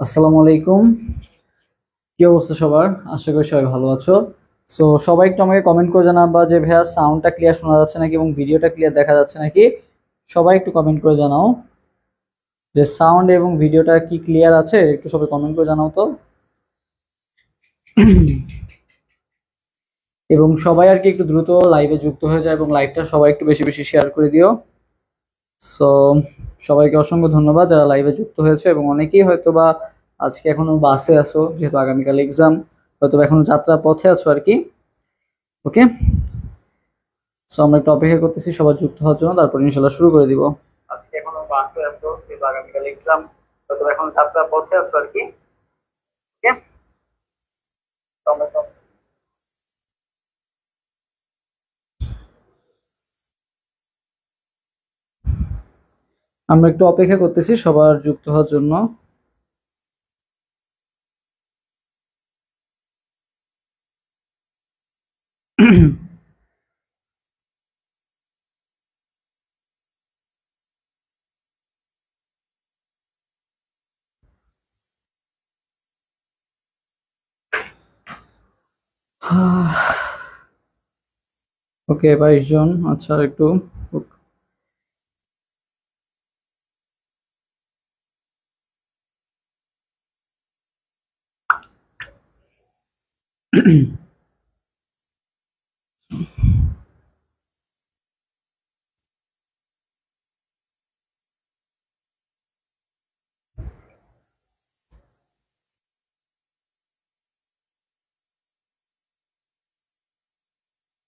আসসালামু আলাইকুম। কি অবস্থা সবার? আশা করি সবাই ভালো আছো। সো সবাই একটু আমাকে কমেন্ট করে জানাবা যে ভাইয়া সাউন্ডটা ক্লিয়ার শোনা যাচ্ছে নাকি এবং ভিডিওটা ক্লিয়ার দেখা যাচ্ছে নাকি। সবাই একটু কমেন্ট করে জানাও যে সাউন্ড এবং ভিডিওটা কি ক্লিয়ার আছে, একটু সবাই কমেন্ট করে জানাও তো। এবং সবাই আর কি একটু দ্রুত লাইভে যুক্ত হয়ে যায় এবং লাইভটা সবাই একটু বেশি বেশি শেয়ার করে দিও। সো সবাইকে অসংখ্য ধন্যবাদ যারা লাইভে যুক্ত হয়েছে, এবং অনেকেই হয়তো বা আজকে এখনো বাসে আছো, যেহেতু আগামীকাল এক্সাম, হয়তো বা এখনো যাত্রা পথে আছো আর কি। ওকে, সো আমরা একটু অপেক্ষা করতেছি সবার যুক্ত হওয়ার জন্য, তারপর ইনশাল্লাহ শুরু করে দিব। আজকে এখনো বাসে আছো, যেহেতু আগামীকাল এক্সাম, হয়তো বা এখনো যাত্রা পথে আছো আর কি। ওকে, তো আমরা একটু অপেক্ষা করতেছি সবার যুক্ত হওয়ার জন্য। ওকে, 22 জন, আচ্ছা একটু।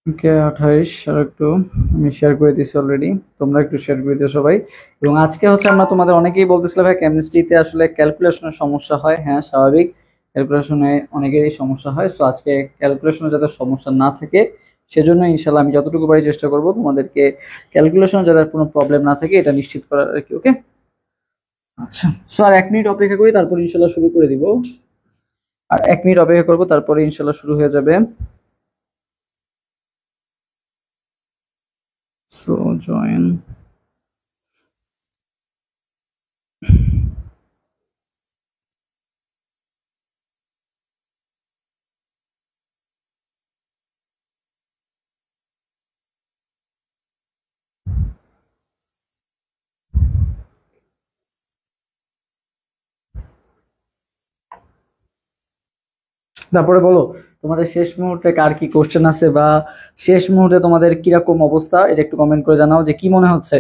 ওকে, 28 আর একটু, আমি শেয়ার করে দিচ্ছি অলরেডি, তোমরা একটু শেয়ার করে দিও সবাই। এবং আজকে হচ্ছে আমরা তোমাদের অনেকেই বলতেছিল ভাই কেমিস্ট্রিতে আসলে ক্যালকুলেশনের সমস্যা হয়। হ্যাঁ, স্বাভাবিক, ক্যালকুলেশনে অনেকেরই সমস্যা হয়। সো আজকে ক্যালকুলেশনে যাতে সমস্যা না থাকে সেজন্য ইনশাল্লাহ আমি যতটুকু পারি চেষ্টা করব তোমাদেরকে ক্যালকুলেশনে যাতে কোনো প্রবলেম না থাকে এটা নিশ্চিত করার আর কি। ওকে, আচ্ছা। সো আর 1 মিনিট অপেক্ষা করি, তারপর ইনশাল্লাহ শুরু করে দিব। আর 1 মিনিট অপেক্ষা করবো, তারপরে ইনশাল্লাহ শুরু হয়ে যাবে। So join. তারপরে বলো তোমাদের শেষ মুহূর্তে কার কি কোশ্চেন আছে, বা শেষ মুহূর্তে তোমাদের কিরকম অবস্থা, এটা একটু কমেন্ট করে জানাও যে কি মনে হচ্ছে,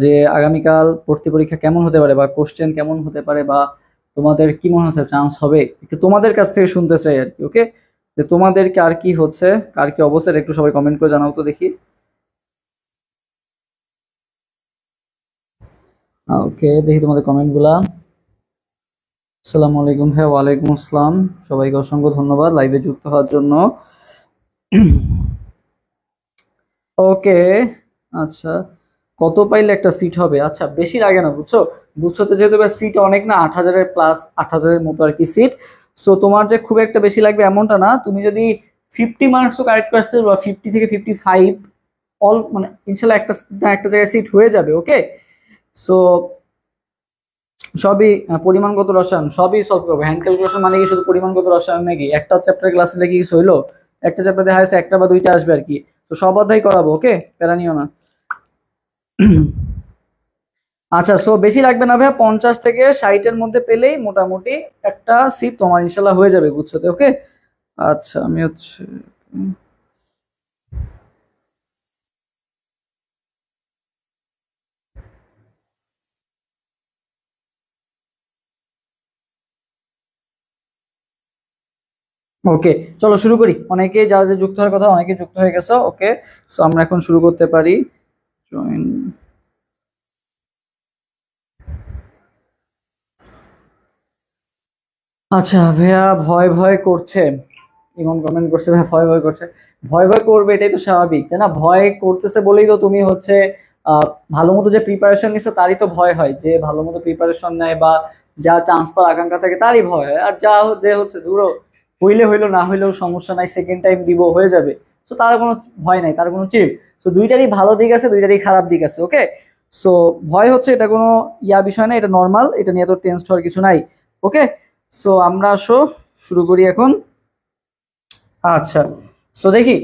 যে আগামীকাল ভর্তি পরীক্ষা কেমন হতে পারে বা কোশ্চেন কেমন হতে পারে, বা তোমাদের কি মনে হচ্ছে চান্স হবে, একটু তোমাদের কাছ থেকে শুনতে চাই আর কি। ওকে, যে তোমাদের কার কি হচ্ছে, কার কি অবস্থা, এটা একটু সবাই কমেন্ট করে জানাও তো দেখি। ওকে, দেখি তোমাদের কমেন্ট গুলা। আসসালামু আলাইকুম ভাই। ওয়ালাইকুম আসসালাম। সবাইকে অসংখ্য ধন্যবাদ লাইভে যুক্ত হওয়ার জন্য। ওকে, আচ্ছা, কত পাইলে একটা সিট হবে? আচ্ছা, বেশি লাগে না, বুঝছো? বুঝছো তো, যেহেতু সিট অনেক না, 8,000-এর প্লাস, 8,000-এর মতো আর কি সিট। সো তোমার যে খুব একটা বেশি লাগবে এমনটা না। তুমি যদি 50 মার্কসও কারেক্ট করে আসতে, বা 50 থেকে 55, অল মানে ইনশাল্লাহ একটা না একটা জায়গায় সিট হয়ে যাবে। ওকে, সো সবই পরিমাণগত রসায়ন, সবই সলভ করবো। হ্যান্ড ক্যালকুলেশন মানে কি শুধু পরিমাণগত রসায়ন নাকি? একটা চ্যাপ্টার ক্লাসে লেগে কিছু হইলো? একটা চ্যাপ্টারে হাইস্ট একটা বা দুইটা আসবে আর কি। তো সব অধ্যায় করাবো। ওকে, প্যারা নিও না। আচ্ছা, সো বেশি লাগবে না ভাইয়া, 50 থেকে 60-এর মধ্যে পেলেই মোটামুটি একটা সিট তোমার ইনশাল্লাহ হয়ে যাবে গুচ্ছতে। ওকে, আচ্ছা, আমি হচ্ছে ওকে, চলো শুরু করি। অনেকে যাদের যুক্ত হওয়ার কথা অনেকে যুক্ত হয়ে গেছে। ওকে, সো আমরা এখন শুরু করতে পারি। জয়েন। আচ্ছা ভাইয়া, ভয় ভয় করছে, ইমন কমেন্ট করছে ভাই ভয় ভয় করছে। ভয় ভয় করবে, এটাই তো স্বাভাবিক, তাই না? ভয় করতেছে বলেই তো তুমি হচ্ছে আহ ভালো মতো যে প্রিপারেশন নিছো তারই তো ভয় হয়। যে ভালো মতো প্রিপারেশন নেয় বা যা চান্স পাওয়ার আকাঙ্ক্ষা থাকে তারই ভয় হয়। আর যা যে হচ্ছে ধরো হইলে হইলো, না হইলেও সমস্যা নাই, সেকেন্ড টাইম দিব, হয়ে যাবে। তো তার কোনো ভয় নাই, তার কোনো চিল। তো দুইটারই ভালো দিক আছে, দুইটারই খারাপ দিক আছে। ওকে, সো ভয় হচ্ছে, এটা কোনো বিষয় না, এটা নর্মাল, এটা নিয়ে তো টেনসড হওয়ার কিছু নাই। ওকে, সো আমরা শুরু করি এখন। আচ্ছা, সো দেখি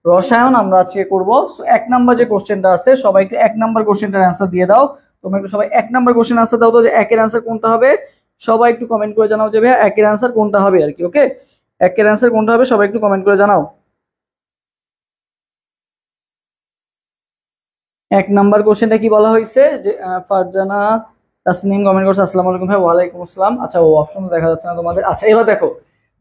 রসায়ন আমরা আজকে করব। সো 1 নাম্বার যে কোশ্চেনটা আছে, সবাই একটু 1 নাম্বার কোশ্চেনটার অ্যান্সার দিয়ে দাও। তোমরা একটু সবাই 1 নাম্বার কোশ্চেন অ্যান্সার দাও তো, যে 1 এর অ্যান্সার কোনটা হবে। সবাই একটু কমেন্ট করে জানাও যে ভাইয়া 1 এর অ্যান্সার কোনটা হবে আর কি। ওকে, 1 এর অ্যান্সার কোনটা হবে সবাই একটু কমেন্ট করে জানাও। 1 নাম্বার কোশ্চেনটা কি বলা হয়েছে, যে ফারজানা তাসনিম কমেন্ট করছে আসসালামু আলাইকুম ভাই। ওয়ালাইকুম আসসালাম। আচ্ছা, ও অপশন দেখা যাচ্ছে না তোমাদের। আচ্ছা, এবার দেখো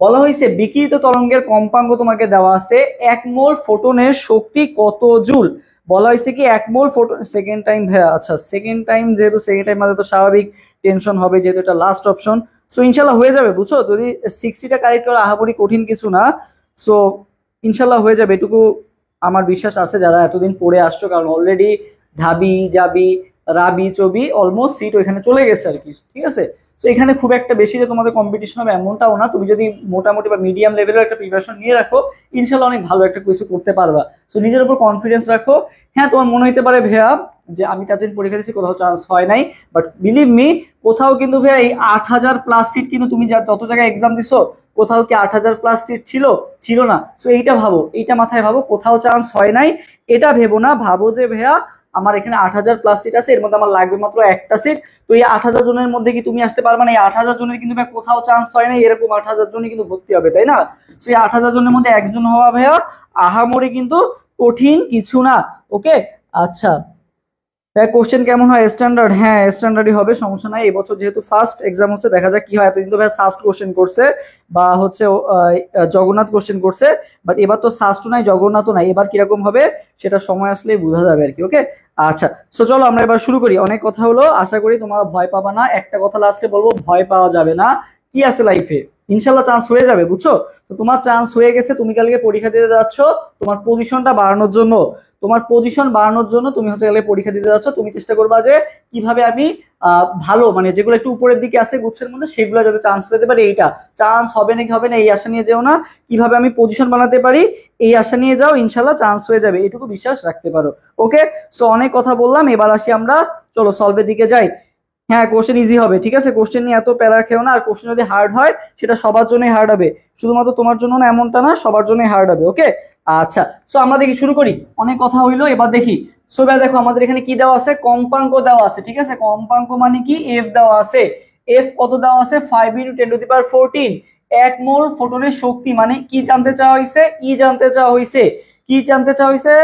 বলা হয়েছে বিকিরিত তরঙ্গের কম্পাঙ্ক তোমাকে দেওয়া আছে, 1 মোল ফোটনের শক্তি কত জুল। বলা হয়েছে কি 1 মোল ফোটন, সেকেন্ড টাইম ভাইয়া। আচ্ছা, সেকেন্ড টাইম, যেহেতু সেকেন্ড টাইম মানে তো স্বাভাবিক টেনশন হবে, যেহেতু এটা লাস্ট অপশন। সো ইনশাল্লাহ হয়ে যাবে, বুঝছো, যদি 60টা কারেক্ট করা আহামরি কঠিন কিছু না। সো ইনশাল্লাহ হয়ে যাবে, এটুকু আমার বিশ্বাস আছে যারা এতদিন পড়ে আসছো, কারণ অলরেডি ঢাবি জাবি রাবি চবি অলমোস্ট সিট ওইখানে চলে গেছে আর কি। ঠিক আছে, তো এখানে খুব একটা বেশি যে তোমাদের কম্পিটিশন হবে এমনটাও না। তুমি যদি মোটামুটি বা মিডিয়াম লেভেলের একটা প্রিপারেশন নিয়ে রাখো, ইনশাল্লাহ অনেক ভালো একটা কিছু করতে পারবা। তো নিজের উপর কনফিডেন্স রাখো। হ্যাঁ, তোমার মনে হতে পারে ভাইয়া যে আমি তাদের পরীক্ষা দিচ্ছি কোথাও চান্স হয় নাই, বাট বিলিভ মি কোথাও কিন্তু ভাইয়া এই 8000 প্লাস সিট কিন্তু তুমি যত জায়গায় এক্সাম দিছো, কোথাও কি 8000 প্লাস সিট ছিল? ছিল না। তো এইটা ভাবো, এইটা মাথায় ভাবো, কোথাও চান্স হয় নাই এটা ভেবো না। ভাবো যে ভাইয়া আমার এখানে 8000 প্লাস সিট আছে, এর মধ্যে আমার লাগবে মাত্র একটা সিট। তো এই 8000 জনের মধ্যে কি তুমি আসতে পারবে না? এই 8000 জনের কিন্তু ভাই কোথাও চান্স হয় না, এরকম 8000 জনই কিন্তু ভর্তি হবে, তাই না? তো এই 8000 জনের মধ্যে একজন হওয়া ভাইয়া আহামরি কিন্তু কঠিন কিছু না। ওকে, আচ্ছা কোশ্চেন কেমন হয়? স্ট্যান্ডার্ড? হ্যাঁ, স্ট্যান্ডার্ডই হবে, সমস্যা নাই। এবছর যেহেতু ফার্স্ট এক্সাম হচ্ছে, দেখা যাক কি হয়। এতদিন তো ভাই ফার্স্ট কোশ্চেন করছে বা হচ্ছে জগন্নাথ কোশ্চেন করছে, বাট এবার তো ফার্স্টও নাই জগন্নাথও নাই, এবার কিরকম হবে সেটা সময় আসলেই বোঝা যাবে আর কি। ওকে, আচ্ছা, সো চলো আমরা এবার শুরু করি। অনেক কথা হলো, আশা করি তোমরা ভয় পাবা না। একটা কথা লাস্টে বলবো, ভয় পাওয়া যাবে না। কি আছে লাইফে, ইনশাল্লাহ চান্স হয়ে যাবে, বুঝছো? তো তোমার চান্স হয়ে গেছে, তুমি কালকে পরীক্ষা দিতে যাচ্ছ তোমার পজিশনটা বাড়ানোর জন্য। তোমার পজিশন বাড়ানোর জন্য তুমি হচ্ছে গেলে পরীক্ষা দিতে যাচ্ছ, তুমি চেষ্টা করবা যে কিভাবে আমি ভালো, মানে যেগুলো একটু উপরের দিকে আছে গুচ্ছের মধ্যে, সেগুলো যাতে চান্স পেতে পারি। এইটা চান্স হবে নাকি হবে না এই আশা নিয়ে যেও না, কিভাবে আমি পজিশন বানাতে পারি এই আশা নিয়ে যাও, ইনশাল্লাহ চান্স হয়ে যাবে, এটুকু বিশ্বাস রাখতে পারো। ওকে, সো অনেক কথা বললাম, এবার আসি আমরা, চলো সলভের দিকে যাই। হ্যাঁ, কোশ্চেন ইজি হবে, ঠিক আছে? কোশ্চেন নিয়ে এত প্যারা খেও না। আর কোশ্চেন যদি হার্ড হয় সেটা সবার জন্যই হার্ড হবে, শুধুমাত্র তোমার জন্য না এমনটা না, সবার জন্যই হার্ড হবে। ওকে, আচ্ছা, সো আমরা দেখি শুরু করি। অনেক কথা হইলো, এবার দেখি। সো এবার দেখো আমাদের এখানে কি দেওয়া আছে, কম্পাঙ্ক দেওয়া আছে। ঠিক আছে, কম্পাঙ্ক মানে কি, এফ দেওয়া আছে। এফ কত দেওয়া আছে? 5 × 10⁻14। 1 মোল ফোটনের শক্তি মানে কি জানতে চাওয়া হয়েছে? ই জানতে চাওয়া হয়েছে। কি জানতে চাওয়া হয়েছে?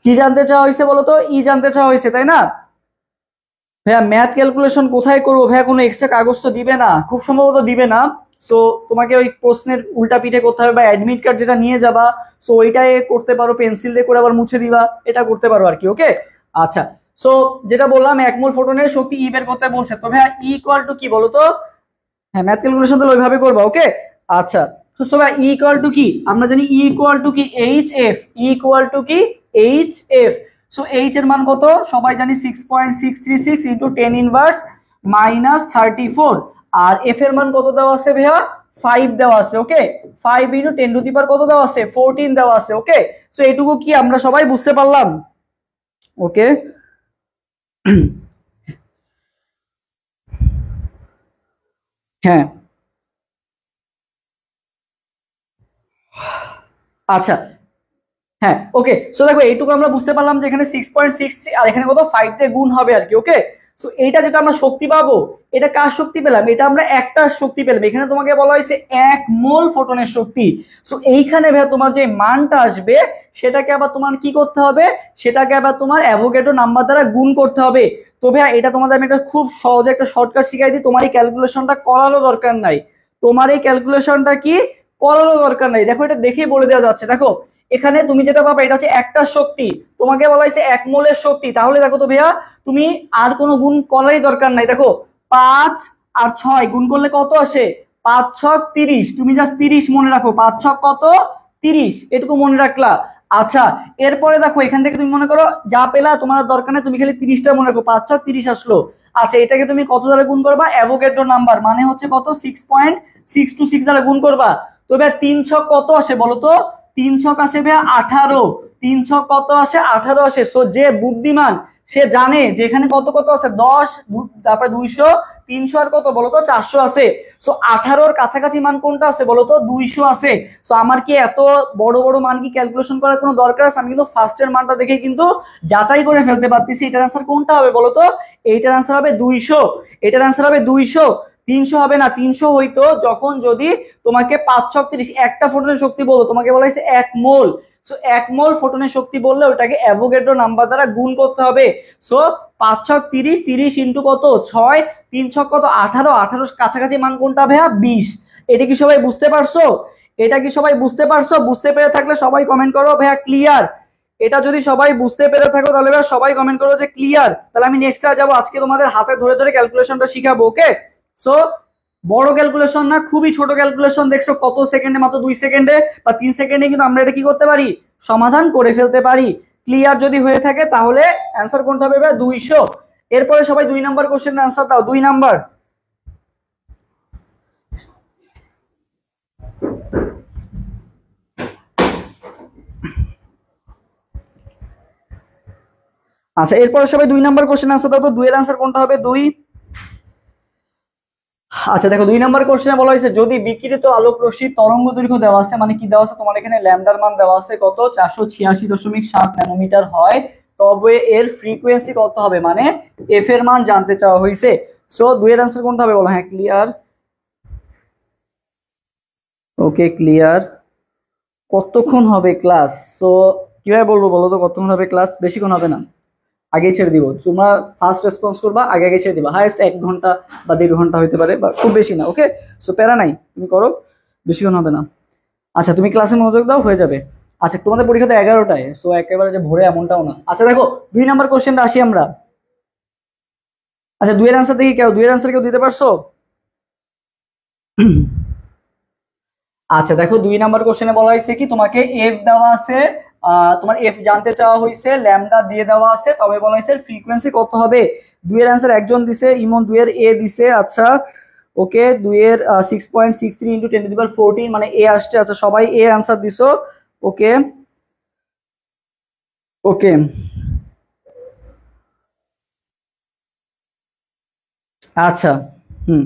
কি জানতে চাওয়া হয়েছে বলো তো? ই জানতে চাওয়া হয়েছে, তাই না? ভাইয়া ম্যাথ ক্যালকুলেশন কোথায় করবো ভাইয়া? কোনো এক্সট্রা কাগজ তো দিবে না, খুব সম্ভবত দিবে না। সো তোমাকে ওই প্রশ্নের উল্টা পিঠে করতে হবে, বা অ্যাডমিট কার্ড যেটা নিয়ে যাবা, সো ওইটাই করতে পারো, পেন্সিল দিয়ে করে আবার মুছে দিবা, এটা করতে পারো আর কি। ওকে, আচ্ছা, সো যেটা বললাম 1 মোল ফোটনের শক্তি ই বের করতে বলছে, তো ভাইয়া ই ইকুয়াল টু কি বলো তো? হ্যাঁ, ম্যাথ ক্যালকুলেশন তো ওইভাবে করবা। ওকে, আচ্ছা, তো ভাই ই ইকুয়াল টু কি? আমরা জানি ই ইকুয়াল টু কি, H F. E equal to কি, এইচ এফ। সো এইচ এর মান কত সবাই জানি, 6.636 ইন্টু 10⁻−34। আর এফ এর মান কত দেওয়া আছে ভাইয়া? 5 দেওয়া আছে। ওকে, 5 × 10⁻, কত দেওয়া আছে? 14 দেওয়া আছে। ওকে, সো এটুকু কি আমরা সবাই বুঝতে পারলাম? ওকে, হ্যাঁ, আচ্ছা, হ্যাঁ, ওকে, সো দেখো এইটুকু আমরা বুঝতে পারলাম যে এখানে 6.6 আর এখানে কত 5 দিয়ে গুণ হবে আর কি। ওকে, সো এইটা যেটা আমরা শক্তি পাবো, এটা কার শক্তি পেলাম? এটা আমরা একটা শক্তি পেলাম। এখানে তোমাকে বলা হয়েছে 1 মোল ফোটনের শক্তি। সো এইখানে ভাইয়া তোমার যে মানটা আসবে সেটাকে আবার তোমার কি করতে হবে? সেটাকে আবার তোমার অ্যাভোগাড্রো নাম্বার দ্বারা গুণ করতে হবে। তো ভাইয়া এটা তোমাদের আমি একটা খুব সহজে একটা শর্টকাট শিখাই দিই, তোমার এই ক্যালকুলেশনটা করারও দরকার নাই। তোমার এই ক্যালকুলেশনটা কি করারও দরকার নাই, দেখো এটা দেখেই বলে দেওয়া যাচ্ছে। দেখো এখানে তুমি যেটা পাবে এটা হচ্ছে একটা শক্তি, তোমাকে বলা হয়েছে 1 মোলের শক্তি। তাহলে দেখো তো ভাইয়া তুমি আর কোনো গুণ করারই দরকার নাই। দেখো 5 আর 6 গুণ করলে কত আসে? 5 × 6 = 30। তুমি জাস্ট 30 মনে রাখো, 5 × 6 কত? 30, এটুকু মনে রাখলা। আচ্ছা, এরপরে দেখো এখান থেকে তুমি মনে করো যা পেলা তোমার দরকার নেই, তুমি খালি 30টা মনে রাখো, 5 × 6 = 30 আসলো। আচ্ছা, এটাকে তুমি কত দ্বারা গুণ করবা? অ্যাভোগাড্রো নাম্বার মানে হচ্ছে কত? 6.626 দ্বারা গুণ করবা। তো ভাই 3 × 6 কত আসে বলো তো? তিন ছক আসে ভাইয়া 18, তিন ছক কত আসে 18 আসে। সো যে বুদ্ধিমান সে জানে যে এখানে কত কত আছে 10, তারপরে 200, 300 আর কত বলতো 400 আছে। সো 18-র কাছাকাছি মান কোনটা আছে বলতো 200 আছে। সো আমার কি এত বড় বড় মান কি ক্যালকুলেশন করার কোনো দরকার আছে? আমি কিন্তু ফার্স্টের মানটা দেখে কিন্তু যাচাই করে ফেলতে পারতেছি এটার আনসার কোনটা হবে বলতো। এইটার আনসার হবে 200, এটার আনসার হবে 200। 300 হবে না, 300 হইতো যখন যদি তোমাকে 5 ছক 30 একটা ফোটনের শক্তি বলতো, তোমাকে বলা হয়েছে 1 মোল। সো 1 মোল ফোটনের শক্তি বললে ওটাকে অ্যাভোগাড্রো নাম্বার দ্বারা গুণ করতে হবে। সো 5 ছক 30, 30 ইন্টু কত 6, 3 ছক কত 18, 18 কাছাকাছি মান কোনটা ভাইয়া 20। এটা কি সবাই বুঝতে পারছো? এটা কি সবাই বুঝতে পারছো? বুঝতে পেরে থাকলে সবাই কমেন্ট করো ভাইয়া ক্লিয়ার। এটা যদি সবাই বুঝতে পেরে থাকো তাহলে ভাইয়া সবাই কমেন্ট করো যে ক্লিয়ার। তাহলে আমি নেক্সট আর যাবো, আজকে তোমাদের হাতে ধরে ধরে ক্যালকুলেশনটা শিখাবো। ওকে, সো বড় ক্যালকুলেশন না, খুবই ছোট ক্যালকুলেশন। দেখছো কত সেকেন্ডে, মাত্র 2 সেকেন্ডে বা 3 সেকেন্ডে কিন্তু আমরা এটা কি করতে পারি, সমাধান করে ফেলতে পারি। ক্লিয়ার যদি হয়ে থাকে তাহলে অ্যান্সার কোনটা হবে 200। এরপরে সবাই 2 নাম্বার কোশ্চেনের অ্যান্সার দাও। 2 নাম্বার, আচ্ছা এরপরে সবাই 2 নাম্বার কোশ্চেন অ্যান্সার দাও তো। 2 এর অ্যান্সার কোনটা হবে 2। আচ্ছা দেখো 2 নাম্বার কোশ্চেনে বলা হয়েছে যদি বিকিরিত আলোক রশ্মির তরঙ্গ দৈর্ঘ্য দেওয়া আছে, মানে কি দেওয়া আছে তোমার এখানে ল্যামডার মান দেওয়া আছে কত 486.7 ন্যানোমিটার হয়, তবে এর ফ্রিকোয়েন্সি কত হবে, মানে এফ এর মান জানতে চাওয়া হয়েছে। সো 2 এর অ্যান্সার কোনটা হবে বলো। হ্যাঁ ক্লিয়ার, ওকে ক্লিয়ার। কতক্ষণ হবে ক্লাস? সো কিভাবে বলবো বলো তো, কতক্ষণ হবে ক্লাস? বেশিক্ষণ হবে না, আগে ছেড়ে দিব। তোমরা ফার্স্ট রেসপন্স করবা, আগে আগে ছেড়ে দিবা। হাইয়েস্ট 1 ঘন্টা বা 1.5 ঘন্টা হইতে পারে, বা খুব বেশি না। ওকে, সো প্যারা নাই, তুমি করো, বেশিক্ষণ হবে না। আচ্ছা তুমি ক্লাসে মনোযোগ দাও, হয়ে যাবে। আচ্ছা তোমাদের পরীক্ষা তো 11টায়, সো একেবারে যে ভোরে এমনটাও না। আচ্ছা দেখো 2 নাম্বার কোশ্চেনটা আসি আমরা। আচ্ছা 2 এর অ্যান্সার দেখি কেউ 2 এর অ্যান্সার কেউ দিতে পারছো? আচ্ছা দেখো 2 নাম্বার কোশ্চেনে বলা হয়েছে কি তোমাকে এফ দেওয়া আছে, তোমার এফ জানতে চাওয়া হয়েছে, ল্যামডা দিয়ে দেওয়া আছে, তবে বলা হয়েছে ফ্রিকোয়েন্সি কত হবে। 2 এর অ্যান্সার একজন দিছে, ইমন 2 এর এ দিছে। আচ্ছা ওকে, 2 এর 6.63 ইন্টু 10^14 মানে এ আসছে। আচ্ছা সবাই এ অ্যান্সার দিছো। ওকে ওকে, আচ্ছা হুম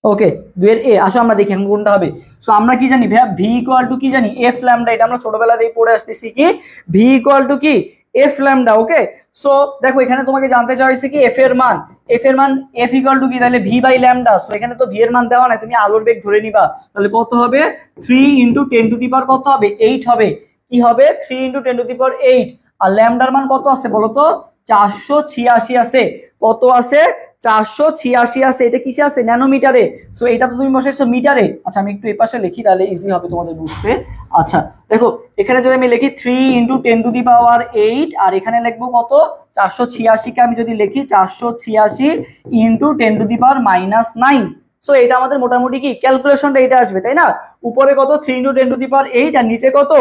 ওকে, 2 এর এ। আসো আমরা দেখি এখন কোনটা হবে। সো আমরা কি জানি ভাইয়া, ভি ইকুয়াল টু কি জানি, এফ ল্যামডা। এটা আমরা ছোটবেলাতেই পড়ে আসতেছি কি, ভি ইকুয়াল টু কি এফ ল্যামডা। ওকে, সো দেখো এখানে তোমাকে জানতে চাইছে কি এফ এর মান, এফ এর মান এফ ইকুয়াল টু কি, তাহলে ভি বাই ল্যামডা। সো এখানে তো ভি এর মান দেওয়া নাই, তুমি আলোর বেগ ধরে নিবা। তাহলে কত হবে 3 ইন্টু 10^8 কত হবে 8 হবে। কি হবে 3 ইন্টু 10^8। আর ল্যামডার মান কত আছে বলো তো 486 আছে। কত আছে 486 আছে। এটা কিসে আছে ন্যানোমিটারে। সো এটা তো তুমি বসাইছো মিটারে। আচ্ছা আমি একটু এই পাশে লিখি তাহলে ইজি হবে তোমাদের বুঝতে। আচ্ছা দেখো এখানে যদি আমি লিখি 3 ইন্টু 10^8 আর এখানে লিখবো কত 486 কে আমি যদি লিখি 486 ইন্টু 10^-9। সো এটা আমাদের মোটামুটি কি ক্যালকুলেশনটা এটা আসবে তাই না। উপরে কত 3 ইন্টু 10^8 আর নিচে কত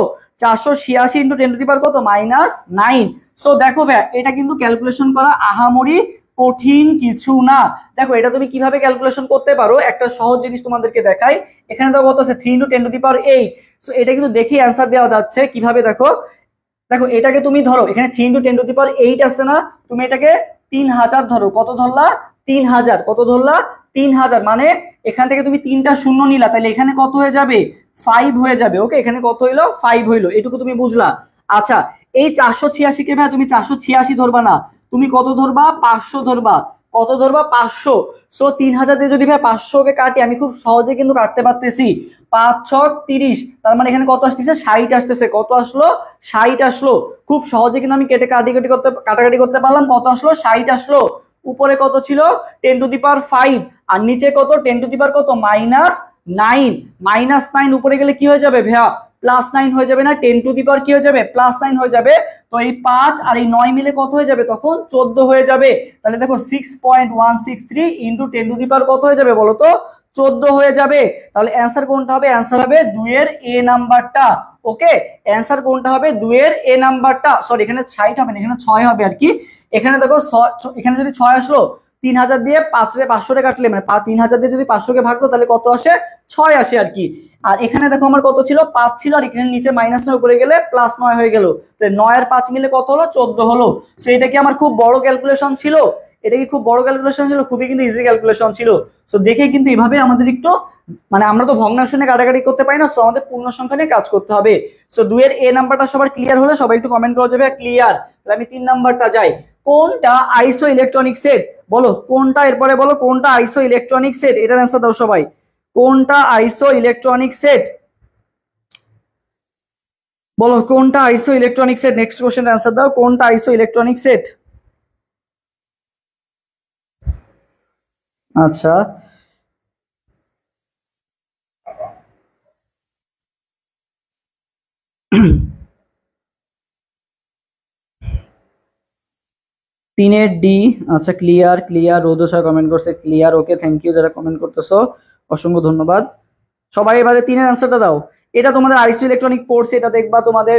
486 ইন্টু 10 কত -9। সো দেখো ভাই এটা কিন্তু ক্যালকুলেশন করা আহামরি কঠিন কিছু না। দেখো এটা তুমি কিভাবে ক্যালকুলেশন করতে পারো, একটা সহজ জিনিস তোমাদেরকে দেখাই। এখানে তো কত আছে 3 ইন্টু 10^8। সো এটা কিন্তু দেখি অ্যান্সার দেওয়া যাচ্ছে কিভাবে। দেখো দেখো এটাকে তুমি ধরো, এখানে 3 ইন্টু 10^8 আছে না, তুমি এটাকে 3000 ধরো। কত ধরলা 3000। কত ধরলা 3000, মানে এখান থেকে তুমি 3টা শূন্য নিলা, তাহলে এখানে কত হয়ে যাবে 5 হয়ে যাবে। ওকে এখানে কত হইলো 5 হইলো, এটুকু তুমি বুঝলা। আচ্ছা এই 486 কে ভাই তুমি 486 ধরবা না, তুমি কত ধরবা 500 ধরবা। কত ধরবা 500। সো 3000 দিয়ে যদি ভাই 500 কে কাটি, আমি খুব সহজে কিন্তু কাটতে পারতেছি। 5 ছক 30, তার মানে এখানে কত আসতেছে 60 আসতেছে। কত আসলো 60 আসলো। খুব সহজে কিন্তু আমি কেটে কাটাকাটি করতে পারলাম। কত আসলো 60 আসলো। উপরে কত ছিল 10^5 আর নিচে কত 10 কত -9। -9 উপরে গেলে কি হয়ে যাবে ভাইয়া +9 হয়ে যাবে না, 10 কি হয়ে যাবে +9 হয়ে যাবে। তো এই 5 আর এই 9 মিলে কত হয়ে যাবে তখন 14 হয়ে যাবে। তাহলে দেখো 6.163 ইন্টু 10 কত হয়ে যাবে বলো তো 14 হয়ে যাবে। তাহলে অ্যান্সার কোনটা হবে, অ্যান্সার হবে 2 এর এ নাম্বারটা। ওকে অ্যান্সার কোনটা হবে 2 এর এ নাম্বারটা। সরি এখানে 60 হবে না, এখানে 6 হবে আর কি। এখানে দেখো এখানে যদি 6 আসলো 3000 দিয়ে 500 কাটলে মানে 3000 দিয়ে যদি 500 ভাগ দাও তাহলে কত আসে 6 আসে আর কি। আর এখানে দেখো আমার কত ছিল 5 ছিল, আর এখানে নিচে -9 উপরে গেলে +9 হয়ে গেল, তো 9 আর 5 মিলে কত হলো 14 হলো। সো এটা কি আমার খুব বড় ক্যালকুলেশন ছিল? এটা কি খুব বড় ক্যালকুলেশন ছিল? খুবই কিন্তু ইজি ক্যালকুলেশন ছিল। সো দেখে কিন্তু এইভাবে আমাদের একটু মানে আমরা তো ভগ্নাংশে কাটাকাটি করতে পারি না, সো আমাদের পূর্ণ সংখ্যা নিয়ে কাজ করতে হবে। সো 2 এর এ নাম্বারটা সবার ক্লিয়ার হলে সবাই একটু কমেন্ট করে যাবে ক্লিয়ার। তাহলে আমি 3 নাম্বারটা যাই। কোনটা আইসো ইলেকট্রনিক সেট? বলো কোনটা, এরপরে বলো কোনটা আইসো ইলেকট্রনিক সেট, এটার অ্যান্সার দাও সবাই। কোনটা আইসো ইলেকট্রনিক সেট? বলো কোনটা আইসো ইলেকট্রনিক সেট? নেক্সট কোশ্চেনের অ্যান্সার দাও, কোনটা আইসো ইলেকট্রনিক সেট? আচ্ছা, তিনের ডি। আচ্ছা ক্লিয়ার ক্লিয়ার, রোদোসা কমেন্ট করছে ক্লিয়ার, ওকে থ্যাংক ইউ যারা কমেন্ট করতেছো, অসংখ্য ধন্যবাদ। সবাই এবারে তিনের অ্যান্সারটা দাও। এটা তোমাদের আইসো ইলেকট্রনিক পড়ছে, এটা দেখবা তোমাদের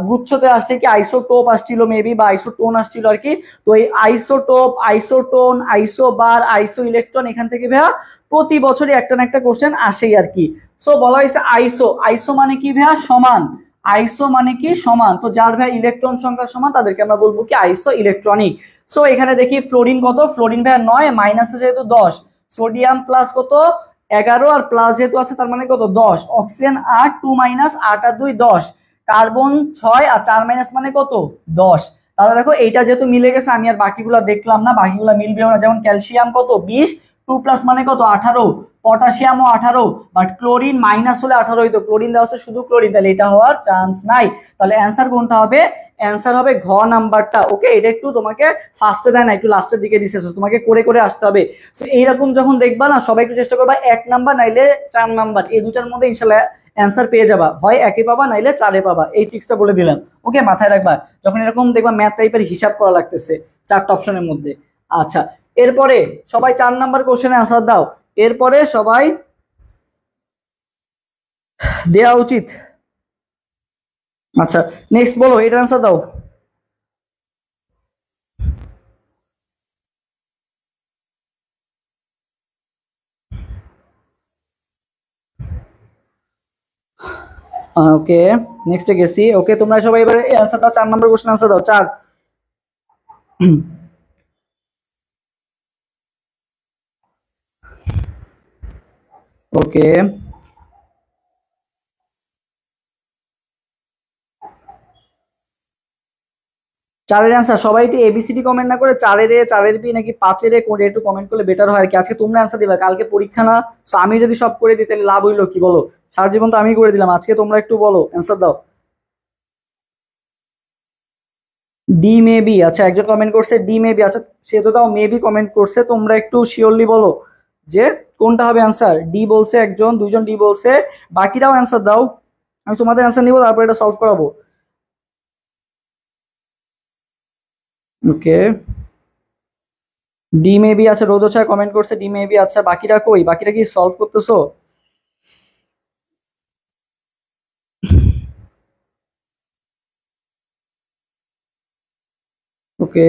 গুচ্ছতে আসছে কি আইসোটোপ আসছিল মেবি, বা আইসোটোন আসছিল আর কি। তো এই আইসোটোপ, আইসোটোন, আইসোবার, আইসো ইলেকট্রন, এখান থেকে ভাইয়া প্রতি বছরই একটা না একটা কোশ্চেন আসেই আর কি। সো বলা হয়েছে আইসো, আইসো মানে কি ভাইয়া সমান, আইসো মানে কি সমান, তো যার ভাই ইলেকট্রন সংখ্যা সমান তাদেরকে আমরা বলবো কি আইসো ইলেকট্রনিক। সো এখানে দেখি ফ্লোরিন কত, ফ্লোরিন ভাইয়া 9, মাইনাসে যেহেতু 10, সোডিয়াম প্লাস কত 11, আর প্লাস যেহেতু আছে তার মানে কত 10, অক্সিজেন 8, 2 মাইনাস 8 আর 2 10, কার্বন 6 আর 4 মাইনাস মানে কত 10। তাহলে দেখো এইটা যেহেতু মিলে গেছে, আমি আর বাকিগুলো দেখলাম না, বাকিগুলো মিলবেও না। যেমন ক্যালসিয়াম কত 20, 2 প্লাস মানে কত 18, পটাশিয়ামও 18, বাট ক্লোরিন মাইনাস হলে 18 হইতো, ক্লোরিন দেওয়া আছে শুধু ক্লোরিন, তাহলে এটা হওয়ার চান্স নাই। তাহলে অ্যান্সার কোনটা হবে? অ্যান্সার হবে ঘ নাম্বারটা। ওকে, এটা একটু তোমাকে ফার্স্টে দেয় না, একটু লাস্টের দিকে দিছে, তোমাকে করে করে আসতে হবে। সো এইরকম যখন দেখবা না, সবাই একটু চেষ্টা করবা 1 নাম্বার নাইলে 4 নাম্বার, এই দুটার মধ্যে ইনশাল্লাহ অ্যান্সার পেয়ে যাবা, হয় 1-এ পাবা নাইলে 4-এ পাবা, এই ট্রিক্সটা বলে দিলাম। ওকে, মাথায় রাখবা যখন এরকম দেখবা ম্যাথ টাইপের হিসাব করা লাগতেছে 4টা অপশনের মধ্যে। আচ্ছা, এরপরে সবাই 4 নাম্বার কোশ্চেনে অ্যান্সার দাও, এরপরে সবাই দেওয়া উচিত। আচ্ছা নেক্সট বলো, এটা অ্যান্সার দাও। ওকে নেক্সটে গেছি। ওকে তোমরা সবাই এবারে অ্যান্সার দাও, 4 নাম্বার কোশ্চেন অ্যান্সার দাও 4। ওকে চারের অ্যান্সার সবাই একটু এবিসিডি কমেন্ট না করে 4-এর এ, 4-এর বি নাকি 5-এর এ করে একটু কমেন্ট করলে বেটার হয় আর কি। আজকে তোমরা অ্যান্সার দিবা, কালকে পরীক্ষা না, সো আমি যদি সব করে দিই তাহলে লাভ হইলো কি বলো? সারা জীবন তো আমি করে দিলাম, আজকে তোমরা একটু বলো অ্যান্সার দাও। ডি মেবি, আচ্ছা একজন কমেন্ট করছে ডি মেবি, আচ্ছা সে তো তাও মেবি কমেন্ট করছে, তোমরা একটু শিওরলি বলো যে কোনটা হবে অ্যান্সার। ডি বলছে একজন, দুইজন ডি বলছে, বাকিরাও অ্যান্সার দাও, আমি তোমাদের অ্যান্সার নিব তারপর এটা সলভ করাবো। ওকে ডি মেবি, আচ্ছা রোদোছা কমেন্ট করছে ডি মেবি, আচ্ছা বাকিরা কই, বাকিরা কি সলভ করতেছো? ওকে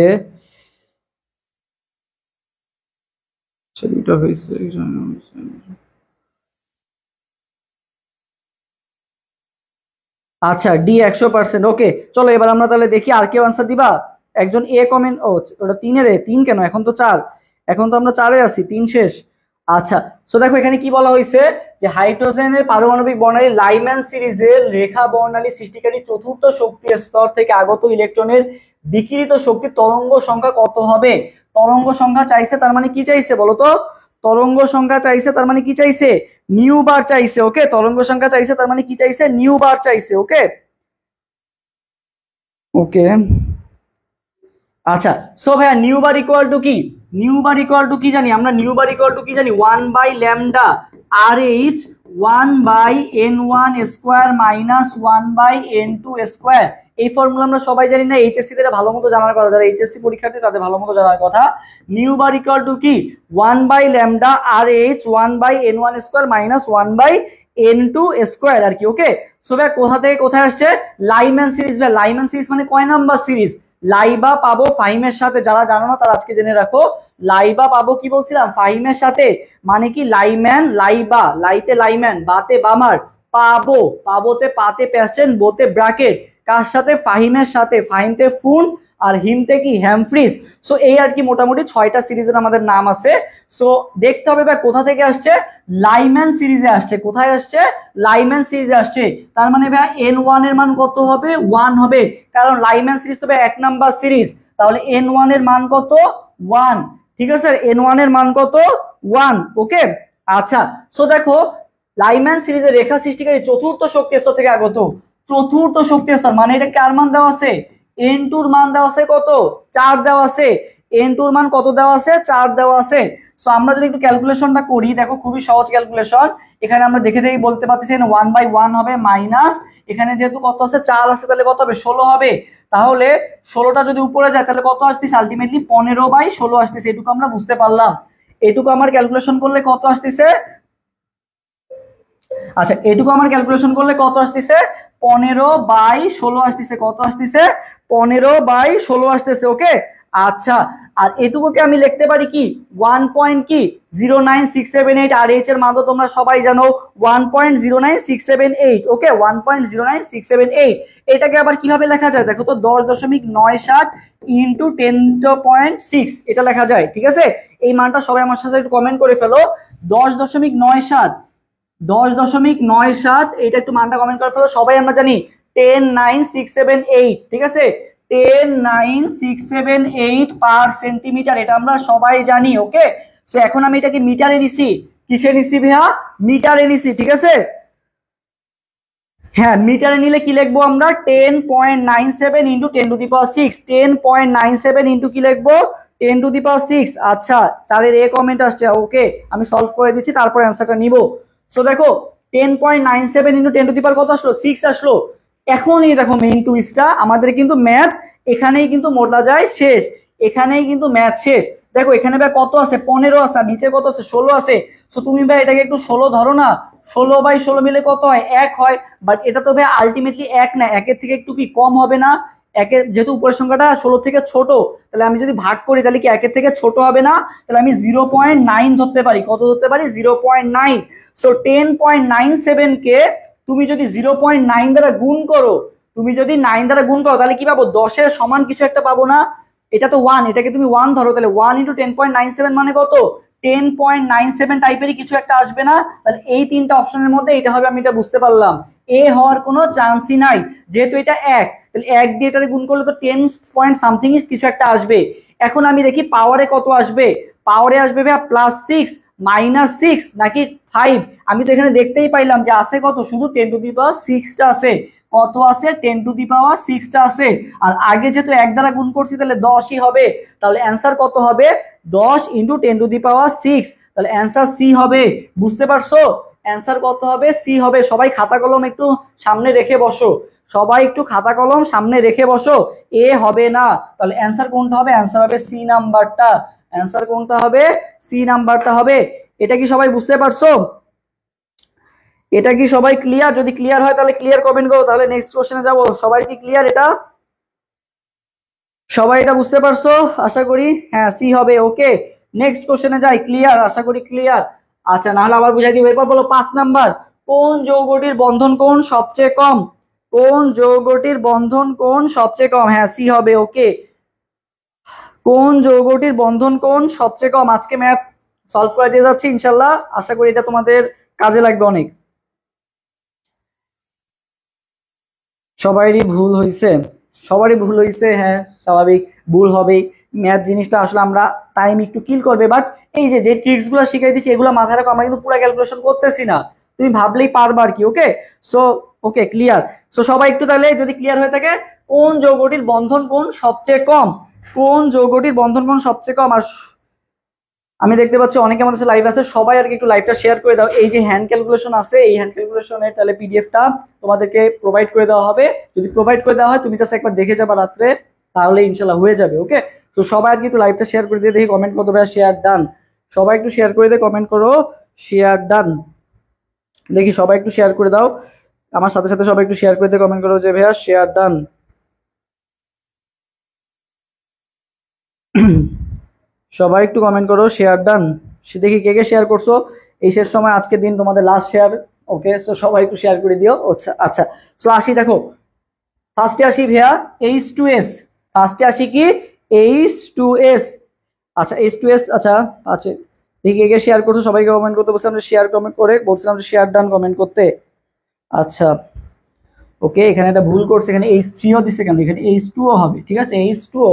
দুটো হয়েছে। আচ্ছা ডি 100%। ওকে চলো এবার আমরা তাহলে দেখি আর কেউ আনসার দিবা। একজন এ কমেন্ট, ও ওটা 3-এর এ, 3 কেন, এখন তো 4, এখন তো আমরা 4-এ আছি, 3 শেষ। আচ্ছা সো দেখো এখানে কি বলা হয়েছে যে হাইড্রোজেনের পারমাণবিক বর্ণালী লাইম্যান সিরিজের রেখা বর্ণালী সৃষ্টিকারী চতুর্থ শক্তির স্তর থেকে আগত ইলেকট্রনের বিকিরিত শক্তি তরঙ্গ সংখ্যা কত হবে? তরঙ্গ সংখ্যা চাইছে, তার মানে কি চাইছে বলো তো? তরঙ্গ সংখ্যা চাইছে তার মানে কি চাইছে? নিউ বার চাইছে। ওকে তরঙ্গ সংখ্যা চাইছে তার মানে কি চাইছে? নিউ বার চাইছে। ওকে ওকে আচ্ছা সো ভাইয়া নিউ বার ইকুয়াল টু কি? নিউ বার ইকুয়াল টু কি জানি আমরা? নিউ বার ইকুয়াল টু কি জানি? 1/λ RH 1/n1² মাইনাস 1/n2²। এই ফর্মুলা আমরা সবাই জানি না, এইচএসসি তে ভালো মতো জানার কথা, যারা এইচএসসি পরীক্ষার্থী তাদের ভালো মতো জানার কথা। নিউ বার ইকুয়াল টু কি? 1/λ RH 1/n1² মাইনাস 1/n2² আর কি। ওকে সো ভাই কোথা থেকে কোথায় আসছে? Lyman series. ভাই লাইম্যান সিরিজ মানে কয় নাম্বার সিরিজ? লাইবা পাবো ফাইমের সাথে, যারা জানো না তারা আজকে জেনে রাখো। লাইবা পাবো কি বলছিলাম ফাহিমের সাথে, মানে কি লাইম্যান লাইবা, লাইতে লাইম্যান, বাতে বামার, পাবো, পাবোতে পাতে প্যাসেন্ট, বোতে ব্র্যাকেট, কার সাথে ফাহিমের সাথে, ফাহিমতে ফুন আর হিমতে কি হ্যামফ্রিজ। সো এই আর কি মোটামুটি 6টা সিরিজের আমাদের নাম আছে। সো দেখতে হবে ভাই কোথা থেকে আসছে, লাইম্যান সিরিজে আসছে। কোথায় আসছে, লাইম্যান সিরিজে আসছে। তার মানে ভাই N1 এর মান কত হবে, 1 হবে, কারণ লাইম্যান সিরিজ তো ভাই 1 নাম্বার সিরিজ। তাহলে N1 এর মান কত, 1। ঠিক আছে, N1 এর মান কত, 1। ওকে, আচ্ছা। সো দেখো লাইম্যান সিরিজের রেখা সৃষ্টিকারী চতুর্থ শক্তি স্তর থেকে আগত, চতুর্থ শক্তি স্তর মানে এটা কার মান দেওয়া আছে, N2 এর মান দেওয়া আছে কত, 4 দেওয়া আছে। N2 এর মান কত দেওয়া আছে, 4 দেওয়া আছে। সো আমরা যদি একটু ক্যালকুলেশনটা করি, দেখো খুবই সহজ ক্যালকুলেশন। এখানে আমরা দেখে দেখে বলতে পারতেছি 1/1 হবে মাইনাস, এখানে যেহেতু কত আছে 4 আছে, তাহলে কত হবে, 16 হবে। তাহলে 16টা যদি উপরে যায় তাহলে কত আসতেছে, আলটিমেটলি 15/16 আসতেছে। এটুকু আমরা বুঝতে পারলাম। এটুকু আমার ক্যালকুলেশন করলে কত আসতেছে, আচ্ছা এটুকু আমার ক্যালকুলেশন করলে কত আসতেছে, 15/16 আসতেছে। কত আসতেছে, 15/16 আসতেছে। ওকে, আচ্ছা। আর এটুকুকে আমি লিখতে পারি কি 1.0968। আর এইচ এর মান তো তোমরা সবাই জানো 1.09678। ওকে, 1.09678। এটাকে আবার কিভাবে লেখা যায় দেখো তো, 10.97 ইন্টু 10.6 এটা লেখা যায়। ঠিক আছে, এই মানটা সবাই আমার সাথে একটু কমেন্ট করে ফেলো। 10.97, 10.97, এটা একটু মানটা কমেন্ট করে ফেলো। সবাই আমরা জানি 109678। ঠিক আছে, 109678 পার সেন্টিমিটার, এটা আমরা সবাই জানি। ওকে, সো এখন আমি এটাকে মিটারে নিছি। কিসে নিছি ভাইয়া, মিটারে নিছি। ঠিক আছে, হ্যাঁ মিটারে নিলে কি লিখবো আমরা, 10.97 ইন্টু 10⁶। 10.97 ইন্টু কি লিখবো, 10⁶। আচ্ছা, 4-এর এ কমেন্ট আসছে। ওকে, আমি সলভ করে দিচ্ছি, তারপর অ্যান্সারটা নিব। সো দেখো 10.97 ইন্টু 10 কত আসলো, 6 আসলো। এখনই দেখো মেইন টুইস্টটা, আমাদের কিন্তু ম্যাথ এখানেই কিন্তু মোটা যায় শেষ, এখানেই কিন্তু ম্যাথ শেষ। দেখো এখানে ভাই কত আছে, 15 আছে, আর নিচে কত আছে, 16 আছে। সো তুমি ভাই এটাকে একটু 16 ধরো না, 16/16 মিলে কত হয়, 1 হয়। বাট এটা তো ভাই আলটিমেটলি 1 না, 1-এর থেকে একটু কি কম হবে না, একের যেহেতু উপরের সংখ্যাটা 16 থেকে ছোট, তাহলে আমি যদি ভাগ করি তাহলে কি 1-এর থেকে ছোট হবে না, তাহলে আমি 0.9 ধরতে পারি। কত ধরতে পারি, 0.9। সো 10.97 কে তুমি যদি 0.9 দ্বারা গুণ করো, তুমি যদি 9 দ্বারা গুণ করো তাহলে কি পাবো, 10-এর সমান কিছু একটা পাবো না। এটা তো 1, এটাকে তুমি 1 ধরো, তাহলে 1 ইন্টু 10.97 মানে কত, 10.97 টাইপেরই কিছু একটা আসবে না। তাহলে এই তিনটা অপশনের মধ্যে এটা হবে, আমি এটা বুঝতে পারলাম। এ হওয়ার কোনো চান্সই নাই, যেহেতু এটা 1, তাহলে 1 দিয়ে এটাকে গুণ করলে তো 10 পয়েন্ট সামথিং কিছু একটা আসবে। এখন আমি দেখি পাওয়ারে কত আসবে, পাওয়ারে আসবে ভাইয়া +6 -6 নাকি 5। আমি তো এখানে দেখতেই পাইলাম যে আছে কত, শুধু 10⁶ আছে। কত আছে, 10⁶ আছে। আর আগে যেহেতু 1 দ্বারা গুণ করছি তাহলে 10ই হবে। তাহলে অ্যান্সার কত হবে, 10 ইন্টু 10⁶। তাহলে অ্যান্সার সি হবে। বুঝতে পারছো, অ্যান্সার কত হবে, সি হবে। সবাই খাতা কলম একটু সামনে রেখে বসো, সবাই একটু খাতা কলম সামনে রেখে বসো, এ হবে না। তাহলে অ্যান্সার কোনটা হবে, অ্যান্সার হবে সি নাম্বারটা। অ্যান্সার কোনটা হবে, সি নাম্বারটা হবে। এটা কি সবাই বুঝতে পারছো, এটা কি সবাই ক্লিয়ার? যদি ক্লিয়ার হয় তাহলে ক্লিয়ার কমেন্ট করো, তাহলে নেক্সট কোশ্চেনে যাব। সবাই কি ক্লিয়ার এটা, সবাই এটা বুঝতে পারছো আশা করি, হ্যাঁ সি হবে। ওকে, নেক্সট কোশ্চেনে যাই। ক্লিয়ার, আশা করি ক্লিয়ার। আচ্ছা, না হলে আবার বুঝাই দিব। এরপর বলো 5 নাম্বার, কোন যৌগটির বন্ধন কোণ সবচেয়ে কম, কোন যৌগটির বন্ধন কোণ সবচেয়ে কম, হ্যাঁ সি হবে। ওকে, কোন যৌগটির বন্ধন কোণ সবচেয়ে কম। আজকে ম্যাথ সলভ করে দিয়ে যাচ্ছি ইনশাল্লাহ, আশা করি এটা তোমাদের কাজে লাগবে অনেক। সবারই ভুল হয়েছে, সবারই ভুল হয়েছে, হ্যাঁ স্বাভাবিক ভুল হবেই। ম্যাথ জিনিসটা আসলে আমরা টাইম একটু কিল করবে, বাট এই যে যে ট্রিক্স গুলো শিখাই দিচ্ছি এগুলো মাথায় রাখো, আমরা কিন্তু পুরো ক্যালকুলেশন করতেছি না, তুমি ভাবলেই পারবা আর কি। ওকে, সো ওকে ক্লিয়ার। সো সবাই একটু তাহলে যদি ক্লিয়ার হয়ে থাকে, কোন যৌগটির বন্ধন কোণ সবচেয়ে কম, কোন যৌগটির বন্ধন কোণ সবচেয়ে কম। আর আমি দেখতে পাচ্ছি অনেকে আমাদের সাথে লাইভ আছে, সবাই আর কি একটু লাইভটা শেয়ার করে দাও। এই যে হ্যান্ড ক্যালকুলেশন আছে, এই হ্যান্ড ক্যালকুলেশনের তাহলে পিডিএফটা তোমাদেরকে প্রোভাইড করে দেওয়া হবে। যদি প্রোভাইড করে দেওয়া হয় তুমি জাস্ট একবার দেখে যাবা রাত্রে, তাহলে ইনশাল্লাহ হয়ে যাবে। ওকে, তো সবাই আর কি একটু লাইভটা শেয়ার করে দিয়ে দেখি কমেন্ট করতে ভাই, শেয়ার ডান। সবাই একটু শেয়ার করে দিয়ে কমেন্ট করো, শেয়ার ডান। দেখি সবাই একটু শেয়ার করে দাও, আমার সাথে সাথে সবাই একটু শেয়ার করে দিয়ে কমেন্ট করো যে ভাইয়া শেয়ার ডান। সবাই একটু কমেন্ট করো, শেয়ার ডান। দেখি কে কে শেয়ার করছো এই শেষ সময়, আজকের দিন তোমাদের লাস্ট শেয়ার। ওকে, সো সবাই একটু শেয়ার করে দিও। আচ্ছা আচ্ছা, সো আসি, দেখো ফার্স্টে আসি ভাইয়া H2S। ফার্স্টে আসি কি H2S। আচ্ছা H2S, আচ্ছা আচ্ছা দেখি কে কে শেয়ার করছো, সবাইকে কমেন্ট করতে বলছিলাম যে শেয়ার কমেন্ট করে, বলছিলাম যে শেয়ার ডান কমেন্ট করতে। আচ্ছা ওকে, এখানে একটা ভুল করছে, এখানে H3O দিচ্ছে কেন, এখানে H2O হবে, ঠিক আছে H2O।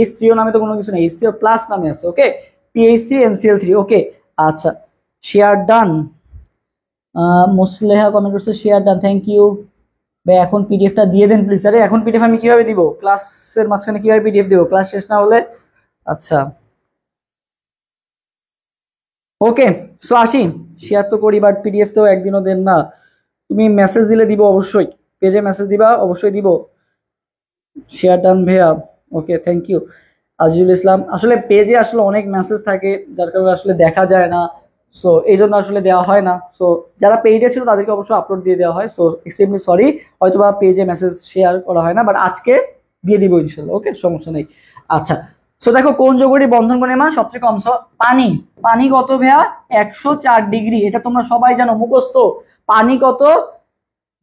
H3O নামে তো কোনো কিছু নেই, H3O প্লাস নামে আছে। ওকে, PH3NCl3। ওকে আচ্ছা, শেয়ার ডান। মুসলেহা কমেন্ট করছে শেয়ার ডান, থ্যাংক ইউ ভাই। এখন পিডিএফটা দিয়ে দেন প্লিজ। আরে এখন পিডিএফ আমি কিভাবে দিব, ক্লাসের মাঝখানে কিভাবে পিডিএফ দিব, ক্লাস শেষ না হলে? আচ্ছা ওকে, সো আসি, শেয়ার তো করি বাট পিডিএফ তো একদিনও দেন না। তুমি মেসেজ দিলে দিব অবশ্যই, পেজে মেসেজ দিবা, অবশ্যই দিব। শেয়ার ডান ভাইয়া, ওকে থ্যাংক ইউ। আজিজুল ইসলাম, আসলে পেজে আসলে অনেক মেসেজ থাকে যার কারণে আসলে দেখা যায় না, সো এই জন্য আসলে দেওয়া হয় না। সো যারা পেজে ছিল তাদেরকে অবশ্যই আপলোড দিয়ে দেওয়া হয়, সো এক্সট্রিমলি সরি, হয়তো বা পেজে মেসেজ শেয়ার করা হয় না, বাট আজকে দিয়ে দিব ইনশাল্লাহ। ওকে, সমস্যা নেই। আচ্ছা, সো দেখো কোন যৌগটি বন্ধন কোণের মান সবচেয়ে কম। পানি, পানি কত ভাইয়া? 104 ডিগ্রি, এটা তোমরা সবাই জানো, মুখস্থ। পানি কত?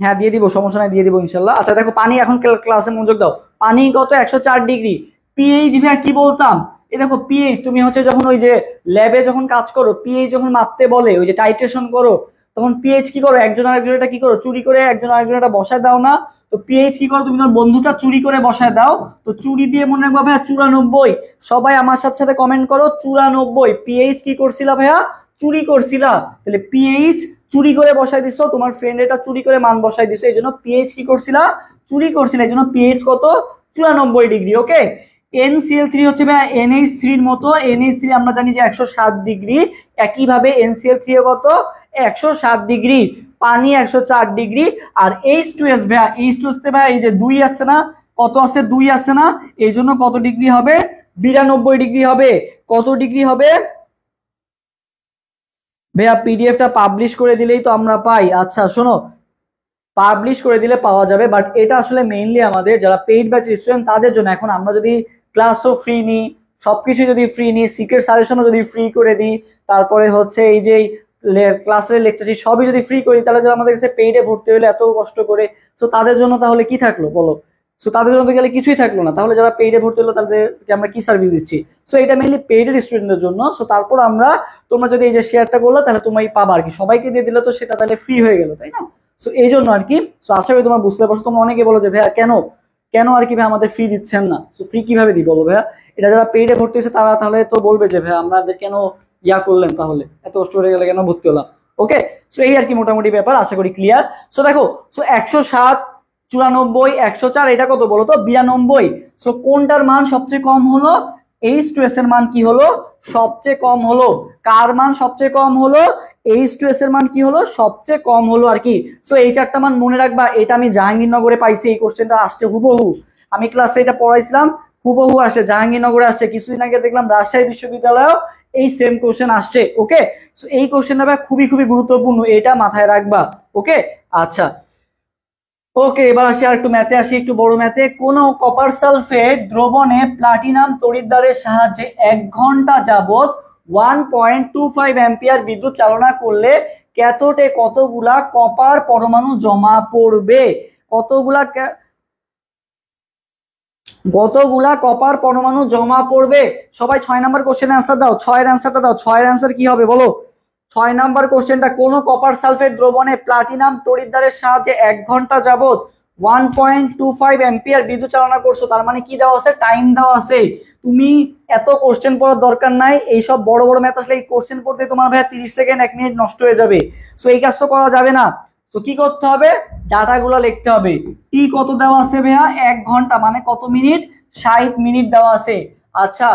হ্যাঁ দিয়ে দিব, সমস্যা নাই, দিয়ে দিব ইনশাল্লাহ। আচ্ছা দেখো পানি, এখন ক্লাসে মনোযোগ দাও। পানি কত? 104 ডিগ্রি। পিএইচ ভাইয়া কি বলতাম, এই দেখো পিএইচ, তুমি হচ্ছে যখন ওই যে ল্যাবে যখন কাজ করো, পিএইচ যখন মাপতে বলে, ওই যে টাইট্রেশন করো, তখন পিএইচ কি করো, একজন আরেকজন এটা কি করো, চুরি করে একজন আরেকজন এটা বসায় দাও না? তো পিএইচ কি করো, তুমি তোমার বন্ধুটা চুরি করে বসায় দাও। তো চুরি দিয়ে মনে রাখবা ভাইয়া 94। সবাই আমার সাথে সাথে কমেন্ট করো 94। পিএইচ কি করছিলা ভাইয়া? চুরি করছিলা। তাহলে পিএইচ চুরি করে বসাই দিছো, তোমার ফ্রেন্ড এটা চুরি করে মান বসাই দিছো, এই জন্য পিএইচ কি করছিলা? চুরি করছিলা, এই জন্য পিএইচ কত? 94 ডিগ্রি। ওকে, NCl3 হচ্ছে ভাই NH3 এর মতো, NH3 আমরা জানি যে 107 ডিগ্রি, একইভাবে NCl3 কত? 107 ডিগ্রি। পানি 104 ডিগ্রি। আর H2S ভাইয়া, H2S তে ভাই এই যে 2 আছে না, কত আছে? 2 আছে না, এই জন্য কত ডিগ্রি হবে? 92 ডিগ্রি হবে। কত ডিগ্রি হবে ভাইয়া? পিডিএফটা পাবলিশ করে দিলেই তো আমরা পাই। আচ্ছা শোনো, পাবলিশ করে দিলে পাওয়া যাবে, বাট এটা আসলে মেইনলি আমাদের যারা পেইড ব্যাচ স্টুডেন্ট তাদের জন্য। এখন আমরা যদি ক্লাসও ফ্রি নিই, সবকিছু যদি ফ্রি নিই, সিক্রেট সাজেশনও যদি ফ্রি করে দিই, তারপরে হচ্ছে এই যে ক্লাসের লেকচার সবই যদি ফ্রি করি, তাহলে যারা আমাদের কাছে পেইডে ভর্তি হলে এত কষ্ট করে, তো তাদের জন্য তাহলে কি থাকলো বলো? সো তাদের জন্য তো গেলে কিছুই থাকলো না, তাহলে যারা পেইডে ভর্তি হলো তাদেরকে আমরা কি সার্ভিস দিচ্ছি? সো এটা মেইনলি পেইডের স্টুডেন্টদের জন্য। সো তারপর আমরা, তোমরা যদি এই যে শেয়ারটা করলো তাহলে তোমরাই পাবা আর কি, সবাইকে দিয়ে দিলে তো সেটা তাহলে ফ্রি হয়ে গেল, তাই না? সো এই জন্য আর কি। সো আশা করি তোমরা বুঝতে পারছো। তোমরা অনেকে বলো যে ভাইয়া কেন কেন আর কি ভাই আমাদের ফ্রি দিচ্ছেন না? সো ফ্রি কিভাবে দিই বলো ভাইয়া? এটা যারা পেইডে ভর্তি হয়েছে তারা তাহলে তো বলবে যে ভাইয়া আমাদের কেন ইয়া করলেন, তাহলে এত কষ্ট হয়ে গেলে কেন ভর্তি হলাম? ওকে, সো এই আর কি মোটামুটি ব্যাপার, আশা করি ক্লিয়ার। সো দেখো, সো 107, 94, 104, এটা কত বলো তো? 92। সো কোনটার মান সবচেয়ে কম হলো? H2S এর মান কি হলো? সবচেয়ে কম হলো। কার মান সবচেয়ে কম হলো? H2S এর মান কি হলো? সবচেয়ে কম হলো আর কি। সো এই চারটা মান মনে রাখবা। এটা আমি জাহাঙ্গীরনগরে পাইছি, এই কোশ্চেনটা আসছে হুবহু, আমি ক্লাসে এটা পড়াইছিলাম, হুবহু আসে, জাহাঙ্গীরনগরে আসছে। কিছুদিন আগে দেখলাম রাজশাহী বিশ্ববিদ্যালয়েও এই সেম কোশ্চেন আসছে। ওকে, সো এই কোশ্চেনটা খুবই খুবই গুরুত্বপূর্ণ, এটা মাথায় রাখবা। ওকে আচ্ছা, ওকে এবার আসি আর একটু ম্যাথে আসি, একটু বড় ম্যাথে। কোন কপার সালফেট দ্রবণে প্লাটিনাম তড়িৎদ্বারের সাহায্যে 1 ঘন্টা যাবত 1.25 অ্যাম্পিয়ার বিদ্যুৎ চালনা করলে ক্যাথোডে কতগুলা কপার পরমাণু জমা পড়বে? কতগুলা কপার পরমাণু জমা পড়বে? সবাই 6 নাম্বার কোশ্চেনের অ্যান্সার দাও, 6 এর অ্যান্সারটা দাও। 6 এর অ্যান্সার কি হবে বলো? 6 নাম্বার কোশ্চেনটা, কোন কপার সালফেট দ্রবণে প্লাটিনাম তড়িৎদ্বারের সাহায্যে 1 ঘন্টা যাবত 1.25 অ্যাম্পিয়ার বিদ্যুৎ চালনা করছো, তার মানে কি দেওয়া আছে? টাইম দেওয়া আছে। তুমি এত কোশ্চেন পড়ার দরকার নাই, এইসব বড় বড় ম্যাথ আসলে এই কোশ্চেন পড়তে তোমার ভাইয়া 30 সেকেন্ড 1 মিনিট নষ্ট হয়ে যাবে। সো এই কাজ তো করা যাবে না। তো কি করতে হবে? ডাটাগুলো লিখতে হবে। টি কত দেওয়া আছে ভাইয়া? 1 ঘন্টা মানে কত মিনিট? 60 মিনিট দেওয়া আছে। আচ্ছা,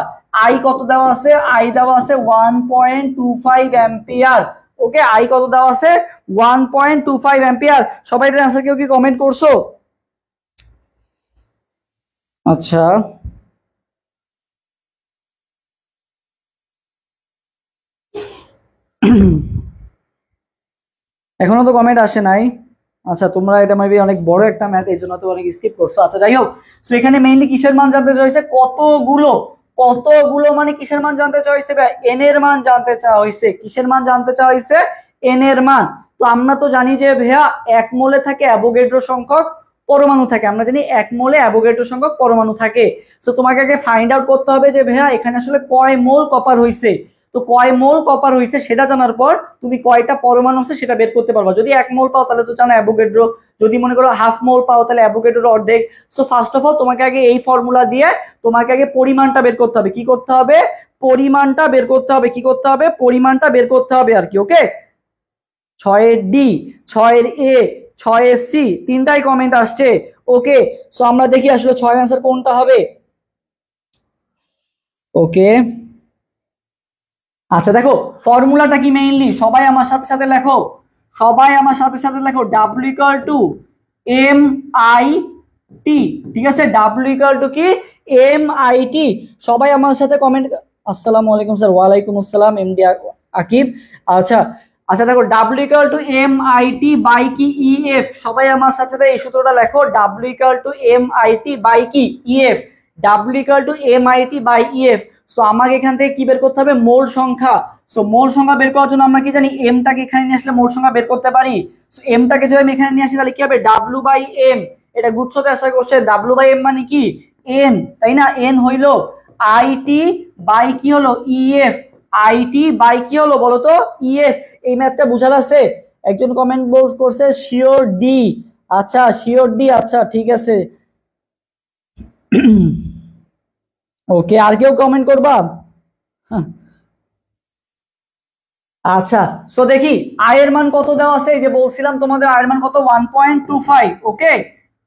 আই কত দেওয়া আছে? আই দেওয়া আছে 1.25 অ্যাম্পিয়ার। ওকে, আই কত দেওয়া আছে? 1.25 অ্যাম্পিয়ার। সবাই এটার অ্যান্সার কেউ কি কমেন্ট করছো? আচ্ছা এখনো তো কমেন্ট আসে নাই। আচ্ছা, তোমরা এটা মেবি অনেক বড় একটা ম্যাথ, এই জন্য তো অনেক স্কিপ করছো। আচ্ছা যাই হোক, সো এখানে মেইনলি কিসের মান জানতে চাইছে? কতগুলো মানে কিসের মান জানতে চাওয়া হয়েছে ভাই? এন এর মান জানতে চাওয়া হয়েছে। কিসের মান জানতে চাওয়া হয়েছে? এন এর মান। তো আমরা তো জানি যে ভাইয়া 1 মোলে থাকে অ্যাভোগাড্রো সংখ্যক পরমাণু থাকে, আমরা জানি 1 মোলে অ্যাভোগাড্রো সংখ্যক পরমাণু থাকে। তো তোমাকে আগে ফাইন্ড আউট করতে হবে যে ভাইয়া এখানে আসলে কয় মোল কপার হয়েছে। তো কয় মোল কপার হয়েছে সেটা জানার পর তুমি কয়টা পরমাণু আছে সেটা বের করতে পারবা। যদি 1 মোল পাও তাহলে তো জানো অ্যাভোগাড্রো, যদি মনে করো হাফ মোল পাও তাহলে অ্যাভোগাড্রোর অর্ধেক। সো ফার্স্ট অফ অল তোমাকে আগে এই ফর্মুলা দিয়ে তোমাকে আগে পরিমাণটা বের করতে হবে। কি করতে হবে? পরিমাণটা বের করতে হবে। কি করতে হবে? পরিমাণটা বের করতে হবে আর কি। ওকে, 6 এর ডি, 6 এর এ, 6 এর সি, তিনটাই কমেন্ট আসছে। ওকে, সো আমরা দেখি আসলে 6 অ্যান্সার কোনটা হবে। ওকে, আচ্ছা দেখো ফর্মুলাটা কি মেইনলি সবাই আমার সাথে সাথে লেখো, সবাই আমার সাথে সাথে লেখো। W equal to M I T, ঠিক আছে? ডাব্লিউ ইকুয়াল টু কি? M I T. সবাই আমার সাথে কমেন্ট। আসসালামু আলাইকুম স্যার। ওয়ালাইকুম আসসালাম এমডি আকিব। আচ্ছা আচ্ছা দেখো W equal to M I T by কি ই এফ। সবাই আমার সাথে সাথে এই সূত্রটা লেখো। W equal to M I T by কি E F. W equal to M I T by E F. So আমাকে এখান থেকে কি বের করতে হবে? মোল সংখ্যা। সো মোল সংখ্যা বের করার জন্য আমরা কি জানি? এমটাকে এখানে নিয়ে আসলে মোল সংখ্যা বের করতে পারি। সো এমটাকে যদি আমি এখানে নিয়ে আসি তাহলে কি হবে? W by M. এটা গুচ্ছতে আসা করছে। ডাব্লিউ বাই এম মানে কি? এন, তাই না? এন হইলো আইটি বাই কি হলো? ইএফ। আইটি বাই কি হলো বলো তো? ইএফ। এই ম্যাথটা বুঝা যাচ্ছে? একজন কমেন্ট বলস করছে শিওর ডি। আচ্ছা শিওর ডি, আচ্ছা ঠিক আছে। ওকে, আর কেউ কমেন্ট করবা? আচ্ছা, সো দেখি আয়ের মান কত দেওয়া আছে। এই যে বলছিলাম তোমাদের আয়ের মান কত? 1.25। ওকে,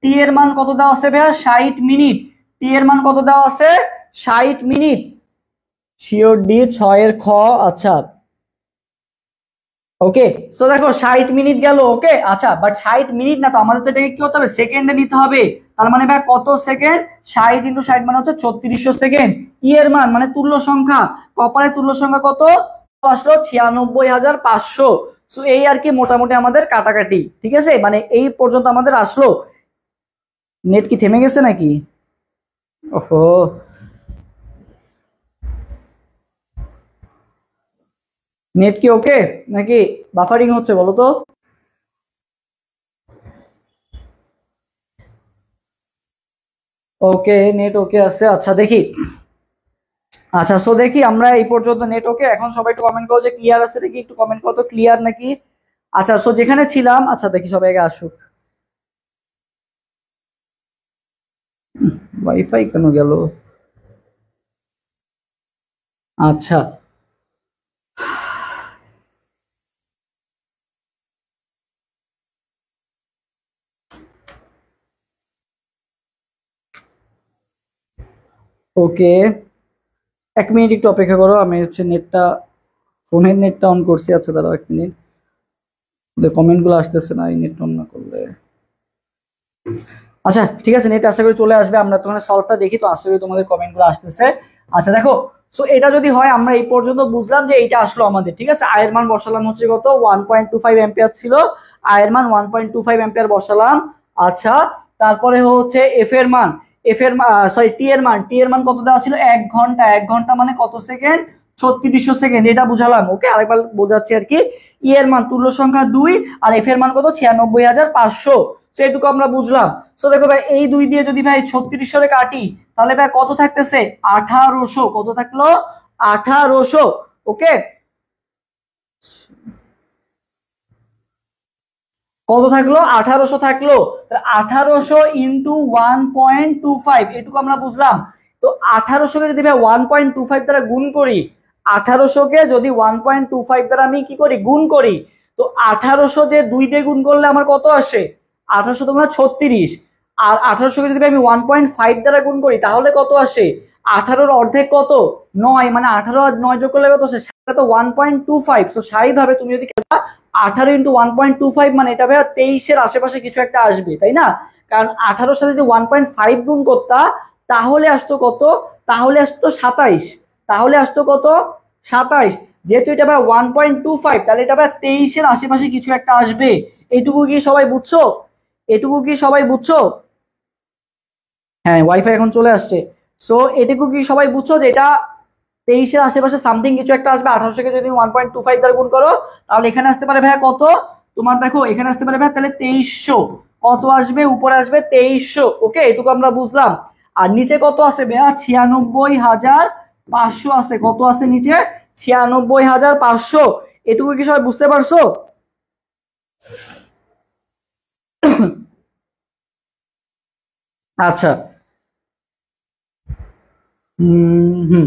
টি এর মান কত দেওয়া আছে ভাইয়া? 60 মিনিট। টি এর মান কত দেওয়া আছে? 60 মিনিট। শিওর ডি 6 এর খ। আচ্ছা ওকে, সো দেখো 60 মিনিট গেল। ওকে, আচ্ছা বাট 60 মিনিট না তো, আমাদের তো এটাকে কি করতে হবে? সেকেন্ডে নিতে হবে। তার মানে ভাই কত সেকেন্ড? 60 ইন্টু 60 মানে হচ্ছে 3600 সেকেন্ড। ই এর মান মানে তুল্য সংখ্যা, কপারের তুল্য সংখ্যা কত আসলো? 96,500। সো এই আর কি মোটামুটি আমাদের কাটাকাটি, ঠিক আছে? মানে এই পর্যন্ত আমাদের আসলো। নেট কি থেমে গেছে নাকি? ওহো, নেট কি ওকে নাকি বাফারিং হচ্ছে বলো তো? ওকে, নেট ওকে আছে। আচ্ছা দেখি, আচ্ছা সো দেখি আমরা এই পর্যন্ত নেট ওকে। এখন সবাই একটু কমেন্ট করো যে ক্লিয়ার আছে নাকি, একটু কমেন্ট করো তো ক্লিয়ার নাকি। আচ্ছা সো যেখানে ছিলাম, আচ্ছা দেখি সবাই আগে আসুক। ওয়াইফাই কেন গেল? আচ্ছা ওকে, 1 মিনিট একটু অপেক্ষা করো। আমি হচ্ছে নেটটা, ফোনের নেটটা অন করছি। আচ্ছা দাঁড়াও 1 মিনিট, ওদের কমেন্ট গুলো আসতেছে না এই নেট অন না করলে। আচ্ছা ঠিক আছে, নেট আশা করি চলে আসবে। আমরা তোমাদের সলভটা দেখি, তো আশা করি তোমাদের কমেন্ট গুলো আসতেছে। আচ্ছা দেখো, সো এটা যদি হয় আমরা এই পর্যন্ত বুঝলাম যে এইটা আসলো আমাদের, ঠিক আছে? আয়ের মান বসালাম হচ্ছে কত? 1.25 অ্যাম্পিয়ার ছিল। আয়ের মান 1.25 অ্যাম্পিয়ার বসালাম। আচ্ছা তারপরে হচ্ছে এফ এর মান, এফ এর সরি টি এর মান, টি এর মান কত দেওয়া ছিল? 1 ঘন্টা। 1 ঘন্টা মানে কত সেকেন্ড? 3600 সেকেন্ড। এটা বুঝালাম। ওকে, আরেকবার বোঝাচ্ছি আর কি। ই এর মান তুল্য সংখ্যা 2 আর এফ এর মান কত? 96,500। সেটুকু আমরা বুঝলাম। সো দেখো ভাই এই 2 দিয়ে যদি ভাই 3600 কাটি তাহলে ভাই কত থাকতেছে? 1800। কত থাকলো? 1800। ওকে, কত থাকলো? 1800 থাকলো। 1800 ইন্টু 1.25, এটুকু আমরা বুঝলাম। তো 1800 কে যদি ভাই 1.25 দ্বারা গুণ করি, 1800 কে যদি 1.25 দ্বারা আমি কি করি? গুণ করি, তো 1800 দিয়ে 2 দিয়ে গুণ করলে আমার কত আসে? 1800 তোমরা 36। আর 1800 কে যদি আমি 1.5 দ্বারা গুণ করি তাহলে কত আসে? 18-র অর্ধেক কত? 9। মানে 18 আর 9 যোগ করলে কত আসে? সেটা তো 1.25। সো স্বাভাবিকভাবে তুমি যদি 18 ইন্টু 1.25 মানে এটা ভাইয়া 23-এর আশেপাশে কিছু একটা আসবে, তাই না? কারণ 18-র সাথে যদি 1.5 গুণ করতা তাহলে আসতো কত? তাহলে আসতো 27। তাহলে আসতো কত? 27। যেহেতু এটা ভাই 1.25 তাহলে এটা ভাই 23-এর আশেপাশে কিছু একটা আসবে। এইটুকু কি সবাই বুঝছো? এটুকু কি সবাই বুঝছো? হ্যাঁ ওয়াইফাই এখন চলে আসছে। সো এটুকু কি সবাই বুঝছো যে এটা 23-এর আশেপাশে সামথিং কিছু একটা আসবে। 1800 কে যদি 1.25 দ্বারা গুণ করো তাহলে এখানে আসতে পারে ভাইয়া কত, তোমার দেখো এখানে আসতে পারে ভাইয়া তাহলে 2300, কত আসবে উপরে আসবে 2300। ওকে, এটুকু আমরা বুঝলাম। আর নিচে কত আছে ভাইয়া 96,500 আছে, কত আছে নিচে 96,500। এটুকু কি সবাই বুঝতে পারছো? আচ্ছা, হুম,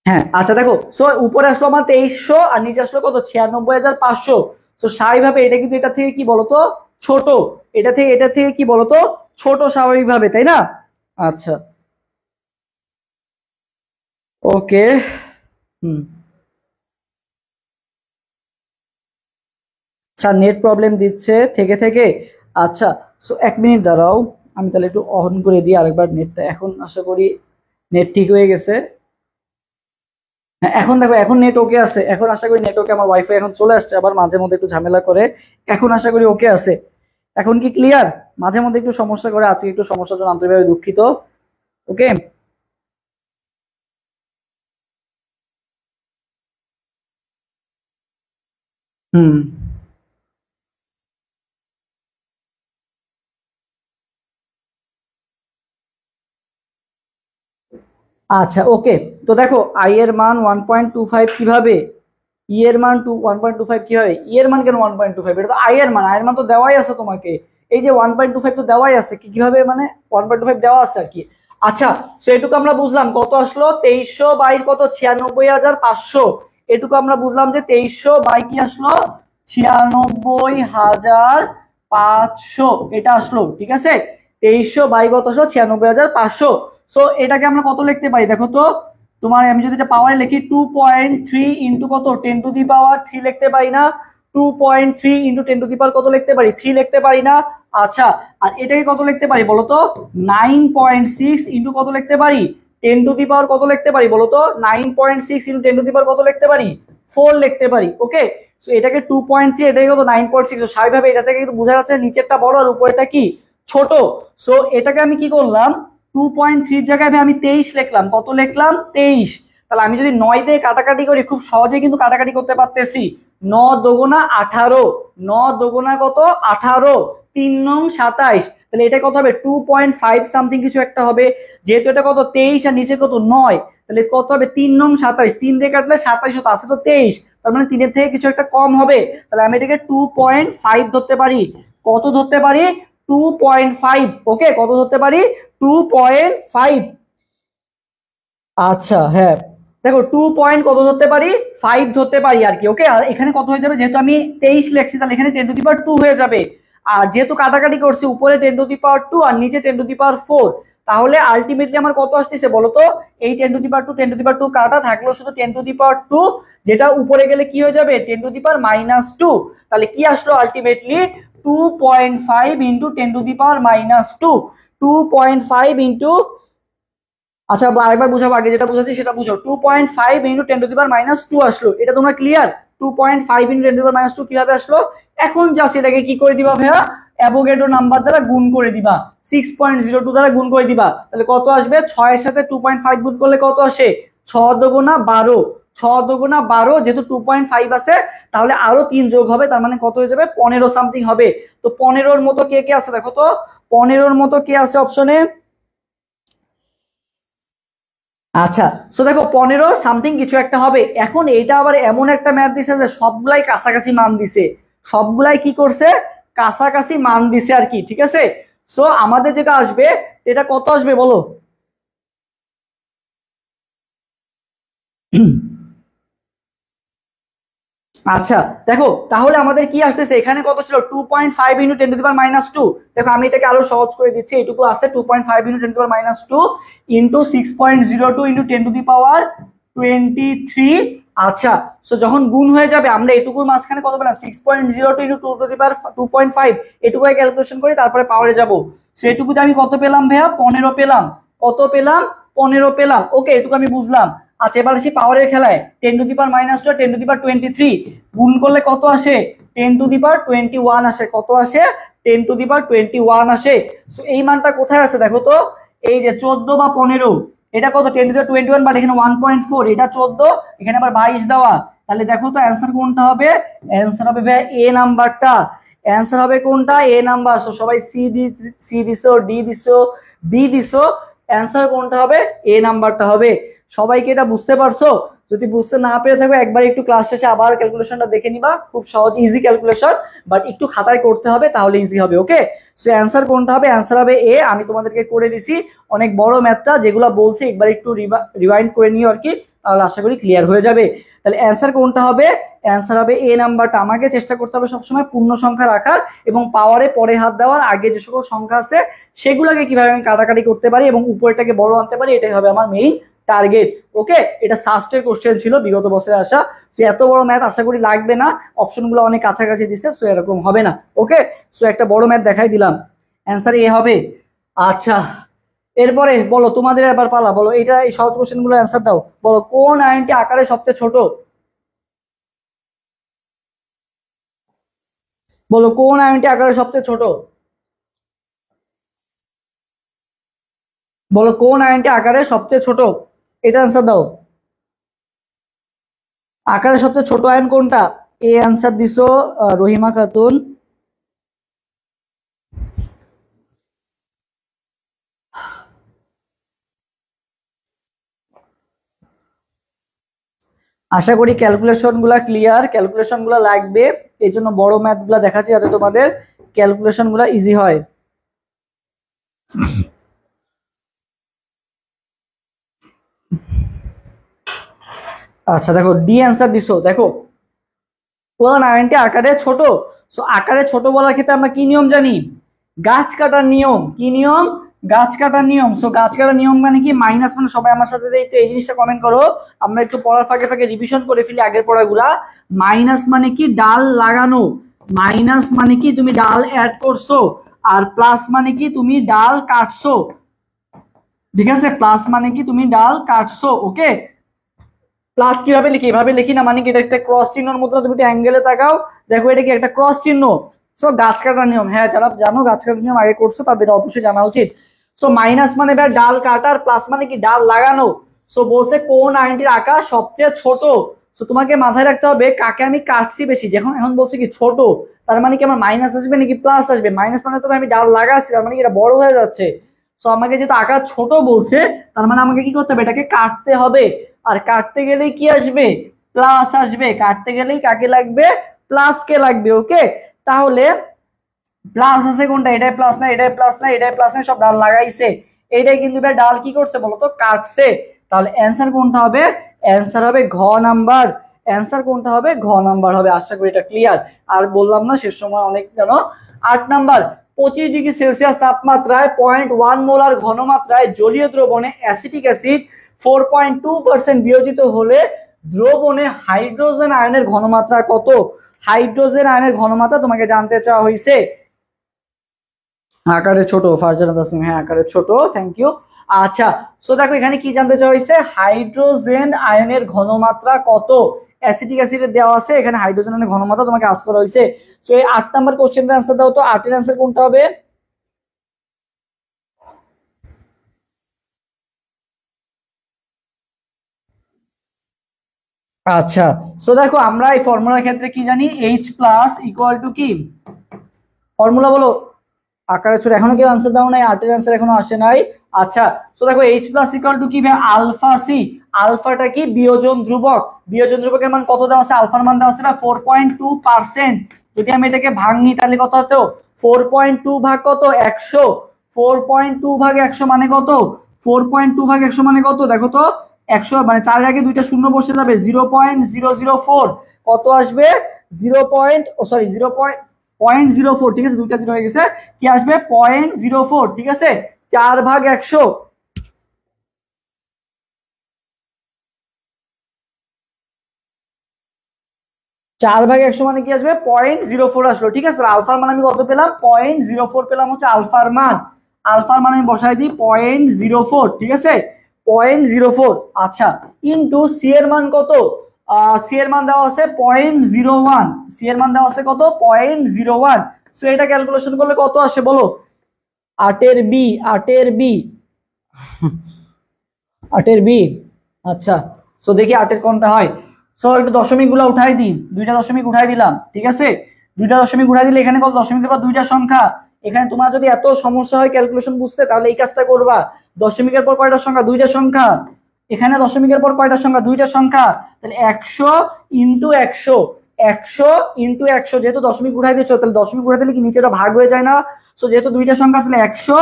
হ্যাঁ আচ্ছা দেখো, সো উপরে আসলো আমার 2300 আর নিচে আসলো কত 96,500। তো স্বাভাবিকভাবে এটা কিন্তু এটা থেকে কি বলতো ছোট, এটা থেকে কি বলতো ছোট স্বাভাবিকভাবে, তাই না? আচ্ছা, ওকে, হুম, স্যার নেট প্রবলেম দিচ্ছে থেকে থেকে। আচ্ছা, সো 1 মিনিট দাঁড়াও, আমি তাহলে একটু অন করে দিই আরেকবার নেটটা। এখন আশা করি নেট ঠিক হয়ে গেছে। হ্যাঁ এখন দেখো, এখন নেট ওকে আছে, এখন আশা করি নেট ওকে। আমার ওয়াইফাই এখন চলে আসছে, আবার মাঝে মধ্যে একটু ঝামেলা করে। এখন আশা করি ওকে আছে। এখন কি ক্লিয়ার? মাঝে মধ্যে একটু সমস্যা করে, আজকে একটু সমস্যার জন্য আন্তরিকভাবে দুঃখিত। ওকে, হুম, আচ্ছা ওকে। তো দেখো আই এর মান 1.25 কিভাবে, ই এর মান 1.25 কিভাবে, ই এর মান কেন 1.25, এটা তো আই এর মান, আই এর মান তো দেওয়াই আছে তোমাকে। এই যে 1.25 তো দেওয়াই আছে, কি কিভাবে মানে 1.25 দেওয়া আছে আর কি। আচ্ছা, সো এটুকু আমরা বুঝলাম, কত আসলো 2300 বাই কত 96,500। এটুকু আমরা বুঝলাম যে 2300 বাই কি আসলো 96,500, এটা আসলো ঠিক আছে। 2300 বাই কত আসলো 96,500। সো এটাকে আমরা কত লিখতে পারি দেখো তো, তোমার আমি যদি এটা পাওয়ারে লিখি 2.3 ইন্টু কত 10 টু দি পাওয়ার 3 লিখতে পারি না? 2.3 ইন্টু 10 টু দি পাওয়ার কত লিখতে পারি 3 লিখতে পারি না? আচ্ছা, আর এটাকে কত লিখতে পারি বলো তো 9.6 ইন্টু কত লিখতে পারি 10 টু দি পাওয়ার কত লিখতে পারি বলো তো 9.6 ইন্টু 10 টু দি পাওয়ার কত লিখতে পারি 4 লিখতে পারি। ওকে, সো এটাকে 2.3, এটাকে কত 9.6। স্বাভাবিকভাবে এটা থেকে কিন্তু বোঝা যাচ্ছে নিচেরটা বড় আর উপরেটা কি ছোট। সো এটাকে আমি কি করলাম 2.3 জায়গায় আমি 23 লিখলাম, কত লিখলাম 23। তাহলে আমি যদি 9 দিয়ে কাটাকাটি করি খুব সহজেই কিন্তু কাটাকাটি করতে পারতেছি। 9 দোগুনা 18, 9 দোগুনা কত 18, 3 নং 27। তাহলে এটা কত হবে 2.5 সামথিং কিছু একটা হবে, যেহেতু এটা কত 23 আর নিচে কত 9, তাহলে কত হবে 3 নং 27, 3 দিয়ে কাটলে 27 হতো, আছে তো 23, তার মানে 3 এর থেকে কিছু একটা কম হবে। তাহলে আমি এটাকে 2.5 ধরতে পারি। কত ধরতে পারি 2.5। ওকে, কত ধরতে পারি 2.5। আচ্ছা হ্যাঁ, দেখো কত ধরতে পারি 5 ধরতে পারি আর কি। ওকে, আর এখানে কত হয়ে যাবে, যেহেতু আমি 23 লিখছি তাহলে এখানে 10 টু দি পাওয়ার 2 হয়ে যাবে। আর যেহেতু কাটাকাটি করছি উপরে 10 টু দি পাওয়ার 2 আর নিচে 10 টু দি পাওয়ার 4, তাহলে আলটিমেটলি আমার কত আসতেছে বলতো, এই 10 to the power 2 10 to the power 2 কাটা থাকলো শুধু 10 টু দি পাওয়ার 2, যেটা উপরে গেলে কি হয়ে যাবে 10 টু দি পাওয়ার -2। তাহলে কি আসলো ultimately 2.5 into 10 to the power -2, 2.5 into, আচ্ছা আরেকবার বুঝাবো, আগে যেটা বুঝাচ্ছি সেটা বুঝো। 2.5 ইন্টু 10 টু দি পাওয়ার -2 আসলো, এটা তোমরা clear? 2.5 into 10 to the power -2 কিভাবে আসলো? এখন জাস্ট এটাকে কি করে দিবা ভাইয়া, অ্যাভোগাড্রো নাম্বার দ্বারা গুণ করে দিবা, 6.02 দ্বারা গুণ করে দিবা। তাহলে কত আসবে 6 এর সাথে 2.5 গুণ করলে কত আসে 6 দুগুণা 12, 6 দুগুণা 12, যেহেতু 2.5 আছে তাহলে আরো 3 যোগ হবে, তার মানে কত হয়ে যাবে 15 সামথিং হবে। তো 15-র মতো কে কে আছে দেখো তো, 15-র মতো কে আছে অপশনে? আচ্ছা, সো দেখো 15 সামথিং কিছু একটা হবে। এখন এইটা আবার এমন একটা ম্যাথ দিছে যে সবগুলাই কাছাকাছি মান দিছে, সবগুলাই কি করছে কাছাকাছি মান দিছে আর কি, ঠিক আছে। সো আমাদের যেটা আসবে এটা কত আসবে বলো? আচ্ছা দেখো, তাহলে আমাদের কি আসতেছে এখানে কত ছিল 2.5 ইন্টু 10 টু দি পাওয়ার -2। দেখো আমি এটাকে আরো সহজ করে দিচ্ছি, এইটুকু আছে 2.5 into 10 to the power -2 into 6.02 into 10 to the power 23। আচ্ছা, সো যখন গুণ হয়ে যাবে আমরা এটুকুর মাঝখানে কত পেলাম 6.02 ইন্টু 2 টু দি পাওয়ার 2.5, এটুকু ক্যালকুলেশন করে তারপরে পাওয়ারে যাব। সো এটুকুতে আমি কত পেলাম ভাইয়া 15 পেলাম, কত পেলাম 15 পেলাম। ওকে, এটুকু আমি বুঝলাম। আচ্ছা, এবার আসি পাওয়ারের খেলায়। 10 to the power -2 10 to the power 23 গুণ করলে কত আসে 10 টু দি পাওয়ার 21 আসে, কত আসে 10^21 আসে। সো এই মানটা কোথায় আছে দেখো তো, এই যে 14 বা 15, এটা কত 10^21, বাট এখানে 1.4, এটা 14, এখানে আবার 22 দেওয়া, তাহলে দেখো তো অ্যান্সার কোনটা হবে? অ্যান্সার হবে ভাই এ নাম্বারটা। অ্যান্সার হবে কোনটা? এ নাম্বার। সো সবাই সি দিছো, ডি দিছো, বি দিছো, অ্যান্সার কোনটা হবে? এ নাম্বারটা হবে। সবাইকে এটা বুঝতে পারছো? যদি বুঝতে না পেরে থাকো একবার একটু ক্লাস শেষে আবার ক্যালকুলেশনটা দেখে নিবা, খুব সহজ ইজি ক্যালকুলেশন, বাট একটু খাতায় করতে হবে তাহলে ইজি হবে। ওকে, সো অ্যান্সার কোনটা হবে? অ্যান্সার হবে এ। আমি তোমাদেরকে করে দিছি অনেক বড় ম্যাথটা, যেগুলো বলছি একবার একটু রিভাইন্ড করে নিও আর কি, তাহলে আশা করি ক্লিয়ার হয়ে যাবে। তাহলে অ্যান্সার কোনটা হবে? অ্যান্সার হবে এ নাম্বারটা। আমাকে চেষ্টা করতে হবে সবসময় পূর্ণ সংখ্যা রাখার এবং পাওয়ারে পরে হাত দেওয়ার, আগে যে সকল সংখ্যা আছে সেগুলোকে কিভাবে আমি কাটাকাটি করতে পারি এবং উপরেটাকে বড় আনতে পারি, এটাই হবে আমার মেইন টার্গেট। ওকে, এটা সাস্টের কোশ্চেন ছিল বিগত বছরে আসা, সো এত বড় ম্যাথ আশা করি লাগবে না, অপশনগুলো অনেক কাছাকাছি দিছে, সো এরকম হবে না। ওকে, সো একটা বড় ম্যাথ দেখাই দিলাম, অ্যান্সার এ হবে। আচ্ছা, এরপরে বলো তোমাদের এবার পালা, বলো এটা এই সহজ কোশ্চেন গুলো অ্যান্সার দাও। বলো কোন আয়নটি আকারে সবচেয়ে ছোট? বলো কোন আয়নটি আকারে সবচেয়ে ছোট? বলো কোন আয়নটি আকারে সবচেয়ে ছোট? এটা অ্যান্সার দাও। আকারে সবচেয়ে ছোট আয়ন কোনটা? এ অ্যান্সার দিছো রহিমা খাতুন। আশা করি ক্যালকুলেশন গুলা ক্লিয়ার, ক্যালকুলেশন গুলা লাগবে, এই জন্য বড় ম্যাথ গুলা দেখাচ্ছি যাতে তোমাদের ক্যালকুলেশন গুলা ইজি হয়। আচ্ছা দেখো, ডি অ্যান্সার দিছো। দেখো কোন আয়নটি আকারে ছোট? সো আকারে ছোট বলার ক্ষেত্রে আমরা কি নিয়ম জানি? গাছ কাটার নিয়ম। কি নিয়ম? গাছ কাটার নিয়ম। সো গাছ কাটার নিয়ম মানে কি? মাইনাস মানে, সবাই আমার সাথে একটু এই জিনিসটা কমেন্ট করো, আমরা একটু পড়ার ফাঁকে ফাঁকে রিভিশন করে ফেলি আগের পড়াগুলা। মাইনাস মানে কি? ডাল লাগানো। মাইনাস মানে কি? তুমি ডাল অ্যাড করছো। আর প্লাস মানে কি? তুমি ডাল কাটছো। ঠিক আছে, প্লাস মানে কি? তুমি ডাল কাটছো। ওকে, প্লাস কিভাবে লিখি? এভাবে লিখি না, মানে কি এটা একটা ক্রস চিহ্নের মতো, তুমি একটু অ্যাঙ্গেলে তাকাও, দেখো এটা কি একটা ক্রস চিহ্ন। সো গাছ কাটার নিয়ম, হ্যাঁ যারা জানো গাছ কাটার নিয়ম আগে করছো তাদের অবশ্যই জানা উচিত। সো মাইনাস মানে ডাল কাটার, প্লাস মানে কি? ডাল লাগানো। সো বলছে কোন আয়নটির আকার সবচেয়ে ছোট। সো তোমাকে মাথায় রাখতে হবে কাকে আমি কাটছি বেশি। যখন এখন বলছে কি ছোট, তার মানে কি আমার মাইনাস আসবে নাকি প্লাস আসবে? মাইনাস মানে তো আমি ডাল লাগাচ্ছি, তার মানে কি এটা বড় হয়ে যাচ্ছে। সো আমাকে যেহেতু আকার ছোট বলছে, তার মানে আমাকে কি করতে হবে? এটাকে কাটতে হবে। আর কাটতে গেলেই কি আসবে? প্লাস আসবে। কাটতে গেলেই কাকে লাগবে? প্লাস কে লাগবে। ওকে, তাহলে প্লাস আছে কোনটা? এটাই প্লাস না, এটাই প্লাস না, এটাই প্লাস না, সব ডাল লাগাইছে। এইটাই কিন্তু ডাল কি করছে বলতো? কাটছে। তাহলে অ্যান্সার কোনটা হবে? অ্যান্সার হবে ঘ নাম্বার। অ্যান্সার কোনটা হবে? ঘ নাম্বার হবে। আশা করি এটা ক্লিয়ার। আর বললাম না শেষ সময় অনেক জানো। 8 নাম্বার, 25°C তাপমাত্রায় 0.1 মোলার ঘনমাত্রায় জলীয় দ্রবণে অ্যাসিটিক অ্যাসিড 4.2% বিয়োজিত হলে দ্রবণে হাইড্রোজেন আয়নের ঘনমাত্রা কত? হাইড্রোজেন আয়নের ঘনমাত্রা তোমাকে জানতে চাওয়া হয়েছে। আকারে ছোট, ফারজানা তাসনিম, হ্যাঁ আকারে ছোট, থ্যাংক ইউ। আচ্ছা, সো দেখো এখানে কি জানতে চাওয়া হয়েছে? হাইড্রোজেন আয়নের ঘনমাত্রা কত? অ্যাসিটিক অ্যাসিডের দেওয়া আছে, এখানে হাইড্রোজেন আয়নের ঘনমাত্রা তোমাকে আস্ক করা হয়েছে। সো এই 8 নাম্বার কোশ্চেনটা आंसर দাও তো। 8 এর आंसर কোনটা হবে? আচ্ছা, সো দেখো আমরা এই ফর্মুলার ক্ষেত্রে কি জানি? H প্লাস ইকুয়াল টু কি? ফর্মুলা বলো। আকারে ছোট, এখনো কেউ आंसर দাও নাই, 8 এর आंसर এখনো আসে নাই। আচ্ছা, সো দেখো H প্লাস ইকুয়াল টু কি? Alpha C. আলফাটা কি? বিয়োজন ধ্রুবক। বিয়োজন ধ্রুবকের মান কত দেওয়া আছে? আলফার মান দেওয়া আছে 4.2%। যদি আমি এটাকে ভাঙি তাহলে কত হতো? 4.2 ভাগ কত? 100। 4.2 ভাগ 100 মানে কত? 4.2 ভাগ 100 মানে কত? দেখো তো, 100 মানে 4 এর আগে দুইটা শূন্য বসে যাবে, 0.004 কত আসবে? 0.04, ঠিক আছে, দুইটা জিরো হয়ে গেছে, কি আসবে? 0.04, ঠিক আছে, 4 ভাগ 100। 4 ভাগ 100 মানে কি আসবে? 0.04 আসলো, ঠিক আছে। আলফার মান আমি কত পেলাম? 0.04 পেলাম, হচ্ছে আলফার মান। আলফার মান আমি বসাই দিই 0.04, ঠিক আছে, 0.04। আচ্ছা, ইনটু সি এর মান কত? সি এর মান দেওয়া আছে 0.01। সি এর মান দেওয়া আছে কত? 0.01। সো এটা ক্যালকুলেশন করলে কত আসে বলো? 8 বি, 8 বি, 8 বি। আচ্ছা, সো দেখি 8 কোনটা হয়। সো একটু দশমিক গুলা উঠাই দিই, দুইটা দশমিক উঠাই দিলাম, ঠিক আছে? দুইটা দশমিক উঠাই দিলে এখানে কত দশমিকের পর দুইটা সংখ্যা। এখানে তোমার যদি এত সমস্যা হয় ক্যালকুলেশন বুঝতে, তাহলে এই কাজটা করবা। দশমিকের পর কয়টা সংখ্যা? দুইটা সংখ্যা। এখানে দশমিকের পর কয়টা সংখ্যা? দুইটা সংখ্যা। তাহলে 100 ইন্টু 100, 100 ইন্টু 100, যেহেতু দশমিক উঠাই দিচ্ছ তাহলে দশমিক উঠাই দিলে কি নিচেটা ভাগ হয়ে যায় না? সো যেহেতু দুইটা সংখ্যা আসলে 100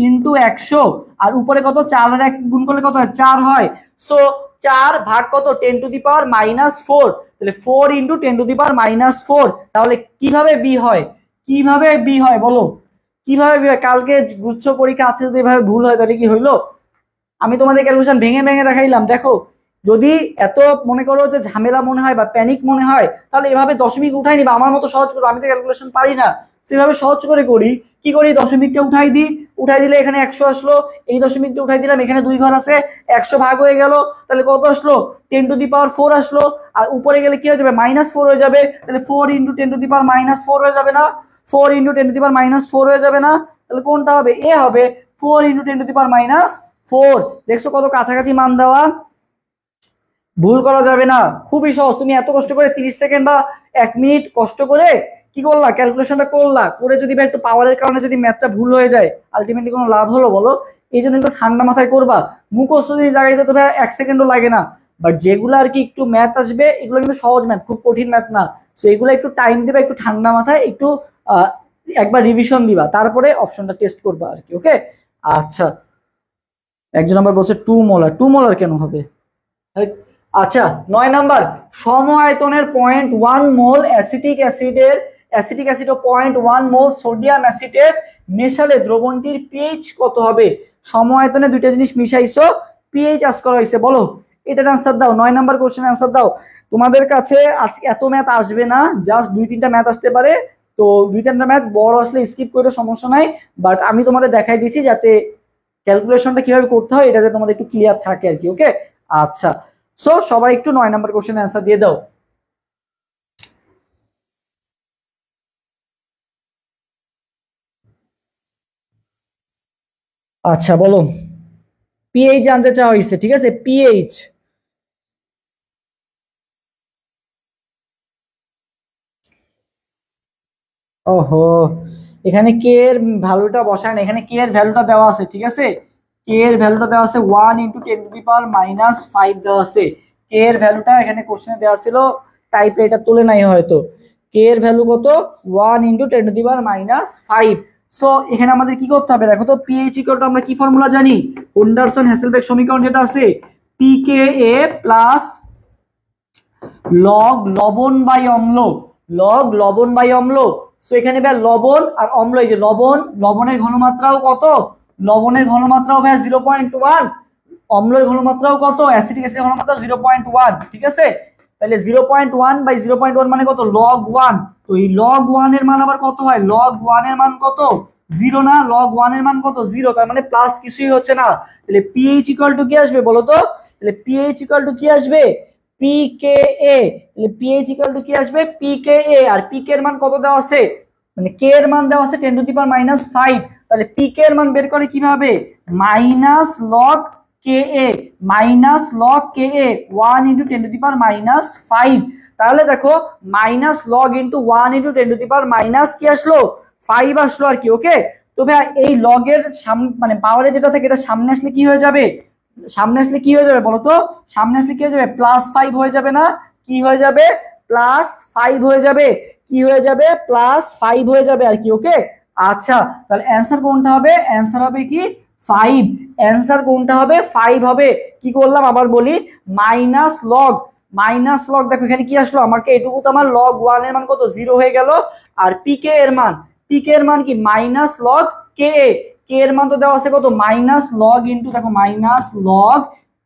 ইন্টু 100, আর উপরে কত 4 আর 1 গুণ করলে কত হয়? 4 হয়। সো 4 ভাগ কত? 10 টু দি পাওয়ার -4। তাহলে 4 ইন্টু 10 টু দি পাওয়ার -4। তাহলে কিভাবে বি হয়? কিভাবে বি হয় বলো? কিভাবে বি হয়? কালকে গুচ্ছ পরীক্ষা আছে, যদি এভাবে ভুল হয় তাহলে কি হইলো? আমি তোমাদের ক্যালকুলেশন ভেঙে ভেঙে দেখাইলাম। দেখো, যদি এত মনে করো যে ঝামেলা মনে হয় বা প্যানিক মনে হয়, তাহলে এভাবে দশমিক উঠাই নিবা, আমার মতো সহজ করো। আমি তো ক্যালকুলেশন পারি না, সেভাবে সহজ করে করি। কি করি? দশমিকটা উঠাই দিই, উঠাই দিলে এখানে 100 আসলো। এই দশমিকটা উঠাই দিলাম, এখানে 2 ঘর আছে, 100 ভাগ হয়ে গেল, তাহলে কত আসলো? 10 টু দি পাওয়ার 4 আসলো। আর উপরে গেলে কি হয়ে যাবে? -4 হয়ে যাবে। তাহলে 4 ইন্টু 10 টু দি পাওয়ার -4 হয়ে যাবে না? 4 ইন্টু 10 টু দি পাওয়ার -4 হয়ে যাবে না? তাহলে কোনটা হবে? এ হবে। 4 ইন্টু 10 টু দি পাওয়ার -4। দেখছো কত কাছাকাছি মান দেওয়া? ভুল করা যাবে না, খুবই সহজ। তুমি এত কষ্ট করে 30 সেকেন্ড বা 1 মিনিট কষ্ট করে কি করলা? ক্যালকুলেশনটা করলা, করে যদি বা একটু পাওয়ারের কারণে যদি ম্যাথটা ভুল হয়ে যায়, আলটিমেটলি কোনো লাভ হলো বলো? এই জন্য একটু ঠান্ডা মাথায় করবা। মুখস্থ যদি জায়গায় তো ভাই 1 সেকেন্ডও লাগে না। বাট যেগুলো আর কি একটু ম্যাথ আসবে, এগুলো কিন্তু সহজ ম্যাথ, খুব কঠিন ম্যাথ না। সো এগুলো একটু টাইম দিবা, একটু ঠান্ডা মাথায় একটু একবার রিভিশন দিবা, তারপরে অপশনটা টেস্ট করবা আর কি। ওকে, আচ্ছা। একজন নাম্বার বলছে 2 মোলার। 2 মোলার কেন হবে? আচ্ছা, 9 নাম্বার, সম আয়তনের 0.1 মোল অ্যাসিটিক অ্যাসিড ও 0.1 মোল সোডিয়াম অ্যাসিটেট মেশালে দ্রবণটির পিএইচ কত হবে? সম আয়তনে দুইটা জিনিস মিশাইছো, পিএইচ আস করা হয়েছে, বলো এটার আনসার দাও। 9 নাম্বার কোশ্চেন আনসার দাও। তোমাদের কাছে আজকে এত ম্যাথ আসবে না, জাস্ট 2-3টা ম্যাথ আসতে পারে। তো 2-3টা ম্যাথ বড় আসলে স্কিপ করে সমস্যা নাই, বাট আমি তোমাদের দেখাই দিচ্ছি যাতে ক্যালকুলেশনটা কিভাবে করতে হয় এটা যাতে তোমাদের একটু ক্লিয়ার থাকে আর কি। ওকে, আচ্ছা। সো সবাই একটু 9 নাম্বার কোশ্চেনের অ্যান্সার দিয়ে দাও। আচ্ছা বলো, পিএইচ জানতে চাওয়া হয়েছে, ঠিক আছে? পিএইচ। ওহো, এখানে কে এর ভ্যালুটা বসায় না, এখানে কে এর ভ্যালুটা দেওয়া আছে, ঠিক আছে? কে এর ভ্যালুটা দেওয়া আছে 1 ইন্টু 10 টু দি পাওয়ার -5 দেওয়া আছে। কে এর ভ্যালুটা এখানে কোশ্চেনে দেওয়া ছিল, টাইপে এটা তুলে নাই হয়তো। কে এর ভ্যালু কত? 1 into 10 to the power -5। So এখানে আমাদের কি করতে হবে? দেখো তো, পিএইচ ইকুয়াল টু আমরা কি ফর্মুলা জানি? অ্যান্ডারসন হ্যাসেলবেগ সমীকরণ যেটা আছে, পিকেএ প্লাস লগ লবণ বাই অম্ল, লগ লবণ বাই অম্ল। সো এখানে ভাই লবণ আর অম্ল, এই যে লবণ, লবণের ঘনমাত্রাও কত? লবণের ঘনমাত্রাও ভাই 0.1, অম্লের ঘনমাত্রাও কত? অ্যাসিটিক অ্যাসিডের ঘনমাত্রা 0.1, ঠিক আছে? তাহলে 0.1 বাই 0.1 মানে কত? লগ 1। তো এই লগ 1 এর মান আবার কত হয়? লগ 1 এর মান কত? 0 না? লগ 1 এর মান কত? 0, তার মানে প্লাস কিছুই হচ্ছে না। তাহলে পিএইচ ইকুয়াল টু কি আসবে বলো তো? তাহলে পিএইচ ইকুয়াল টু কি আসবে? পিকেএ। তাহলে পিএইচ ইকুয়াল টু কি আসবে? পিকেএ। আর পিকে এর মান কত দেওয়া আছে? মানে কে এর মান দেওয়া আছে 10 টু দি পাওয়ার -5। তাহলে পিকে এর মান বের করে কিভাবে? Minus log K A, minus log K A 1 into 10 to the power -5। তাহলে দেখো, minus log into 1 into 10 to the power minus কি আসলো? 5 আসলো আর কি। ওকে, তো ভাই এই লগের মানে পাওয়ারে যেটা থাকে এটা সামনে আসলে কি হয়ে যাবে? সামনে আসলে কি হয়ে যাবে বলো তো? সামনে আসলে কি হয়ে যাবে? +5 হয়ে যাবে না? কি হয়ে যাবে? +5 হয়ে যাবে। কি হয়ে যাবে? +5 হয়ে যাবে আর কি। ওকে, আচ্ছা, তাহলে অ্যান্সার কোনটা হবে? অ্যান্সার হবে কি? 5। অ্যান্সার কোনটা হবে? 5 হবে। কি করলাম আবার বলি? মাইনাস লগ, মাইনাস লগ, দেখো এখানে কি আসলো? আমাকে এটুকু তো আমার লগ 1 এর মান কত? 0 হয়ে গেল। আর পিকে এর মান, পিকে এর মান কি? মাইনাস লগ কে এ। কে এর মান তো দেওয়া আছে কত? মাইনাস লগ ইন্টু, দেখো মাইনাস লগ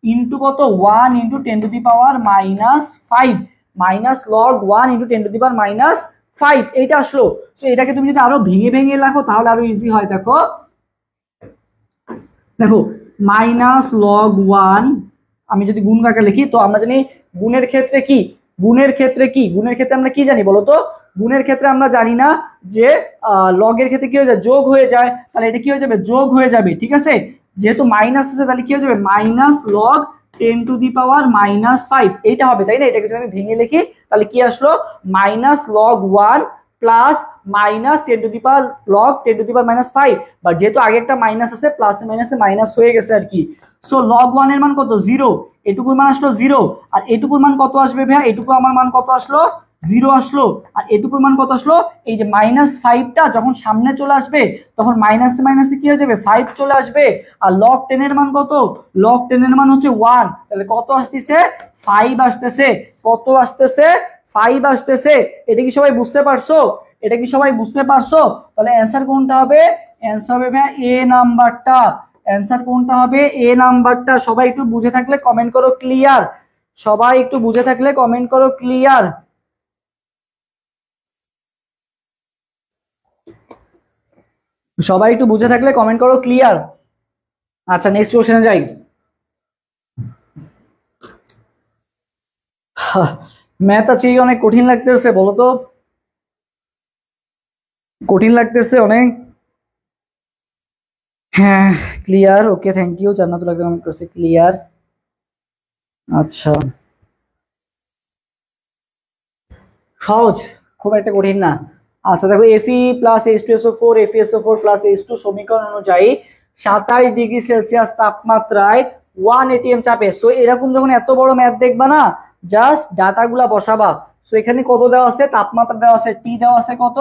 ইন্টু কত? 1 into 10 to the power -5। Minus log 1 into 10 to the power -5 এইটা আসলো। সো এটাকে তুমি যদি আরো ভেঙে ভেঙে লেখো তাহলে আরো ইজি হয়। দেখো, দেখো মাইনাস লগ 1, আমি যদি গুণ কাকে লিখি, তো আমরা জানি গুণের ক্ষেত্রে কি? গুণের ক্ষেত্রে কি? গুণের ক্ষেত্রে আমরা কি জানি বলো তো? গুণের ক্ষেত্রে আমরা জানি না যে লগের ক্ষেত্রে কি হয়ে যায়, যোগ হয়ে যায়, তাহলে এটা কি হয়ে যাবে, যোগ হয়ে যাবে। ঠিক আছে, যেহেতু মাইনাস আছে তাহলে কি হয়ে যাবে, মাইনাস লগ 10⁻⁻5 এইটা হবে, তাই না? এটাকে যদি আমি ভেঙে লিখি তাহলে কি আসলো, মাইনাস লগ 1 প্লাস মাইনাস 10⁻লগ 10⁻⁻5, বাট যেহেতু আগে একটা মাইনাস আছে, প্লাস মাইনাসে মাইনাস হয়ে গেছে আর কি। সো লগ 1 এর মান কত, 0, এটুকুর মান আসলো 0, আর এটুকুর মান কত আসবে ভাইয়া, এটুকু আমার মান কত আসলো, 0 আসলো, আর এটুকুর মান কত আসলো, এই যে -5টা যখন সামনে চলে আসবে তখন মাইনাসে মাইনাসে কি হয়ে যাবে, 5 চলে আসবে। আর লগ 10 এর মান কত, লগ 10 এর মান হচ্ছে 1, তাহলে কত আসতেছে, 5 আসতেছে। কত আসতেছে, 5 আসতেছে। এটা কি সবাই বুঝতে পারছো, এটা কি সবাই বুঝতে পারছো? তাহলে অ্যান্সার কোনটা হবে, অ্যান্সার হবে ভাইয়া এ নাম্বারটা। অ্যান্সার কোনটা হবে, এ নাম্বারটা। সবাই একটু বুঝে থাকলে কমেন্ট করো ক্লিয়ার, সবাই একটু বুঝে থাকলে কমেন্ট করো ক্লিয়ার। সবাই একটু বুঝে থাকলে কমেন্ট করো ক্লিয়ার। আচ্ছা নেক্সট কোশ্চেনে যাই। ম্যাথ আছে অনেক কঠিন লাগতেছে, বলো তো, কঠিন লাগতেছে অনেক? হ্যাঁ clear, okay thank you, Jannatul Akter comment করছে ক্লিয়ার। আচ্ছা সহজ, খুব একটা কঠিন না। আচ্ছা দেখো, Fe plus H2SO4 FeSO4 plus H2 সমীকরণ অনুযায়ী 27°C তাপমাত্রায় 1 atm চাপে। সো এরকম যখন এত বড় ম্যাথ দেখবা না, জাস্ট ডাটাগুলা বসাবা। সো এখানে কত দেওয়া আছে, তাপমাত্রা দেওয়া আছে, টি দেওয়া আছে কত,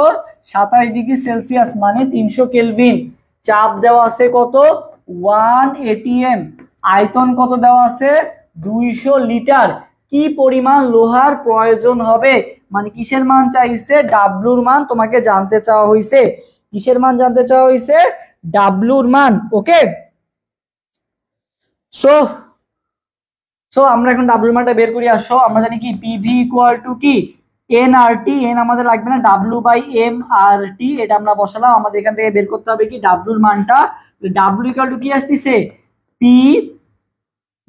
27°C মানে 300 কেলভিন। চাপ দেওয়া আছে কত, 1 atm। আয়তন কত দেওয়া আছে, 200 লিটার। কি পরিমাণ লোহার প্রয়োজন হবে, মানে কিসের মান চাইছে, ডাব্লুর মান তোমাকে জানতে চাওয়া হয়েছে। কিসের মান জানতে চাওয়া হয়েছে, ডাব্লুর মান। ওকে, সো সো আমরা এখন ডাব্লুর মানটা বের করি। আসো, আমরা জানি কি পিভি ইকুয়াল টু কি এন আর টি। এন আমাদের লাগবে না, ডাব্লু বাই এম আর টি, এটা আমরা বসালাম। আমাদের এখান থেকে বের করতে হবে কি ডাব্লুর মানটা। ডাব্লু ইকুয়াল টু কি আসতেছে, পি,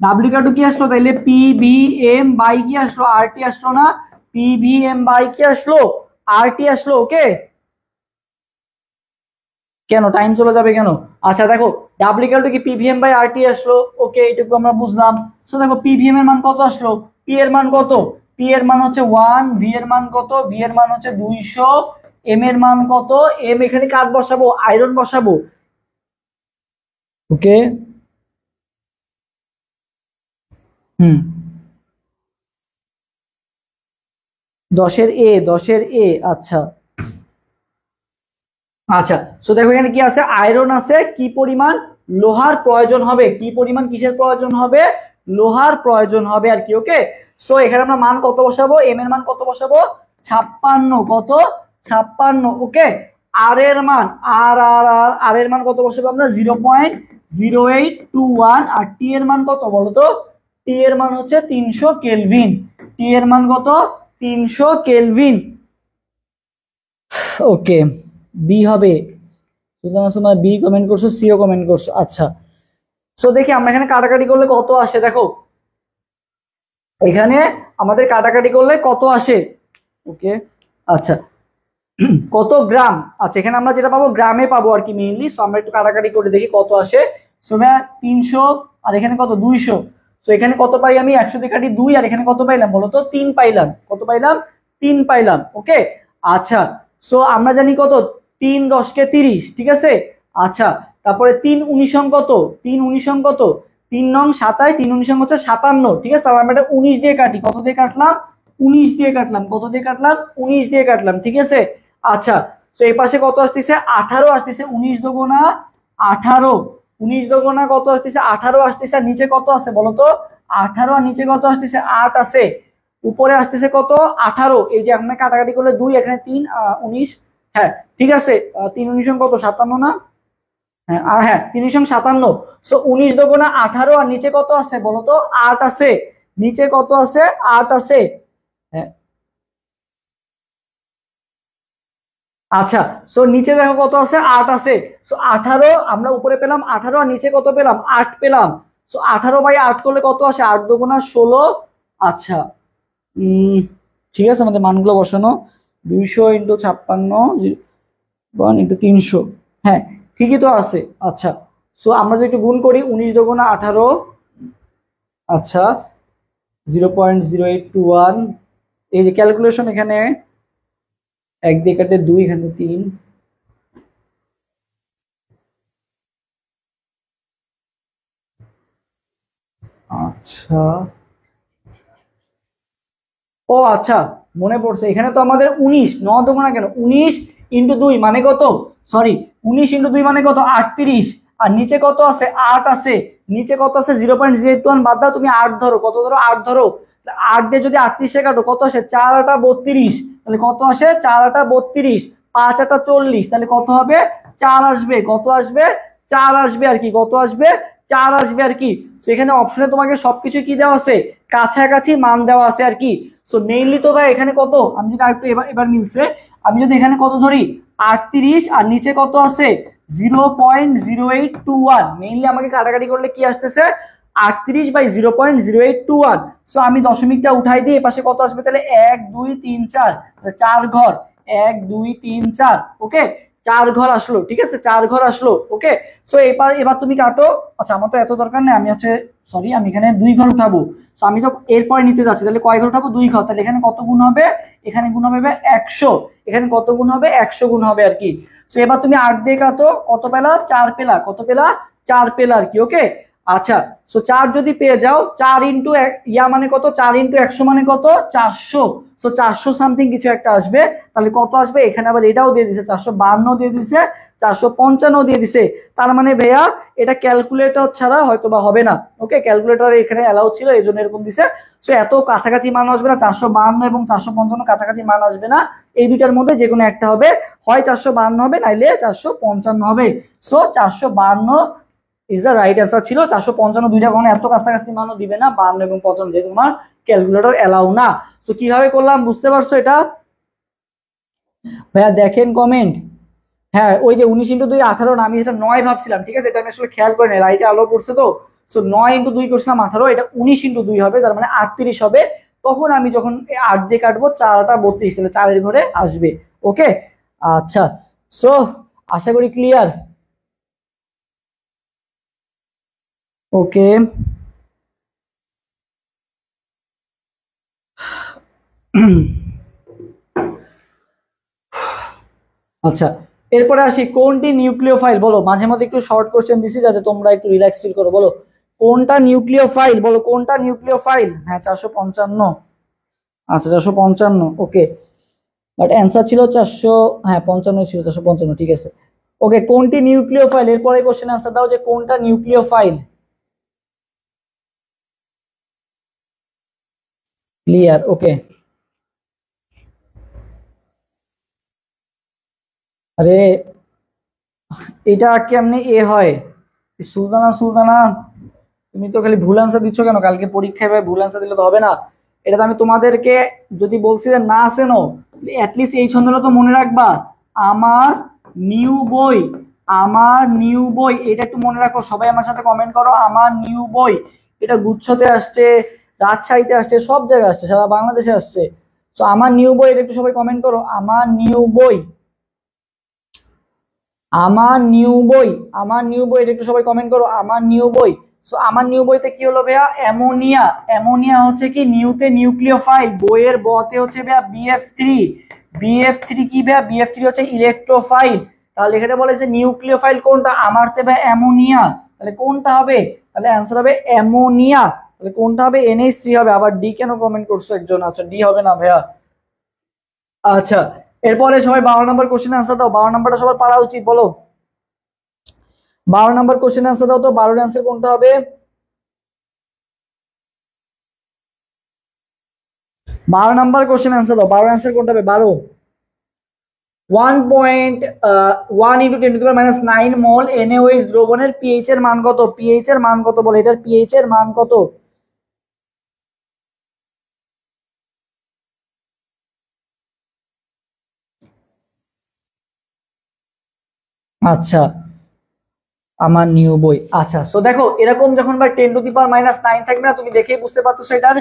ডাব্লু ইকুয়াল টু কি আসলো, তাইলে পি ভি এম বাই কি আসলো, আর টি আসলো না, পি ভি এম বাই কি আসলো, আর টি আসলো। ওকে, কেন টাইম চলে যাবে কেন? আচ্ছা দেখো, ডাব্লু ইকুয়াল টু কি পিভিএম বাই আর টি আসলো। ওকে, এটুকু আমরা বুঝলাম। সো দেখো পিভিএম এর মান কত আসলো, পি এর মান কত, পি এর মান হচ্ছে 1, ভি এর মান কত, ভি এর মান হচ্ছে 200, এম এর মান কত, এম এখানে কাজ বসাবো, আয়রন বসাবো। ওকে, হুম, 10-এর এ, 10-এর এ। আচ্ছা আচ্ছা, সো দেখো এখানে কি আছে, আয়রন আছে, কি পরিমাণ লোহার প্রয়োজন হবে, কি পরিমাণ কিসের প্রয়োজন হবে, লোহার প্রয়োজন হবে আর কি। ওকে, সো এখানে আমরা মান কত বসাবো, এম এর মান কত বসাবো, 56, কত, 56। ওকে, আর এর মান, আর এর মান কত বসাবো আমরা, 0.0821। আর টি এর মান কত বলো তো, টি এর মান হচ্ছে 300 কেলভিন। টি এর মান কত, 300 কেলভিন। ওকে, বি হবে, বি কমেন্ট করছো, সিও কমেন্ট করছো। আচ্ছা, সো দেখি আমরা এখানে কাটাকাটি করলে কত আসে। দেখো এখানে আমাদের কাটাকাটি করলে কত আসে। ওকে, আচ্ছা কত গ্রাম, আচ্ছা এখানে আমরা যেটা পাবো গ্রামে পাবো আর কি মেইনলি। সো আমরা একটু কাটাকাটি করে দেখি কত আসে। সো ভাইয়া 300, আর এখানে কত 200। সো এখানে কত পাই আমি, 100 দিয়ে কাটি 2, আর এখানে কত পাইলাম বলো তো, 3 পাইলাম। কত পাইলাম, 3 পাইলাম। ওকে, আচ্ছা সো আমরা জানি কত, 3 10 কে 30, ঠিক আছে। আচ্ছা, তারপরে 3 19 কত, 3 19 কত, 3 নং 27, 3 19 হচ্ছে 57, ঠিক আছে। আমরা এটা 19 দিয়ে কাটি, কত দিয়ে কাটলাম, 19 দিয়ে কাটলাম। কত দিয়ে কাটলাম, 19 দিয়ে কাটলাম, ঠিক আছে। আচ্ছা, তো এই পাশে কত আসতেছে, 18 আসতেছে, 19 দোগুণা 18, 19 দোগুণা কত আসতেছে, 18 আসতেছে। আর নিচে কত আছে বলতো, 18, আর নিচে কত আসতেছে, 8 আছে। উপরে আসতেছে কত, 18। এই যে আমরা কাটাকাটি করলে 2, এখানে 3 19, হ্যাঁ ঠিক আছে। 3 19 কত, 57 না, হ্যাঁ, আর হ্যাঁ 3 19 57। সো 19 দোগুণা 18, আর নিচে কত আছে বলতো, 8 আছে। নিচে কত আছে, 8 আছে। হ্যাঁ, আচ্ছা, সো নিচে দেখো কত আছে, 8 আছে। সো 18 আমরা উপরে পেলাম 18, আর নিচে কত পেলাম, 8 পেলাম। সো 18 বাই 8 করলে কত আসে, 8 দুগুণা 16। আচ্ছা, ঠিক আছে, আমাদের মানগুলো বসানো। 200 ইন্টু 56 1 ইন্টু 300। হ্যাঁ ঠিকই তো আছে। আচ্ছা সো আমরা যদি একটু গুণ করি 19 দুগুণা 18। আচ্ছা 0.0821। এই যে ক্যালকুলেশন এখানে 1 দিয়ে কাটে 2, এখানে 3। আচ্ছা ও আচ্ছা মনে পড়ছে, এখানে তো আমাদের 19 9 দুগুণা কেন 19 ইন্টু 2 মানে কত, সরি 19 ইন্টু 2 মানে কত 38। আর নিচে কত আছে 8 আছে, নিচে কত আছে 0.081 বাদ দাও, তুমি 8 ধরো, কত ধরো 8 ধরো। 8 দিয়ে যদি 38 কাটো কত আসে 4 8 32, তাহলে কত আসে 4 8 32, 5 8 40, তাহলে কত হবে 4 আসবে, কত আসবে 4 আসবে আর কি, কত আসবে 4 আসবে আর কি। সেখানে অপশনে তোমাকে সবকিছু কি দেওয়া আছে, কাছাকাছি মান দেওয়া আছে আর কি। সো মেইনলি তো ভাই এখানে কত, আমি যদি আরেকটু এবার এবার মিলছে, আমি যদি এখানে কত ধরি 38 আর নিচে কত আছে 0.0821, মেইনলি আমাকে কাটাকাটি করলে কি আসতেছে 38/0.0821। সো আমি দশমিকটা উঠাই দিই, এপাশে কত আসবে তাহলে 1 2 3 4, 4 ঘর 1 2 3 4। ওকে 4 ঘর আসলো, ঠিক আছে 4 ঘর আসলো। ওকে সো এবার এবার তুমি কাটো। আচ্ছা আমার তো এত দরকার নেই, আমি হচ্ছে সরি আমি এখানে 2 ঘর উঠাবো। সো আমি তো এরপরে নিতে যাচ্ছি, তাহলে কয় ঘর উঠাবো 2 ঘর, তাহলে এখানে কত গুণ হবে, এখানে গুণ হবে 100, এখানে কত গুণ হবে 100 গুণ হবে আর কি। সো এবার তুমি 8 দিয়ে কাটো, কত পেলা 4 পেলা, কত পেলা 4 পেলা আর কি। ওকে আচ্ছা সো 4 যদি পেয়ে যাও 4 ইন্টু ইয়া মানে কত, 4 ইন্টু 100 মানে কত 400। সো 400 সামথিং কিছু একটা আসবে, তাহলে কত আসবে, এখানে আবার এটাও দিয়ে দিছে 452 দিয়ে দিছে, 455 দিয়ে দিছে। তার মানে ভাইয়া এটা ক্যালকুলেটর ছাড়া হয়তো বা হবে না। ওকে ক্যালকুলেটর এখানে অ্যালাউ ছিল এই জন্য এরকম দিছে। সো এত কাছাকাছি মান আসবে না, 452 এবং 455 কাছাকাছি মান আসবে না, এই দুইটার মধ্যে যে কোনো একটা হবে, হয় 452 হবে নাইলে 455 হবে। So 452 is the right answer ছিল। 455 দুইটা কখনো এত কাছাকাছি মানও দিবে না, 52 এবং 55 যেহেতু তোমার ক্যালকুলেটর অ্যালাউ না। তো কিভাবে করলাম বুঝতে পারছো এটা ভাইয়া, দেখেন কমেন্ট। হ্যাঁ ওই যে 19 ইন্টু 2 18 না, আমি এটা 9 ভাবছিলাম, ঠিক আছে এটা আমি আসলে খেয়াল করি না, লাইটে আলো পড়ছে তো। সো 9 ইন্টু 2 করছিলাম 18, এটা 19 ইন্টু 2 হবে, তার মানে 38 হবে। তখন আমি যখন 8 দিয়ে কাটবো 4 8 32, তাহলে 4 এর ঘরে আসবে। ওকে আচ্ছা সো আশা করি ক্লিয়ার। ওকে আচ্ছা এরপরে আসি, কোনটি নিউক্লিওফাইল বলো, মাঝে মধ্যে একটু শর্ট কোশ্চেন দিছি যাতে তোমরা একটু রিল্যাক্স ফিল করো, বলো কোনটা নিউক্লিওফাইল, বলো কোনটা নিউক্লিওফাইল। হ্যাঁ 455। আচ্ছা 455 ওকে, বাট অ্যান্সার ছিল 400, হ্যাঁ 55 ছিল, 455 ঠিক আছে। ওকে কোনটি নিউক্লিওফাইল, এরপরে কোশ্চেন আনসার দাও যে কোনটা নিউক্লিওফাইল। Clear okay. আরে এটা কেমনে এ হয়, সুলতানা সুলতানা তুমি তো খালি ভুল আনসার দিচ্ছ কেন, কালকে পরীক্ষায় ভাই ভুল আনসার দিলে তো হবে না। এটা তো আমি তোমাদেরকে যদি বলছি যে না আসেনো, অ্যাটলিস্ট এই ছন্দটা তো মনে রাখবা, আমার নিউ বই, আমার নিউ বই, এটা একটু মনে রাখো, সবাই আমার সাথে কমেন্ট করো আমার নিউ বই। এটা গুচ্ছতে আসছে, রাজশাহীতে আসছে, সব জায়গায় আসছে, সারা বাংলাদেশে আসছে। তো আমার নিউ বই, এটা একটু সবাই কমেন্ট করো আমার নিউ বই, আমার নিউ বই, আমার নিউ বই, এটা একটু সবাই কমেন্ট করো আমার নিউ বই। সো আমার নিউ বইতে কি হলো ভাইয়া, অ্যামোনিয়া, অ্যামোনিয়া হচ্ছে কি নিউতে নিউক্লিওফাইল, বইয়ের বতে হচ্ছে ভাইয়া BF3, BF3 কি ভাইয়া, BF3 হচ্ছে ইলেকট্রোফাইল। তাহলে এখানে বলে যে নিউক্লিওফাইল কোনটা, আমারতে ভাইয়া অ্যামোনিয়া, তাহলে কোনটা হবে, তাহলে অ্যান্সার হবে অ্যামোনিয়া। তাহলে কোনটা হবে NH3 হবে। আবার ডি কেন কমেন্ট করছো একজন, আচ্ছা ডি হবে না ভাইয়া। আচ্ছা এরপরে সবাই 12 নম্বর কোশ্চেন আনসার দাও, 12 নম্বরটা সবার পারা উচিত, বলো 12 নম্বর কোশ্চেন আনসার দাও তো, 12 আনসার কোনটা হবে, 12 নাম্বার কোশ্চেন আনসার দাও, 12 আনসার কোনটা হবে 12। 1.1 into 10 to the power -9 mole NaOH দ্রবণের পিএইচ এর মান কত, পিএইচ এর মান কত বলে, এটার পিএইচ এর মান কত। আচ্ছা আমার নিউ বই। আচ্ছা সো দেখো এরকম যখন বা 10 টু দি পাওয়ার -9 থাকবে না, তুমি দেখেই বুঝতে পারছো এটার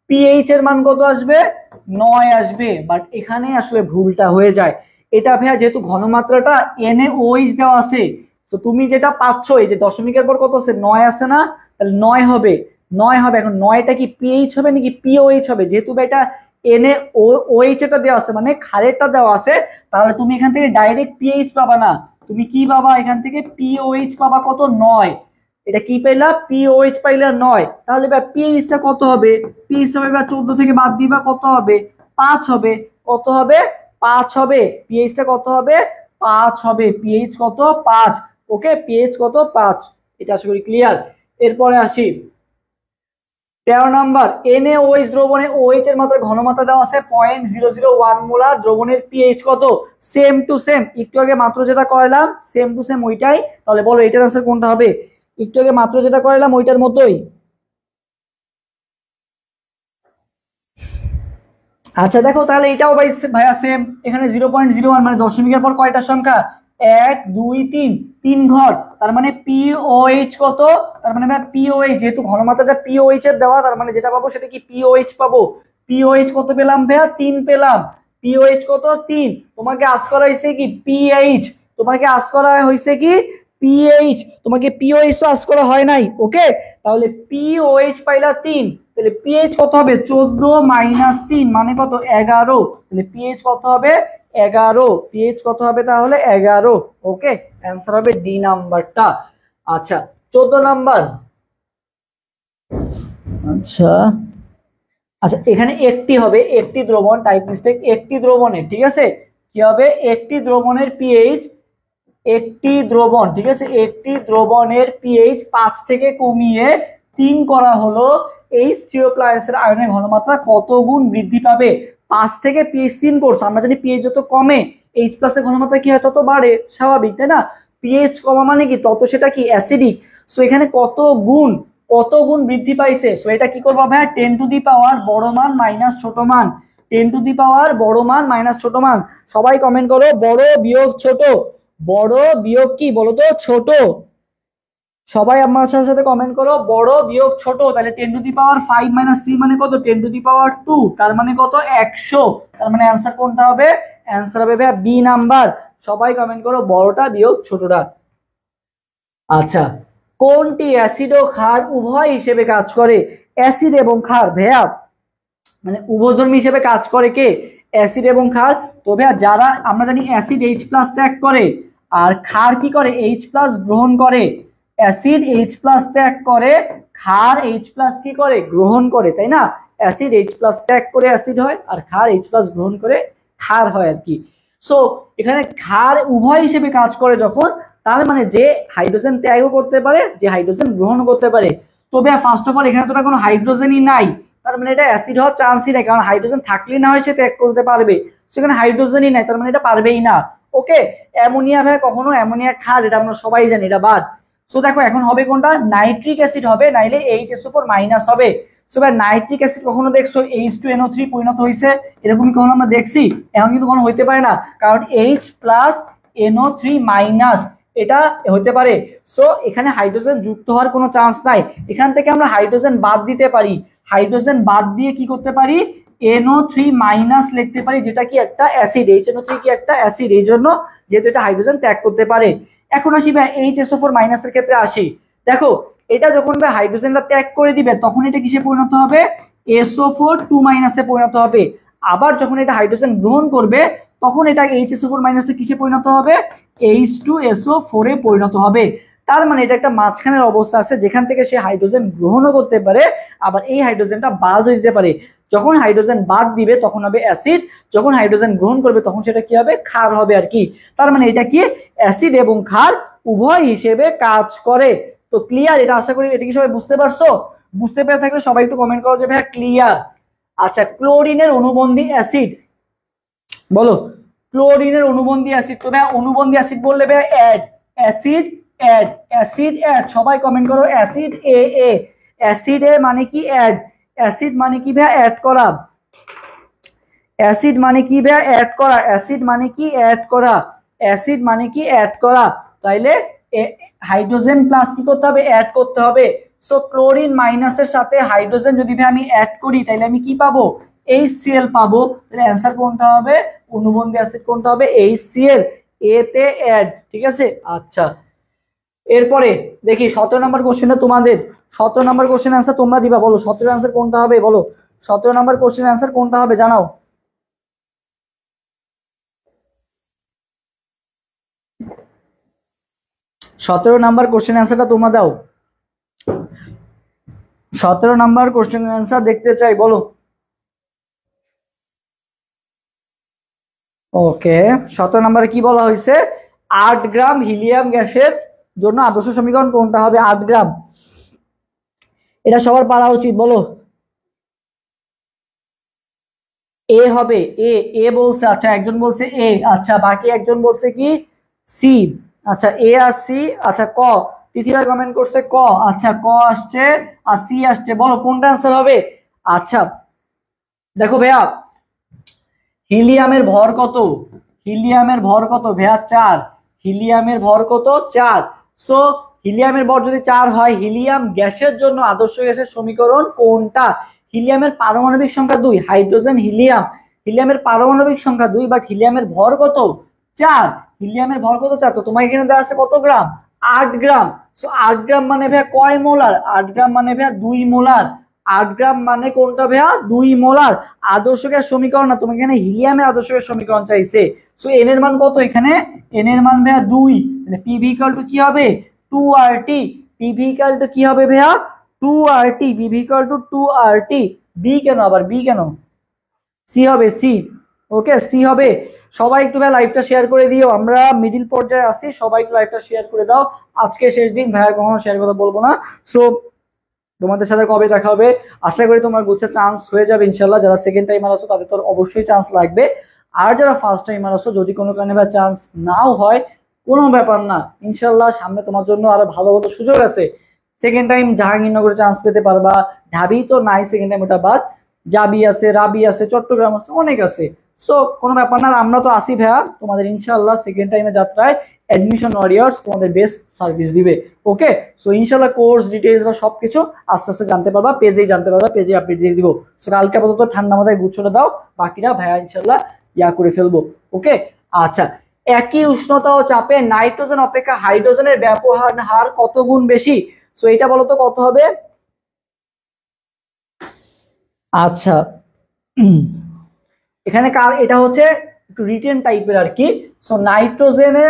পিএইচ এর মান কত আসবে 9 আসবে, বাট এখানে আসলে ভুলটা হয়ে যায়। এটা ভাইয়া যেহেতু ঘনমাত্রাটা NaOH দেওয়া আছে, তো তুমি যেটা পাচ্ছ এই যে দশমিকের পর কত আছে 9 আছে না, তাহলে 9 হবে, 9 হবে। এখন 9টা কি পিএইচ হবে নাকি পিওএইচ হবে? যেহেতু এটা NaOH এটা দেওয়া আছে মানে ক্ষারেরটা দেওয়া আছে, তাহলে তুমি এখান থেকে ডাইরেক্ট পিএইচ পাবা না, তুমি কি পাবা এখান থেকে পিওএইচ পাবা। কত 9, এটা কি পাইলা পিওএইচ পাইলা 9, তাহলে পিএইচটা কত হবে? পিএইচটা হবে 14 থেকে বাদ দিবা কত হবে 5 হবে। কত হবে 5 হবে। পিএইচটা কত হবে 5 হবে। পিএইচ কত 5। ওকে, পিএইচ কত 5। এটা আশা করি ক্লিয়ার। এরপরে আসি 13 নাম্বার, NaOH দ্রবণে OH এর মাত্রা ঘনমাত্রা দেওয়া আছে 0.001 মোলার, দ্রবণের পিএইচ কত? সেম টু সেম, একটু আগে মাত্র যেটা করলাম সেম টু সেম ওইটাই। তাহলে বলো এটার आंसर কোনটা হবে? একটু আগে মাত্র যেটা করলাম ওইটার মতোই। আচ্ছা দেখো তাহলে এটাও ভাইয়া সেম, এখানে 0.01 মানে দশমিকের পর কয়টা সংখ্যা 1 2 3, 3 ঘর, তার মানে পিওএইচ কত? তার মানে ভাই পিওএইচ, যেহেতু ঘনমাত্রাটা পিওএইচ এর দেওয়া, তার মানে যেটা পাবো সেটা কি পিওএইচ পাবো। পিওএইচ কত পেলাম ভাইয়া 3 পেলাম। পিওএইচ কত 3। তোমাকে আস্ক করা হয়েছে কি পিএইচ, তোমাকে আস্ক করা হয়েছে কি পিএইচ, তোমাকে পিওএইচ তো আস্ক করা হয় নাই। ওকে, তাহলে পিওএইচ পাইলা 3, তাহলে পিএইচ কত হবে 14 - 3 মানে কত 11। তাহলে পিএইচ কত হবে 11। পিএইচ কত হবে তাহলে 11। ওকে, অ্যান্সার হবে ডি নাম্বারটা। আচ্ছা 14 নাম্বার। আচ্ছা আচ্ছা এখানে একটি হবে, একটি দ্রবণ, টাইপ মিস্টেক, একটি দ্রবণের, ঠিক আছে কি হবে একটি দ্রবণের পিএইচ, একটি দ্রবণ, ঠিক আছে একটি দ্রবণের পিএইচ 5 থেকে কমিয়ে 3 করা হলো, H3O+ এর আয়নের ঘনমাত্রা কত গুণ বৃদ্ধি পাবে? 5 থেকে পিএইচ 3 করছো, আমরা জানি পিএইচ যত কমে H+ এর ঘনমাত্রা কি হয় তত বাড়ে, স্বাভাবিক তাই না? পিএইচ কমা মানে কি তত সেটা কি অ্যাসিডিক। সো এখানে কত গুণ, কত গুণ বৃদ্ধি পাইছে? সো এটা কি করবো ভাই 10 টু দি পাওয়ার বড় মান মাইনাস ছোট মান, 10 টু দি পাওয়ার বড় মান মাইনাস ছোট মান। সবাই কমেন্ট করো বড় বিয়োগ ছোট, বড় বিয়োগ কি বলো তো ছোট। সবাই আমার সাথে কমেন্ট করো বড় বিয়োগ ছোট। তাহলে 10 টু দি পাওয়ার 5 - 3 মানে কত 10 টু দি পাওয়ার 2, তার মানে কত 100। তার মানে অ্যান্সার কোনটা হবে? অ্যান্সার হবে ভাই বি নাম্বার। সবাই কমেন্ট করো বড়টা বিয়োগ ছোটটা। আচ্ছা কোনটি অ্যাসিড ও ক্ষার উভয় হিসেবে কাজ করে? অ্যাসিড এবং ক্ষার ভাইয়া মানে উভয়ধর্মী হিসেবে কাজ করে কে? অ্যাসিড এবং ক্ষার। তো ভাইয়া যারা আমরা জানি অ্যাসিড H+ ত্যাগ করে আর ক্ষার কি করে H+ গ্রহণ করে। অ্যাসিড H+ ত্যাগ করে, ক্ষার H+ কি করে গ্রহণ করে, তাই না? অ্যাসিড H+ ত্যাগ করে অ্যাসিড হয় আর ক্ষার H+ গ্রহণ করে ক্ষার হয় আর কি। সো এখানে ক্ষার উভয় হিসেবে কাজ করে যখন, তার মানে যে হাইড্রোজেন ত্যাগও করতে পারে যে হাইড্রোজেন গ্রহণ করতে পারে। তবে ফার্স্ট অফ অল এখানে তো কোনো হাইড্রোজেনই নাই, তার মানে এটা অ্যাসিড হওয়ার চান্সই নাই, কারণ হাইড্রোজেন থাকলেই না হয় সে ত্যাগ করতে পারবে, সেখানে হাইড্রোজেনই নাই, তার মানে এটা পারবেই না। ওকে, অ্যামোনিয়া ভাই কখনো অ্যামোনিয়া ক্ষার, এটা আমরা সবাই জানি, এটা বাদ। সো দেখো এখন হবে কোনটা নাইট্রিক অ্যাসিড হবে, নাইলে HSO4- হবে। সো ভাই নাইট্রিক অ্যাসিড কখনো দেখছো H2NO3 পরিণত হয়েছে? এরকম কখনো আমরা দেখছি? এখন কিন্তু কোনো হইতে পারে না, কারণ H+NO3- এটা হতে পারে। সো এখানে হাইড্রোজেন যুক্ত হওয়ার কোনো চান্স নাই, এখান থেকে আমরা হাইড্রোজেন বাদ দিতে পারি। হাইড্রোজেন বাদ দিয়ে কি করতে পারি NO3- লিখতে পারি, যেটা কি একটা অ্যাসিড। HNO3 কি একটা অ্যাসিড, এই জন্য যেহেতু এটা হাইড্রোজেন ত্যাগ করতে পারে। এখন আসি ভাই HSO4- এর ক্ষেত্রে আসি। দেখো এটা যখন ভাই হাইড্রোজেনটা ত্যাগ করে দিবে তখন এটা কিসে পরিণত হবে SO4 2- এ পরিণত হবে। আবার যখন এটা হাইড্রোজেন গ্রহণ করবে তখন এটা HSO4- কিসে পরিণত হবে H2SO4 এ পরিণত হবে। তার মানে এটা একটা মাঝখানের অবস্থা আছে যেখান থেকে সে হাইড্রোজেন গ্রহণও করতে পারে আবার এই হাইড্রোজেনটা বাদ দিতে পারে। যখন হাইড্রোজেন বাদ দিবে তখন হবে অ্যাসিড, যখন হাইড্রোজেন গ্রহণ করবে তখন সেটা কি হবে ক্ষার হবে আর কি। তার মানে এটা কি অ্যাসিড এবং ক্ষার উভয় হিসেবে কাজ করে। তো ক্লিয়ার? এটা আশা করি এটা কি সবাই বুঝতে পারছো? বুঝতে পেরে থাকলে সবাই একটু কমেন্ট করো যে ভাই ক্লিয়ার। আচ্ছা ক্লোরিনের অনুবন্ধী অ্যাসিড বলো, ক্লোরিনের অনুবন্ধী অ্যাসিড। তো ভাই অনুবন্ধী অ্যাসিড বললে ভাই add, acid add, acid add. সবাই কমেন্ট করো অ্যাসিড এ। অ্যাসিড এ মানে কি অ্যাড, অ্যাসিড মানে কি ভাই অ্যাড করা, অ্যাসিড মানে কি ভাই অ্যাড করা, অ্যাসিড মানে কি অ্যাড করা, অ্যাসিড মানে কি অ্যাড করা। তাইলে হাইড্রোজেন প্লাস কি করতে হবে অ্যাড করতে হবে। সো ক্লোরিন মাইনাসের সাথে হাইড্রোজেন যদি ভাই আমি অ্যাড করি তাহলে আমি কি পাবো, HCl পাবো। তাহলে অ্যান্সার কোনটা হবে, অনুবন্ধী অ্যাসিড কোনটা হবে, HCl, এ তে অ্যাড, ঠিক আছে। আচ্ছা এরপরে দেখি 17 নম্বর কোশ্চেনটা তোমাদের, 17 নম্বর কোশ্চেন অ্যান্সার তোমরা দিবা, বলো 17 অ্যান্সার কোনটা হবে, বলো 17 নম্বর কোশ্চেন অ্যান্সার কোনটা হবে জানাও। 17 নাম্বার কোশ্চেন অ্যান্সারটা তোমরা দাও, 17 নাম্বার কোশ্চেন অ্যান্সার দেখতে চাই, বলো। ওকে 17 নম্বরে কি বলা হয়েছে, 8 গ্রাম হিলিয়াম গ্যাসের জন্য আদর্শ সমীকরণ কোনটা হবে, 8 গ্রাম, এটা সবার পারা উচিত, বলো। এ হবে, এ এ বলছে, আচ্ছা একজন বলছে এ, আচ্ছা বাকি একজন বলছে কি সি, আচ্ছা এ আর সি, আচ্ছা ক, তিথিরা কমেন্ট করছে ক, আচ্ছা ক আসছে আর সি আসছে, বলো কোনটা আনসার হবে। আচ্ছা দেখো ভাইয়া, হিলিয়ামের ভর কত, হিলিয়ামের ভর কত ভাইয়া 4, হিলিয়ামের ভর কত 4, সো হিলিয়ামের ভর যদি 4 হয়, হিলিয়াম গ্যাসের জন্য আদর্শ গ্যাসের সমীকরণ কোনটা, হিলিয়ামের পারমাণবিক সংখ্যা 2, হাইড্রোজেন হিলিয়াম, হিলিয়ামের পারমাণবিক সংখ্যা 2 বাট হিলিয়ামের ভর কত 4, হিলিয়ামের ভর কত 4, তো তোমার এখানে দেওয়া আছে কত গ্রাম, 8 গ্রাম, সো 8 গ্রাম মানে ভাইয়া কয় মোলার, 8 গ্রাম মানে ভাইয়া 2 মোলার, 8 গ্রাম মানে কোনটা ভাইয়া 2 মোলার, আদর্শ গ্যাস সমীকরণ না, তোমাকে এখানে হিলিয়ামের আদর্শ গ্যাস সমীকরণ চাইছে। সো এন এর মান কত, এখানে এন এর মান ভাইয়া 2, তাহলে পি ভি ইকুয়াল টু কি হবে 2RT, P V equal to কি হবে ভাইয়া 2RT, P V equal to 2RT, B কেন আবার, বি কেন, সি হবে সি, ওকে সি হবে। সবাই একটু ভাই লাইভটা শেয়ার করে দিও, আমরা মিডিল পর্যায়ে আছি, সবাই একটু লাইভটা শেয়ার করে দাও, আজকে শেষ দিন, ভাইয়া কখনো শেয়ার কথা বলবো না। সো তোমাদের সাথে কবে দেখা হবে, আশা করি তোমার গুচ্ছে চান্স হয়ে যাবে ইনশাল্লাহ, যারা সেকেন্ড টাইমার আছো তাদের তো অবশ্যই চান্স লাগবে, আর যারা ফার্স্ট টাইমার আছো যদি কোনো কারণে বা চান্স নাও হয় কোনো ব্যাপার না, ইনশাল্লাহ সামনে তোমার জন্য আরো ভালো ভালো সুযোগ আছে, সেকেন্ড টাইম জাহাঙ্গীরনগরে চান্স পেতে পারবা, ঢাবি তো নাই সেকেন্ড টাইম, ওটা বাদ, জাবি আছে, রাবি আছে, চট্টগ্রাম আছে, অনেক আছে, সো কোনো ব্যাপার না, আমরা তো আসি ভাইয়া তোমাদের ইনশাল্লাহ সেকেন্ড টাইমে যাত্রায় অ্যাডমিশন ওয়ারিয়ার্স তোমাদের বেস্ট সার্ভিস দিবে, ওকে। সো ইনশাল্লাহ কোর্স ডিটেইলস বা সবকিছু আস্তে আস্তে জানতে পারবা, পেজেই জানতে পারবা, পেজে আপডেট দিয়ে দিব। সো কালকে আপাতত ঠান্ডা মাথায় গুছোটা দাও, বাকিটা ভাইয়া ইনশাল্লাহ ইয়া করে ফেলবো, ওকে। আচ্ছা একই উষ্ণতা ও চাপে নাইট্রোজেন অপেক্ষা হাইড্রোজেনের ব্যবহার হার কত গুণ বেশি, সো এটা বলো তো কত হবে। আচ্ছা এখানে কার, এটা হচ্ছে একটু রিটেন টাইপের আর কি, সো নাইট্রোজেনের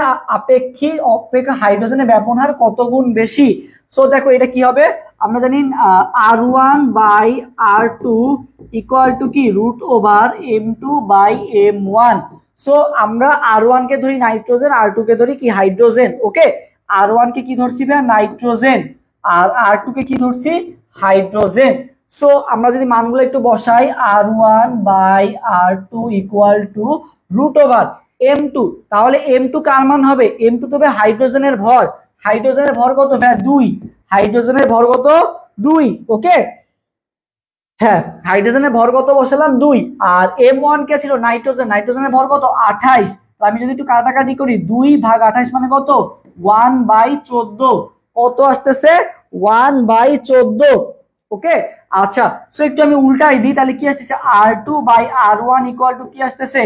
অপেক্ষা হাইড্রোজেনের ব্যবহার কত গুণ বেশি, সো দেখো এটা কি হবে, আমরা জানি R1/R2 ইকুয়াল টু কি √/M2/M1, সো আমরা R1 কে ধরি নাইট্রোজেন, R2 কে ধরি কি হাইড্রোজেন, ওকে। R1 কে কি ধরছি ভাই নাইট্রোজেন, আর R2 কে কি ধরছি হাইড্রোজেন, সো আমরা যদি মানগুলো একটু বসাই, R1/R2 ইকুয়াল টু √/M2, তাহলে M2 কার মান হবে, M2 তো ভাই হাইড্রোজেনের ভর, হাইড্রোজেনের ভর কত ভাই 2, হাইড্রোজেনের ভর কত 2, ওকে, হ্যাঁ হাইড্রোজেনের ভর কত বসালাম 2, আর M1 কে ছিল নাইট্রোজেন, নাইট্রোজেনের ভর কত 28, আমি যদি একটু কাটাকাটি করি 2/28 মানে কত 1/14, কত আসতেছে 1/14, ওকে। আচ্ছা সো একটু আমি উল্টাই দিই, তাহলে কি আসতেছে R2/R1 ইকুয়াল টু কি আসতেছে,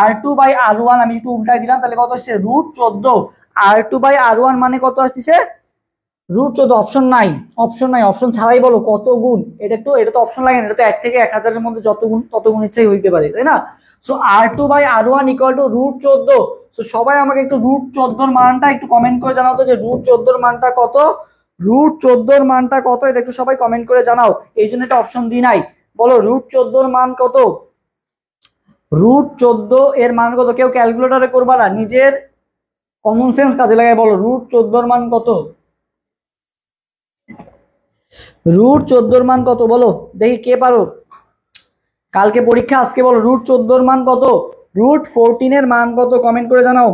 R2/R1 আমি একটু উল্টাই দিলাম, তাহলে কত আসছে √14, R2/R1 মানে কত আসতেছে √14, অপশন নাই, অপশন নাই, অপশন ছাড়াই বলো কত গুণ, এটা তো অপশন লাগে না, এটা তো 1 থেকে 1000 এর মধ্যে যত গুণ তত গুণ ইচ্ছাই হইতে পারে, তাই না। So R2/R1 equal to √14, so সবাই আমাকে একটু √14 এর মানটা একটু কমেন্ট করে জানাও তো, যে √14 এর মানটা কত, √14 এর মানটা কত, এটা একটু সবাই কমেন্ট করে জানাও, এই জন্য একটা অপশন দিই নাই, বলো √14 এর মান কত, √14 এর মান কত, কেউ ক্যালকুলেটরে করবা না, নিজের কমন সেন্স কাজে লাগায় বলো √14 এর মান কত, √14 এর মান কত বলো, দেখি কে পারো, কালকে পরীক্ষা আজকে বলো √14 এর মান কত, √14 এর মান কত কমেন্ট করে জানাও,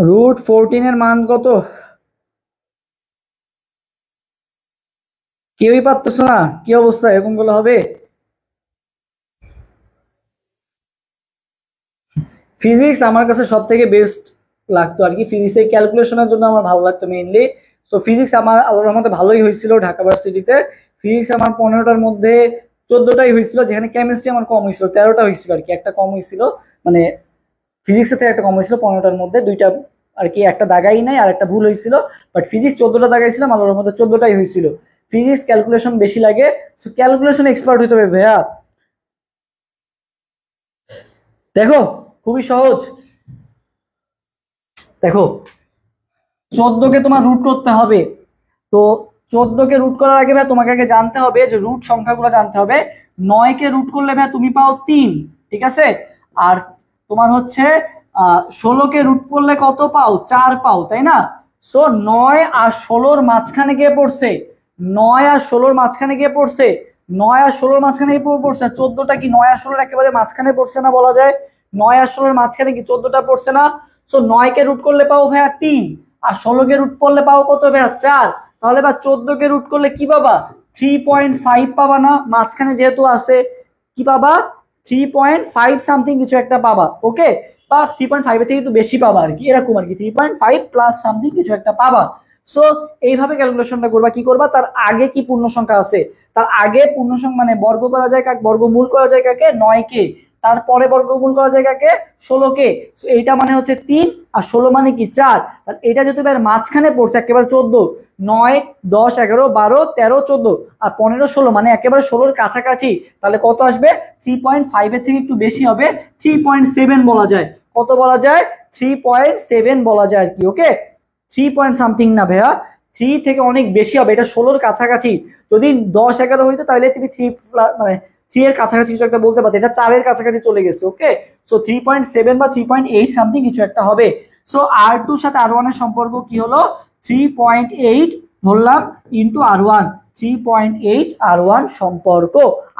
√14 এর মান কত, কেউই পারতেছো না, কি অবস্থা, এরকম বলে হবে। ফিজিক্স আমার কাছে সব থেকে বেস্ট লাগতো আর কি, ফিজিক্সের ক্যালকুলেশনের জন্য আমার ভালো লাগতো মেইনলি, সো ফিজিক্স আমার আল্লাহর রহমতে ভালোই হয়েছিল ঢাকা ভার্সিটিতে। ফিজিক্স আমার 15টার মধ্যে 14টাই হয়েছিল, যেখানে কেমিস্ট্রি আমার কম হয়েছিল, 13টা হয়েছিল আর কি, একটা কম হয়েছিল, মানে ফিজিক্সের থেকে একটা কম হয়েছিল 15টার মধ্যে, দুইটা আর কি, একটা দাগাই নাই আর একটা ভুল হয়েছিল। বাট ফিজিক্স 14টা দাগাইছিলাম, আল্লাহর মধ্যে 14টাই হয়েছিল। ফিজিক্স ক্যালকুলেশন বেশি লাগে, সো ক্যালকুলেশন এক্সপার্ট হতে হবে ভাইয়া। দেখো খুবই সহজ, দেখো 14কে তোমার রুট করতে হবে। তো 14কে রুট করার আগে ভাই তোমাকে আগে জানতে হবে যে রুট সংখ্যাগুলো জানতে হবে। 9কে রুট করলে ভাই তুমি পাও 3, ঠিক আছে। আর তোমার হচ্ছে 16কে রুট করলে কত পাও? 4 পাও, তাই না? সো 9 আর 16র মাঝখানে গিয়ে পড়ছে, 9 আর 16র মাঝখানে গিয়ে পড়ছে, 9 আর 16র মাঝখানে গিয়ে পড়ছে। 14টা কি 9 আর 16র একেবারে মাঝখানে পড়ছে না বলা যায়? 9 আর 16র মাঝখানে কি 14টা পড়ছে না? সো 9কে রুট করলে পাও ভাইয়া 3, আর 16কে রুট করলে পাও কত ভাইয়া? 4। তাহলে বা 14কে রুট করলে কি পাবা? 3.5 পাবা না? মাঝখানে যেহেতু আছে কি পাবা? 3.5 সামথিং কিছু একটা পাবা, ওকে। বা 3.5 এর থেকে একটু বেশি পাবা আর কি, এরকম আর কি, 3.5 প্লাস সামথিং কিছু একটা পাবা। সো এইভাবে ক্যালকুলেশনটা করবা। কি করবা? তার আগে কি পূর্ণ সংখ্যা আছে, তার আগে পূর্ণ সংখ্যা মানে বর্গ করা যায় কাকে? বর্গমূল করা যায় কাকে? 9কে। তারপরে বর্গমূল করা যায় কাকে? 16কে। এইটা মানে হচ্ছে 3, আর 16 মানে কি 4। এটা যেহেতু এবার মাঝখানে পড়ছে একেবারে 14, 9, 10, 11, 12, 13, 14 আর 15, 16 মানে একেবারে 16র কাছাকাছি। তাহলে কত আসবে? 3.5 এর থেকে একটু বেশি হবে, 3.7 বলা যায়। কত বলা যায়? 3.7 বলা যায় আর কি, ওকে। 3 পয়েন্ট সামথিং না ভাইয়া, 3 থেকে অনেক বেশি হবে, এটা 16র কাছাকাছি। যদি 10, 11 হইতো তাহলে তুমি 3 মানে 3 এর কাছাকাছি কিছু একটা বলতে পারতে, এটা 4 এর কাছাকাছি চলে গেছে, ওকে। সো 3.7 বা 3.8 সামথিং কিছু একটা হবে। সো R2 এর সাথে R1 এর সম্পর্ক কি হলো? 3.8 ধরলাম ইনটু R1, 3.8 R1 সম্পর্ক।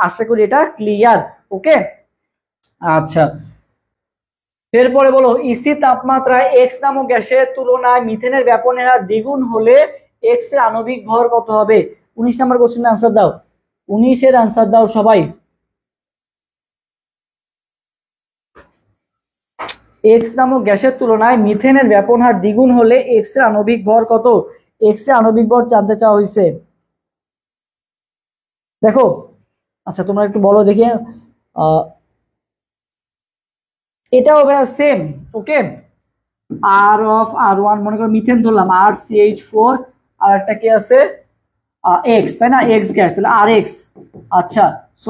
আশা করি এটা ক্লিয়ার, ওকে। আচ্ছা, এরপরে বলো ইসি তাপমাত্রায় এক্স নামক গ্যাসের তুলনায় মিথেনের ব্যাপনের হার দ্বিগুণ হলে এক্স এর আণবিক ভর কত হবে? 19 নম্বর কোশ্চেনের আনসার দাও, 19 এর আনসার দাও সবাই। এক্স নামক গ্যাসের তুলনায় মিথেনের ব্যাপন হার দ্বিগুণ হলে এক্স এর আণবিক ভর কত? এক্স এর আণবিক ভর জানতে চাওয়া হয়েছে। দেখো, আচ্ছা তোমরা একটু বলো দেখি। এটাও ভাইয়া same, okay. R of R1 মনে করো মিথেন ধরলাম, RCH4, আর একটা কি আছে এক্স, তাই না? এক্স গ্যাস, তাহলে RX। আচ্ছা, সো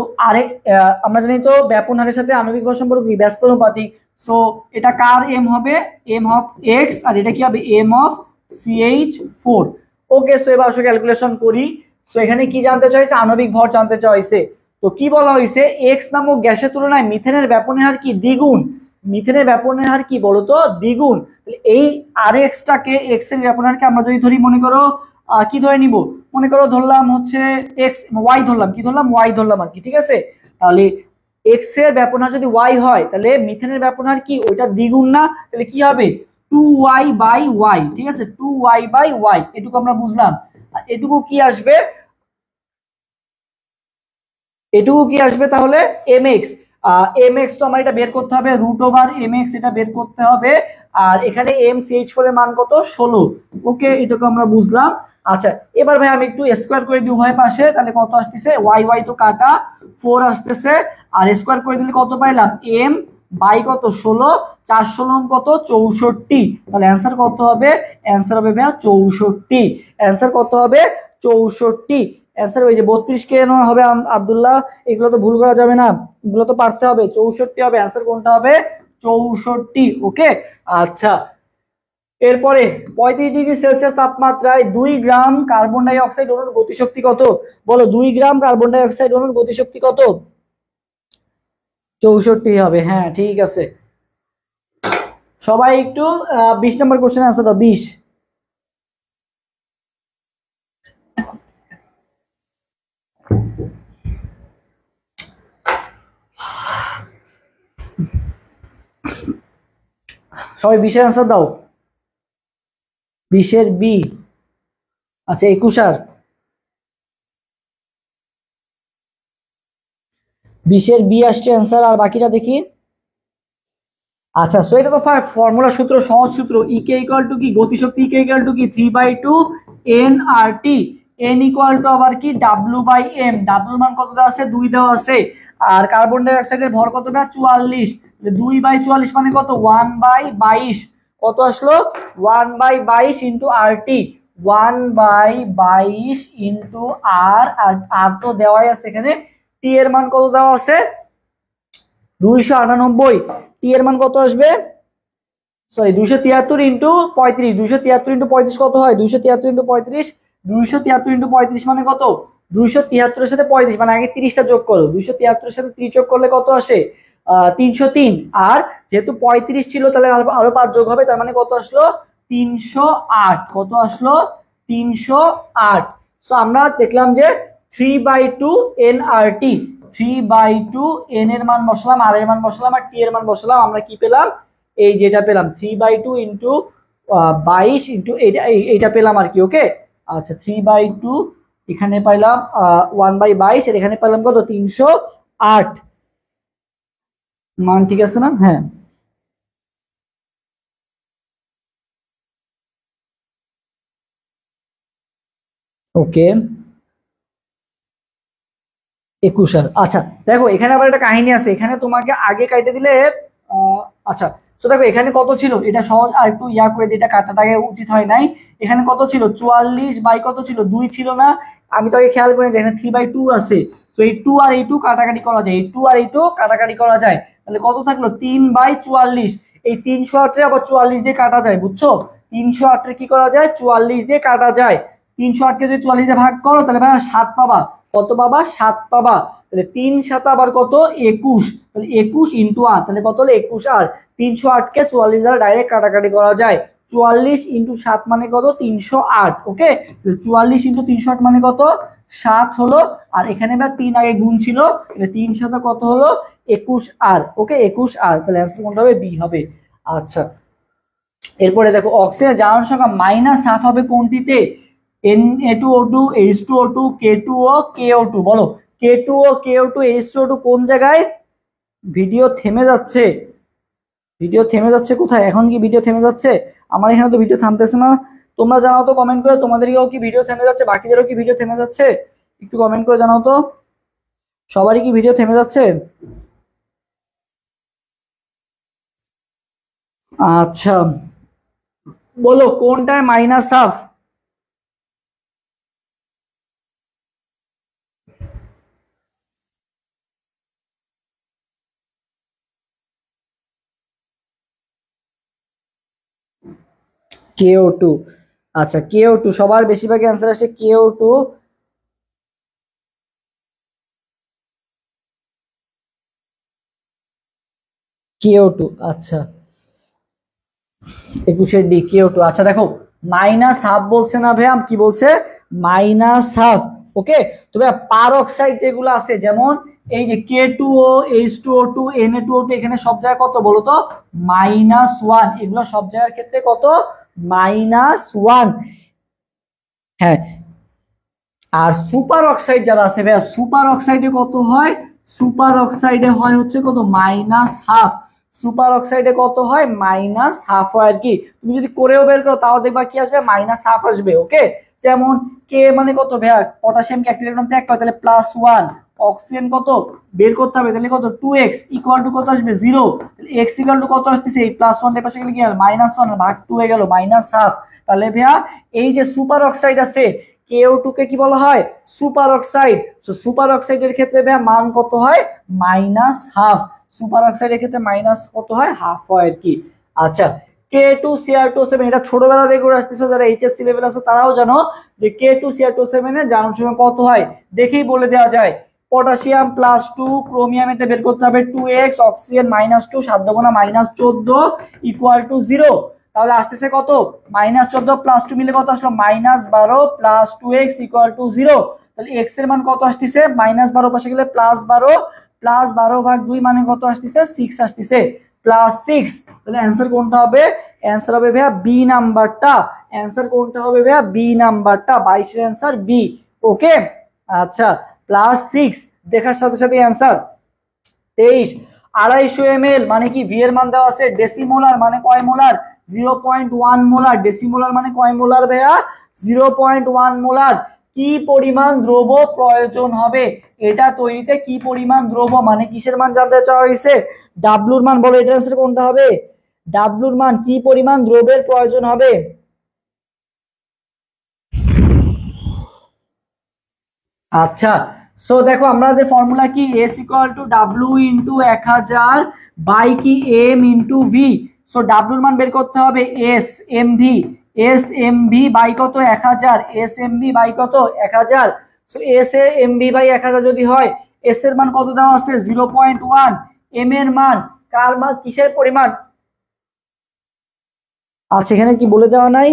আমরা জানি তো ব্যাপন হারের সাথে আণবিক ভর সম্পর্ক কি? ব্যস্তানুপাতিক। সো এটা কার এম হবে? এম অফ এক্স, আর এটা কি হবে? M of CH4, okay. So এবার আসলে ক্যালকুলেশন করি। সো এখানে কি জানতে চাইছে? আণবিক ভর জানতে চাইছে। তো কি বলা হয়েছে? এক্স নামক গ্যাসের তুলনায় মিথেনের ব্যাপনের হার কি? দ্বিগুণ। মিথেনের ব্যাপনের হার কি বলতো? দ্বিগুণ। এই RX-টাকে, এক্স এর ব্যাপনের হারকে আমরা যদি ধরি, মনে করো কি ধরে নিব? মনে করো ধরলাম হচ্ছে এক্স, ওয়াই ধরলাম, কি ধরলাম? ওয়াই ধরলাম আর কি, ঠিক আছে। তাহলে এক্স এর ব্যাপনহার যদি ওয়াই হয় তাহলে মিথেনের ব্যাপনহার কি? ওইটা দ্বিগুণ না? তাহলে কি হবে? 2y বাই ওয়াই, ঠিক আছে, 2y বাই ওয়াই। এটুকু আমরা বুঝলাম। আর এটুকু কি আসবে? এটুকু কি আসবে তাহলে? mx। mx তো আমার এটা বের করতে হবে, রুট ওভার mx, এটা বের করতে হবে। আর এখানে MCH4 এর মান কত? 16, ওকে। এটুকু আমরা বুঝলাম। আচ্ছা, এবার ভাই আমি একটু স্কোয়ার করে দিই উভয় পাশে, তাহলে কত আসতেছে? ওয়াই ওয়াই তো কাটা, 4 আসতেছে, আর স্কোয়ার করে দিলে কত পাইলাম? m বাই কত? 16, 4 16 কত? 64। তাহলে অ্যান্সার কত হবে? অ্যান্সার হবে ভাইয়া 64। অ্যান্সার কত হবে? 64। অ্যান্সার ওই যে 32 কেন হবে আব্দুল্লাহ? এগুলো তো ভুল করা যাবে না, এগুলো তো পারতে হবে। 64 হবে অ্যান্সার। কোনটা হবে? 64, ওকে। আচ্ছা, এরপরে 35 ডিগ্রি সেলসিয়াস তাপমাত্রায় 2 গ্রাম কার্বন ডাই অক্সাইড অণুর গতিশক্তি কত? বলো, 2 গ্রাম কার্বন ডাই অক্সাইড অণুর গতিশক্তি কত? 64 হবে, হ্যাঁ ঠিক আছে। সবাই একটু 20 নম্বর কোশ্চেন আনসার দাও, 20। সবাই 20 এর আনসার দাও, 20 এর বি। আচ্ছা, 21 আর 20 এর বি আসছে অ্যান্সার। আর বাকিটা দেখি। আচ্ছা, সো এটা তো ফর্মুলা সূত্র, সহজ সূত্র। ইকে ইকুয়াল টু কি? গতিশক্তি ইকে ইকুয়াল টু কি? 3/2 N R T, N equal to আবার কি ডাব্লিউ বাই এম, ডাব্লিউর মান কত দেওয়া আছে 2 দেওয়া আছে, আর কার্বন ডাই অক্সাইডের ভর কত দেওয়া 44, 2/44 মানে কত 1/22, কত আসলো 1/22 ইন্টু আর টি, 1/22 ইন্টু আর, আর তো দেওয়াই আছে এখানে, টি এর মান কত দেওয়া আছে 298, টি এর মান কত আসবে সরি 273 ইন্টু 35, 273 ইন্টু 35 কত হয় 273 ইন্টু 35, 273 ইন্টু 35 মানে কত 273 এর সাথে 35 মানে আগে 30টা যোগ করো, 273 এর সাথে 30 যোগ করলে কত আসে 303, আর যেহেতু 35 ছিল তাহলে আরো 5 যোগ হবে, তার মানে কত আসলো 308, কত আসলো 308। সো আমরা দেখলাম যে 3/2 nRT, 3/2 n এর মান বসালাম, r এর মান বসালাম, আর t এর মান বসালাম, আমরা কি পেলাম এই যেটা পেলাম 3/2 ইন্টু 22 ইন্টু এইটা পেলাম আর কি। ওকে আচ্ছা 3/2 এখানে পাইলাম 1/22 আর এখানে পেলাম কত 308 মান, ঠিক আছে না? হ্যাঁ ওকে 21। আচ্ছা দেখো এখানে আবার একটা কাহিনী আছে, এখানে তোমাকে আগে কাটে দিলে আচ্ছা তো দেখো এখানে কত ছিল, এটা সহজ আর একটু ইয়া করে দিয়ে এটা কাটাটাকে উচিত হয় নাই। এখানে কত ছিল 44 বাই কত ছিল 2 ছিল না, আমি তো আগে খেয়াল করি যে এখানে 3/2 আছে, তো এই 2 আর এই 2 কাটাকাটি করা যায়, এই 2 আর এই 2 কাটাকাটি করা যায়, তাহলে কত থাকলো 3/44, এই 308 রে আবার 44 দিয়ে কাটা যায়, বুঝছো 308 রে কি করা যায় 44 দিয়ে কাটা যায়, 308 কে যদি 44 দিয়ে ভাগ করো তাহলে ভাই 7 পাবা, কত পাবা 7 পাবা, তাহলে 3 7 আবার কত 21, তাহলে 21 ইন্টু আর, তাহলে কত হলো 21 আর, 308 কে 44 দ্বারা ডাইরেক্ট কাটাকাটি করা যায়, 44 ইন্টু 7 মানে কত 308। ওকে 44 ইন্টু 308 মানে কত 7 হলো, আর এখানে বা 3 আগে গুণ ছিল, তাহলে 3 7 কত হলো 21 আর। ওকে 21 আর, তাহলে অ্যান্সার কোনটা হবে বি হবে। আচ্ছা এরপরে দেখো অক্সিজেনের জারণ সংখ্যা -1/2 হবে কোনটিতে, Na2O2 H2O2 K2O KO2, বলো K2O KO2 H2O2 কোন জায়গায়, ভিডিও থেমে যাচ্ছে, ভিডিও থেমে যাচ্ছে কোথায়, এখন কি ভিডিও থেমে যাচ্ছে, আমার এখানে তো ভিডিও থামতেছে না, তোমরা জানাও তো কমেন্ট করে তোমাদেরকেও কি ভিডিও থেমে যাচ্ছে, বাকিদেরও কি ভিডিও থেমে যাচ্ছে, একটু কমেন্ট করে জানাও তো সবারই কি ভিডিও থেমে যাচ্ছে। আচ্ছা বলো কোনটায় -1/2, KO2। আচ্ছা KO2 সবার বেশিরভাগ অ্যান্সার আসছে KO2, KO2 আচ্ছা 21 ডি KO2। আচ্ছা দেখো -1/2 বলছে না ভাইয়া, কি বলছে -1/2। ওকে তো ভাইয়া পার অক্সাইড যেগুলো আছে যেমন এই যে K2O H2O2 Na2O2 এখানে সব জায়গায় কত বলো তো -1, এগুলো সব জায়গার ক্ষেত্রে কত -1। হ্যাঁ আর সুপার অক্সাইড যারা আছে ভাইয়া সুপার অক্সাইডে কত হয়, সুপার অক্সাইডে হয় হচ্ছে কত -1/2, সুপার অক্সাইডে কত হয় -1/2 হয় আর কি, তুমি যদি করেও বের করো তাও দেখবা কি আসবে -1/2 আসবে। ওকে যেমন কে মানে কত ভাইয়া পটাশিয়াম কে একটা ইলেকট্রন ত্যাগ করে তাহলে +1, অক্সিজেন কত বের করতে হবে তাহলে কত 2x ইকুয়াল টু কত আসবে 0, তাহলে x ইকুয়াল টু কত আসতেছে এই +1 এর পাশে গেলে কি আর -1 ভাগ 2 হয়ে গেল -1/2, তাহলে ভাইয়া এই যে সুপার অক্সাইড আছে KO2 কে কি বলা হয় সুপার অক্সাইড, সো সুপার অক্সাইডের ক্ষেত্রে ভাইয়া মান কত হয় -1/2, সুপার অক্সাইডের ক্ষেত্রে মাইনাস কত হয় হাফ হয় আর কি। আচ্ছা K2Cr2O7 এটা ছোটবেলা থেকে করে আসতেছো, যারা এইচএসসি লেভেল আছে তারাও জানো যে K2Cr2O7 এর জারণ সংখ্যা কত হয়, দেখেই বলে দেওয়া যায় পটাশিয়াম +2 ক্রোমিয়াম এটা বের করতে হবে 2x, অক্সিজেন -2 7 গুণা -14 ইকুয়াল টু 0, তাহলে আসতেছে কত -14 +2 মিলে কত আসলো -12 + 2x ইকুয়াল টু 0, তাহলে x এর মান কত আসতেছে -12 পাশে গেলে +12 +12 ভাগ 2 মানে কত আসতেছে 6 আসতেছে +6, তাহলে অ্যান্সার কোনটা হবে, অ্যান্সার হবে ভাইয়া বি নাম্বারটা, অ্যান্সার কোনটা হবে ভাইয়া বি নাম্বারটা, 22 এর অ্যান্সার বি। ওকে আচ্ছা +6 দেখার সাথে সাথে অ্যান্সার 23, 250 ml মানে কি ভি এর মান দেওয়া আছে ডেসিমোলার মানে কয় মোলার 0.1 মোলার। ডেসিমোলার মানে কয় মোলার ভাইয়া? 0.1 মোলার। কি পরিমাণ দ্রব্য প্রয়োজন হবে এটা তৈরিতে? কি পরিমাণ দ্রব্য মানে কিসের মান জানতে চাওয়া হয়েছে? ডাব্লুর মান। বলো এটা आंसर কোনটা হবে? ডাব্লুর মান। কি পরিমাণ দ্রব্যের প্রয়োজন হবে? আচ্ছা, সো দেখো আমাদের ফর্মুলা কি? S equal to W into 1000 by কি এম ইন্টু ভি। সো ডাব্লুর মান বের করতে হবে S M V. S M V by কত? 1000। এস এম ভি বাই কত? 1000। So S A M V by 1000 যদি হয়, এস এর মান কত দেওয়া আছে? 0.1। এম এর মান, কার মান, কিসের পরিমাণ? আচ্ছা এখানে কি বলে দেওয়া নাই?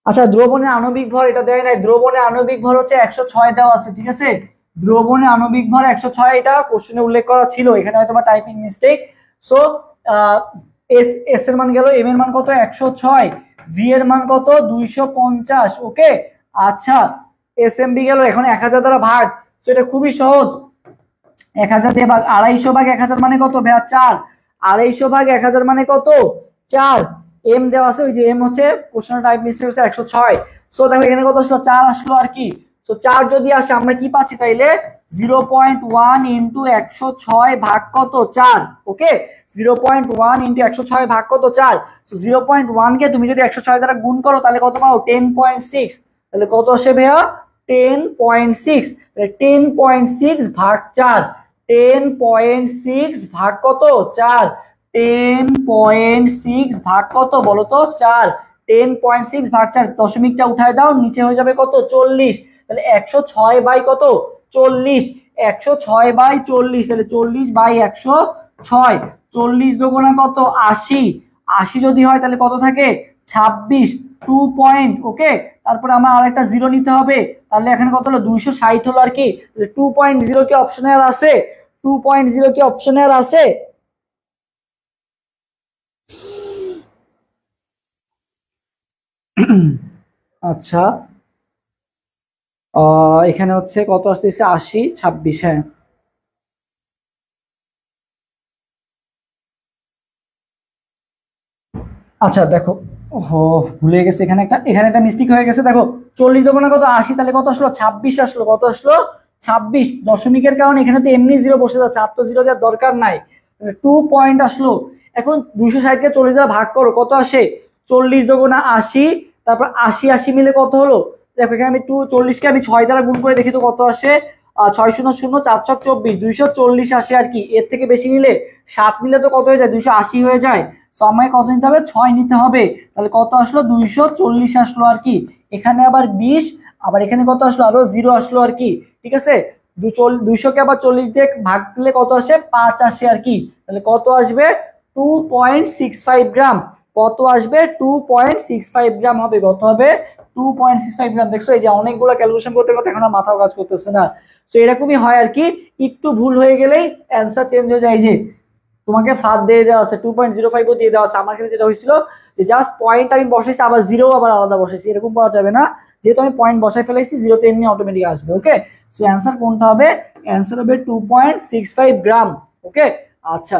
আচ্ছা দ্রবণের আণবিক ভর এটা দেয় নাই। দ্রবণের আণবিক ভর হচ্ছে 106 দেওয়া আছে, ঠিক আছে? দ্রবণের আণবিক ভর 106, এটা কোশ্চেনে উল্লেখ করা ছিল, এখানে হয়তো বা typing mistake. So S S এর মান গেল, এম এর মান কত? 106, ভি এর মান কত? 250। ওকে আচ্ছা, এস এম বি গেল। এখন 1000 দ্বারা ভাগ, তো এটা খুবই সহজ। 1000 দিয়ে ভাগ, 250 ভাগ 1000 মানে কত ভাইয়া? 4। 250 ভাগ 1000 মানে কত? 4। এম দেওয়া আছে, ওই যে এম হচ্ছে কোশ্চেন টাইপ মিস্টেক হচ্ছে 106। সো দেখো এখানে কত আসলো? 4 আসলো আর কি। সো 4 যদি আসে আমরা কি পাচ্ছি তাইলে? 0.1 ইন্টু 106 ভাগ কত? 4। ওকে 0.1 ইন্টু 106 ভাগ কত? 4। সো 0.1 কে তুমি যদি 106 দ্বারা গুণ করো তাহলে কত পাও? 10.6। তাহলে কত আসে ভাইয়া? 10.6। 10.6 ভাগ 4। 10.6 ভাগ কত? 4। 10.6 ভাগ কত বলো তো? 4। 10.6 ভাগ 4, দশমিকটা উঠায় দাও, নিচে হয়ে যাবে কত? 40। তাহলে 106 বাই কত? 40। 106 বাই 40, তাহলে 40 বাই 106। 40 দুগুণা কত? 80। 80 যদি হয় তাহলে কত থাকে? 26। 2 পয়েন্ট। ওকে তারপরে আমার আরেকটা জিরো নিতে হবে, তাহলে এখানে কত হলো? 260 হলো আর কি। 2.0 কি অপশনে আর আছে? 2.0 কি অপশনে আর আছে? আচ্ছা এখানে হচ্ছে কত আসতেছে? 80, 26। হ্যাঁ আচ্ছা দেখো, ও ভুলে গেছে, এখানে একটা মিস্টেক হয়ে গেছে। দেখো 40 দোকানে কত? 80, তাহলে কত আসলো? 26 আসলো। কত আসলো? 26। দশমিকের কারণে এখানে তো এমনি জিরো বসে যাচ্ছে, আর তো জিরো দেওয়ার দরকার নাই। 2 পয়েন্ট আসলো। এখন 260 কে 40 দ্বারা ভাগ করো, কত আসে? 40 দোকানে 80, তারপর 80 80 মিলে কত হলো? দেখো এখানে আমি 240 কে আমি 6 দ্বারা গুণ করে দেখি তো কত আসে। 6 শূন্য শূন্য 4 ছক 24, 240 আসে আর কি। এর থেকে বেশি নিলে, 7 নিলে তো কত হয়ে যায়? 280 হয়ে যায়। সময় কত নিতে হবে? 6 নিতে হবে। তাহলে কত আসলো? 240 আসলো আর কি। এখানে আবার 20, আবার এখানে কত আসলো? আরো 0 আসলো আর কি। ঠিক আছে, 200 কে আবার 40 দিয়ে ভাগ দিলে কত আসে? 5 আসে আর কি। তাহলে কত আসবে? 2.65 গ্রাম। কত আসবে? 2.65 গ্রাম হবে। কত হবে? 2.65 গ্রাম। দেখছো এই যে অনেকগুলো ক্যালকুলেশন করতে করতে এখন আর মাথাও কাজ করতেছে না। তো এরকমই হয় আর কি, একটু ভুল হয়ে গেলেই অ্যান্সার চেঞ্জ হয়ে যায়। যে তোমাকে ফাঁদ দিয়ে দেওয়া আছে, 2.05ও দিয়ে দেওয়া আছে। আমার ক্ষেত্রে যেটা হয়েছিল যে জাস্ট পয়েন্ট আমি বসাইছি, আবার জিরো আবার আলাদা বসাইছি, এরকম করা যাবে না। যেহেতু আমি পয়েন্ট বসাই ফেলাইছি, জিরোতে এমনি অটোমেটিক আসবে। ওকে সো অ্যান্সার কোনটা হবে? অ্যান্সার হবে 2.65 গ্রাম। ওকে আচ্ছা,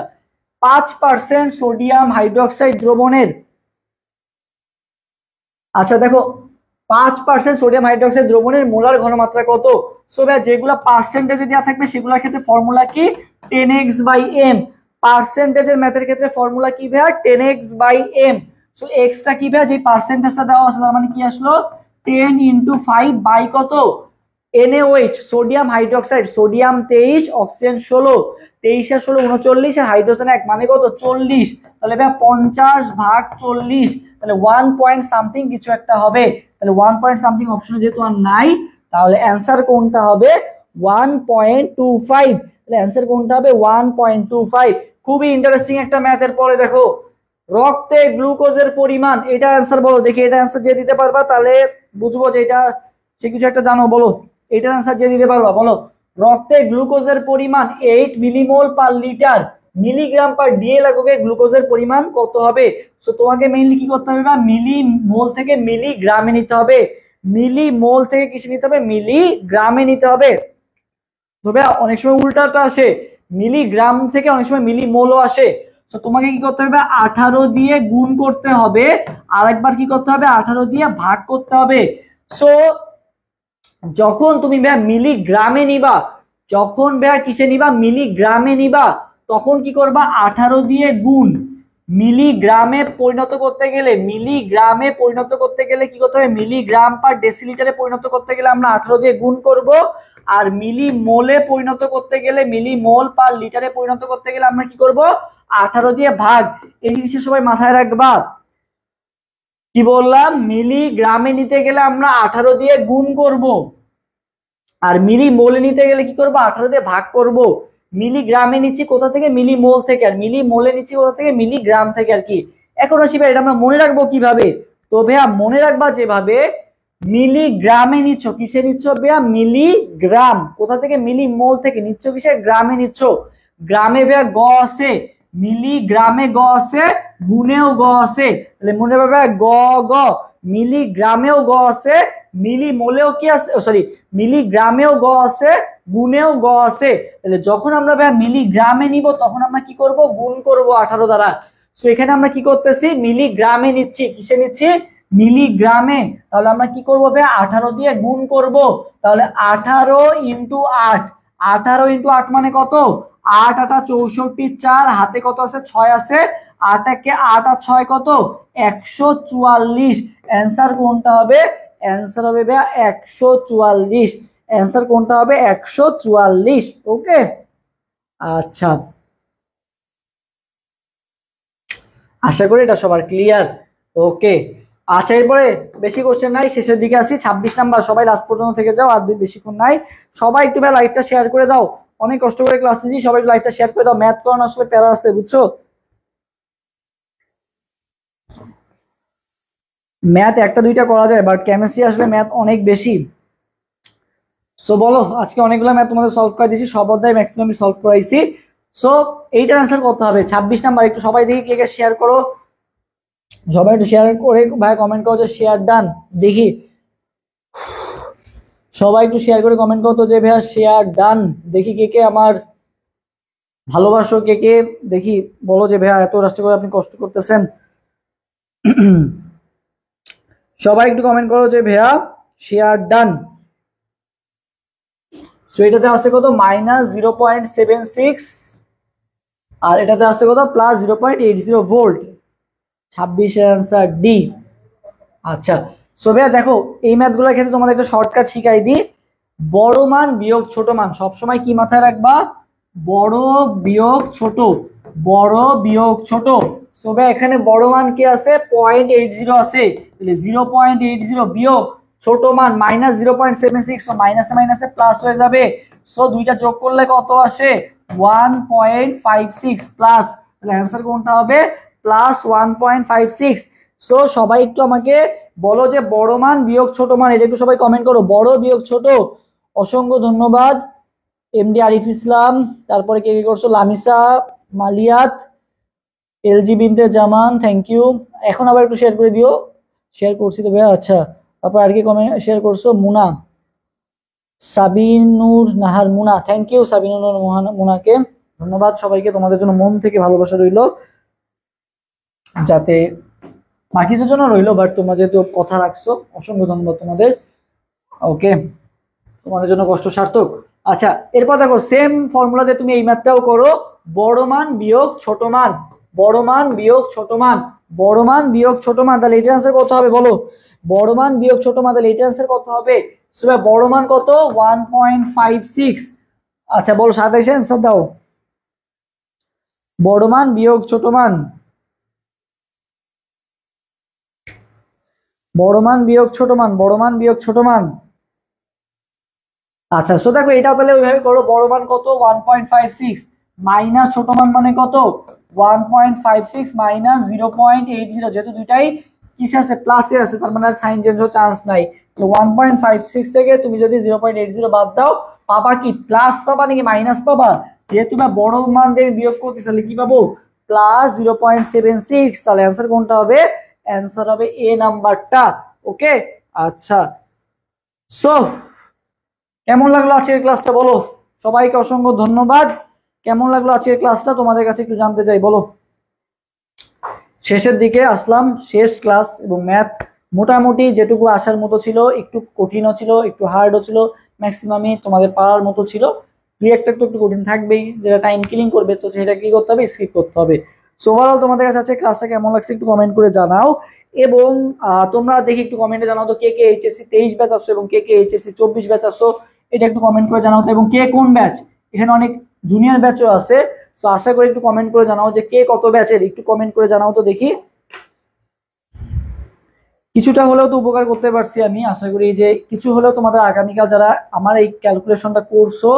5% সোডিয়াম হাইড্রোক্সাইড দ্রবণের, আচ্ছা দেখো 5% সোডিয়াম হাইড্রোক্সাইড দ্রবণের মোলার ঘনমাত্রা কত? সো ভাই যেগুলো পার্সেন্টেজে দেওয়া থাকবে সেগুলোর ক্ষেত্রে ফর্মুলা কি? 10x/m। পার্সেন্টেজের ম্যাথের ক্ষেত্রে ফর্মুলা কি ভাই? 10x/m। সো এক্সটা কি ভাই? যে পার্সেন্টেজটা দেওয়া আছে তার মানে কি আসলো? 10 × 5 বাই কত? NaOH sodium hydroxide, sodium 23, oxygen 16। 23 আর 16 39, আর হাইড্রোজেন 1 মানে কত? 40। তাহলে ভাই 50/40, তাহলে 1 পয়েন্ট সামথিং কিছু একটা হবে। তাহলে 1 পয়েন্ট সামথিং অপশনে যেহেতু আর নাই, তাহলে অ্যান্সার কোনটা হবে? 1.25। তাহলে অ্যান্সার কোনটা হবে? 1.25। খুবই ইন্টারেস্টিং একটা ম্যাথের পরে দেখো, রক্তে গ্লুকোজের পরিমাণ, এটা অ্যান্সার বলো দেখি। এটা অ্যান্সার যে দিতে পারবা তাহলে বুঝবো যে এটা সে কিছু একটা জানো। বলো এটার অ্যান্সার যে দিতে পারবা, বলো। রক্তে গ্লুকোজের পরিমাণ 8 millimole per litre. Milligram per DL এককে গ্লুকোজের পরিমাণ কত হবে? সো তোমাকে মেইনলি কি করতে হবে? বা মিলি মোল থেকে মিলিগ্রামে নিতে হবে। মিলি মোল থেকে কিসে নিতে হবে? মিলিগ্রামে নিতে হবে। তবে অনেক সময় উল্টাটা আসে, মিলিগ্রাম থেকে অনেক সময় মিলি মোলও আসে। তো তোমাকে কি করতে হবে 18 দিয়ে গুণ করতে হবে, আরেকবার কি করতে হবে 18 দিয়ে ভাগ করতে হবে। সো যখন তুমি ভাইয়া মিলিগ্রামে নিবা, যখন ভাইয়া কিসে নিবা মিলিগ্রামে নিবা, তখন কি করবা 18 দিয়ে গুণ। মিলিগ্রামে পরিণত করতে গেলে, মিলিগ্রামে পরিণত করতে গেলে কি করতে হবে মিলিগ্রাম পার ডেসিলিটারে পরিণত করতে গেলে আমরা 18 দিয়ে গুণ করব, আর মিলি মোলে পরিণত করতে গেলে, মিলি মোল পার লিটারে পরিণত করতে গেলে আমরা কি করব 18 দিয়ে ভাগ। এই জিনিসটা সবাই মাথায় রাখবা। কি বললাম মিলিগ্রামে নিতে গেলে আমরা 18 দিয়ে গুণ করব, আর মিলি মোলে নিতে গেলে কি করব 18 দিয়ে ভাগ করব। মিলিগ্রামে নিচ্ছি কোথা থেকে মিলি মোল থেকে, আর মিলি মোলে নিচ্ছি কোথা থেকে মিলিগ্রাম থেকে আর কি। এখন আসি ভাই এটা আমরা মনে রাখবো কিভাবে? তো ভাইয়া মনে রাখবা যেভাবে মিলিগ্রামে নিচ্ছ, কিসে নিচ্ছ ভাইয়া মিলিগ্রাম, কোথা থেকে মিলি মোল থেকে নিচ্ছ, কিসে গ্রামে নিচ্ছ। গ্রামে ভাইয়া গ আছে, মিলিগ্রামে গ আছে, গুণেও গ আছে, তাহলে মনে রাখবে গ গ, মিলিগ্রামেও গ আছে, মিলি মোলেও কি আছে, সরি মিলিগ্রামেও গ আছে, গুণেও গ আছে। তাহলে যখন আমরা ভাই মিলিগ্রামে নিব তখন আমরা কি করব গুণ করব 18 দ্বারা। সো এখানে আমরা কি করতেছি মিলিগ্রামে নিচ্ছি, কিসে নিচ্ছি মিলিগ্রামে, তাহলে আমরা কি করব ভাই 18 দিয়ে গুণ করব। তাহলে 18 ইন্টু 8, 18 ইন্টু 8 মানে কত 8 8 64, 4 হাতে কত আছে 6 আছে, 8 একে 8 আর 6 কত 144। অ্যান্সার কোনটা হবে? অ্যান্সার হবে ভাইয়া 144। অ্যান্সার কোনটা হবে 144। ওকে আচ্ছা, আশা করি এটা সবার ক্লিয়ার। ওকে আচ্ছা, এরপরে বেশি কোশ্চেন নাই, শেষের দিকে আসি। 26 নাম্বার, সবাই লাস্ট পর্যন্ত থেকে যাও, আর বেশিক্ষণ নাই। সবাই একটু ভাই লাইভটা শেয়ার করে দাও, অনেক কষ্ট করে ক্লাস নিচ্ছি, সবাই লাইভটা শেয়ার করে দাও। ম্যাথ করানো আসলে প্যারা আছে বুঝছো, ম্যাথ একটা দুইটা করা যায়, বাট কেমিস্ট্রি আসলে ম্যাথ অনেক বেশি। সো বলো, আজকে অনেকগুলো ম্যাথ তোমাদের সলভ করে দিয়েছি, সব অধ্যায় ম্যাক্সিমাম সলভ করাইছি। সো এইটার অ্যান্সার করতে হবে 26 নাম্বার। একটু সবাই দেখি কে কে শেয়ার করো, সবাই একটু শেয়ার করে ভাই কমেন্ট করো যে শেয়ার ডান। দেখি সবাই একটু শেয়ার করে কমেন্ট করো তো যে ভাইয়া শেয়ার ডান। দেখি কে কে আমার ভালোবাসো, কে কে দেখি বলো যে ভাইয়া এত কষ্ট করে আপনি কষ্ট করতেছেন। সবাই একটু কমেন্ট করো যে ভাইয়া শেয়ার ডান। সো এটাতে আছে কত -0.76, আর এটাতে আছে কত +0.80 ভোল্ট। 26 এর অ্যান্সার ডি। আচ্ছা সো ভাইয়া দেখো এই ম্যাথগুলোর ক্ষেত্রে তোমাদের একটা শর্টকাট শিখাই দিই। বড় মান বিয়োগ ছোট মান সবসময় কি মাথায় রাখবা, বড় বিয়োগ ছোট, বড় বিয়োগ ছোট। সো ভাই এখানে বড় মান কি আছে 0.80 আছে, তাহলে 0.80 বিয়োগ ছোট মান -0.76, সো মাইনাসে মাইনাসে প্লাস হয়ে যাবে। সো দুইটা যোগ করলে কত আসে 1.56 প্লাস, তাহলে অ্যান্সার কোনটা হবে +1.56। সো সবাই একটু আমাকে বলো যে বড় মান বিয়োগ ছোট মান, এটা একটু সবাই কমেন্ট করো, বড় বিয়োগ ছোট। অসংখ্য ধন্যবাদ এমডি আরিফ ইসলাম, তারপরে কে কে করছো লামিসা, মালিয়াত, এলজি বিনতে জামান, থ্যাংক ইউ। এখন আবার একটু শেয়ার করে দিও, শেয়ার করছি তো ভাইয়া। আচ্ছা তারপর আর কি কমেন্ট শেয়ার করছো, মুনা, সাবিনুর নাহার মুনা, থ্যাংক ইউ সাবিনুর মুনাকে ধন্যবাদ। সবাইকে তোমাদের জন্য মন থেকে ভালোবাসা রইলো, যাতে বাকিদের জন্য রইলো, বাট তোমরা যেহেতু কথা রাখছো অসংখ্য ধন্যবাদ তোমাদের। ওকে তোমাদের জন্য কষ্ট সার্থক। আচ্ছা এরপর দেখো সেম ফর্মুলা দিয়ে তুমি এই ম্যাথটাও করো, বড় মান বিয়োগ ছোট মান, বড় মান বিয়োগ ছোট মান, বড় মান বিয়োগ ছোট মান। তাহলে এটার অ্যান্সার কত হবে বলো, বড় মান বিয়োগ ছোট মান, তাহলে এটার অ্যান্সার কত হবে? বড় মান কত 1.56। আচ্ছা বলো 27 অ্যান্সার দাও, বড় মান বিয়োগ ছোট মান, বড় মান বিয়োগ ছোট মান, বড় মান বিয়োগ ছোট মান। আচ্ছা সো দেখো এটাও তাহলে ওইভাবে করো, বড় মান কত 1.56 মাইনাস ছোট মান মানে কত 1.56 মাইনাস 0.80, যেহেতু দুইটাই কিসে আছে প্লাসে আছে, তার মানে সাইন চেঞ্জ হওয়ার চান্স নাই। তো 1.56 থেকে তুমি যদি 0.80 বাদ দাও পাবা কি প্লাস পাবা নাকি মাইনাস পাবা? যেহেতু বা বড় মান দিয়ে বিয়োগ করতে তাহলে কি পাবো +0.76। তাহলে অ্যান্সার কোনটা হবে? অ্যান্সার হবে এ নাম্বারটা। ওকে আচ্ছা সো কেমন লাগলো আজকের ক্লাসটা বলো, সবাইকে অসংখ্য ধন্যবাদ। কেমন লাগলো আজকের ক্লাসটা তোমাদের কাছে একটু জানতে চাই, বলো। শেষের দিকে আসলাম, শেষ ক্লাস, এবং ম্যাথ মোটামুটি যেটুকু আসার মতো ছিল, একটু কঠিনও ছিল, একটু হার্ডও ছিল, ম্যাক্সিমামই তোমাদের পারার মতো ছিল। দুই একটা তো একটু কঠিন থাকবেই, যেটা টাইম কিলিং করবে, তো সেটা কি করতে হবে, স্কিপ করতে হবে। সো ওভারঅল তোমাদের কাছে আছে ক্লাসটা কেমন লাগছে একটু কমেন্ট করে জানাও। এবং তোমরা দেখি একটু কমেন্টে জানাও তো কে কে এইচএসসি 23 ব্যাচ আসছো এবং কে কে এইচএসসি 24 ব্যাচ আসছো, এটা একটু কমেন্ট করে জানাও তো। এবং কে কোন ব্যাচ, এখানে অনেক জুনিয়র ব্যাচও আছে, তো আশা করি একটু কমেন্ট করে জানাও যে কে কত ব্যাচের, একটু কমেন্ট করে জানাও তো দেখি। কিছুটা হলেও তো উপকার করতে পারছি আমি, আশা করি যে কিছু হলেও তোমাদের আগামীকাল যারা আমার এই ক্যালকুলেশনটা করছো,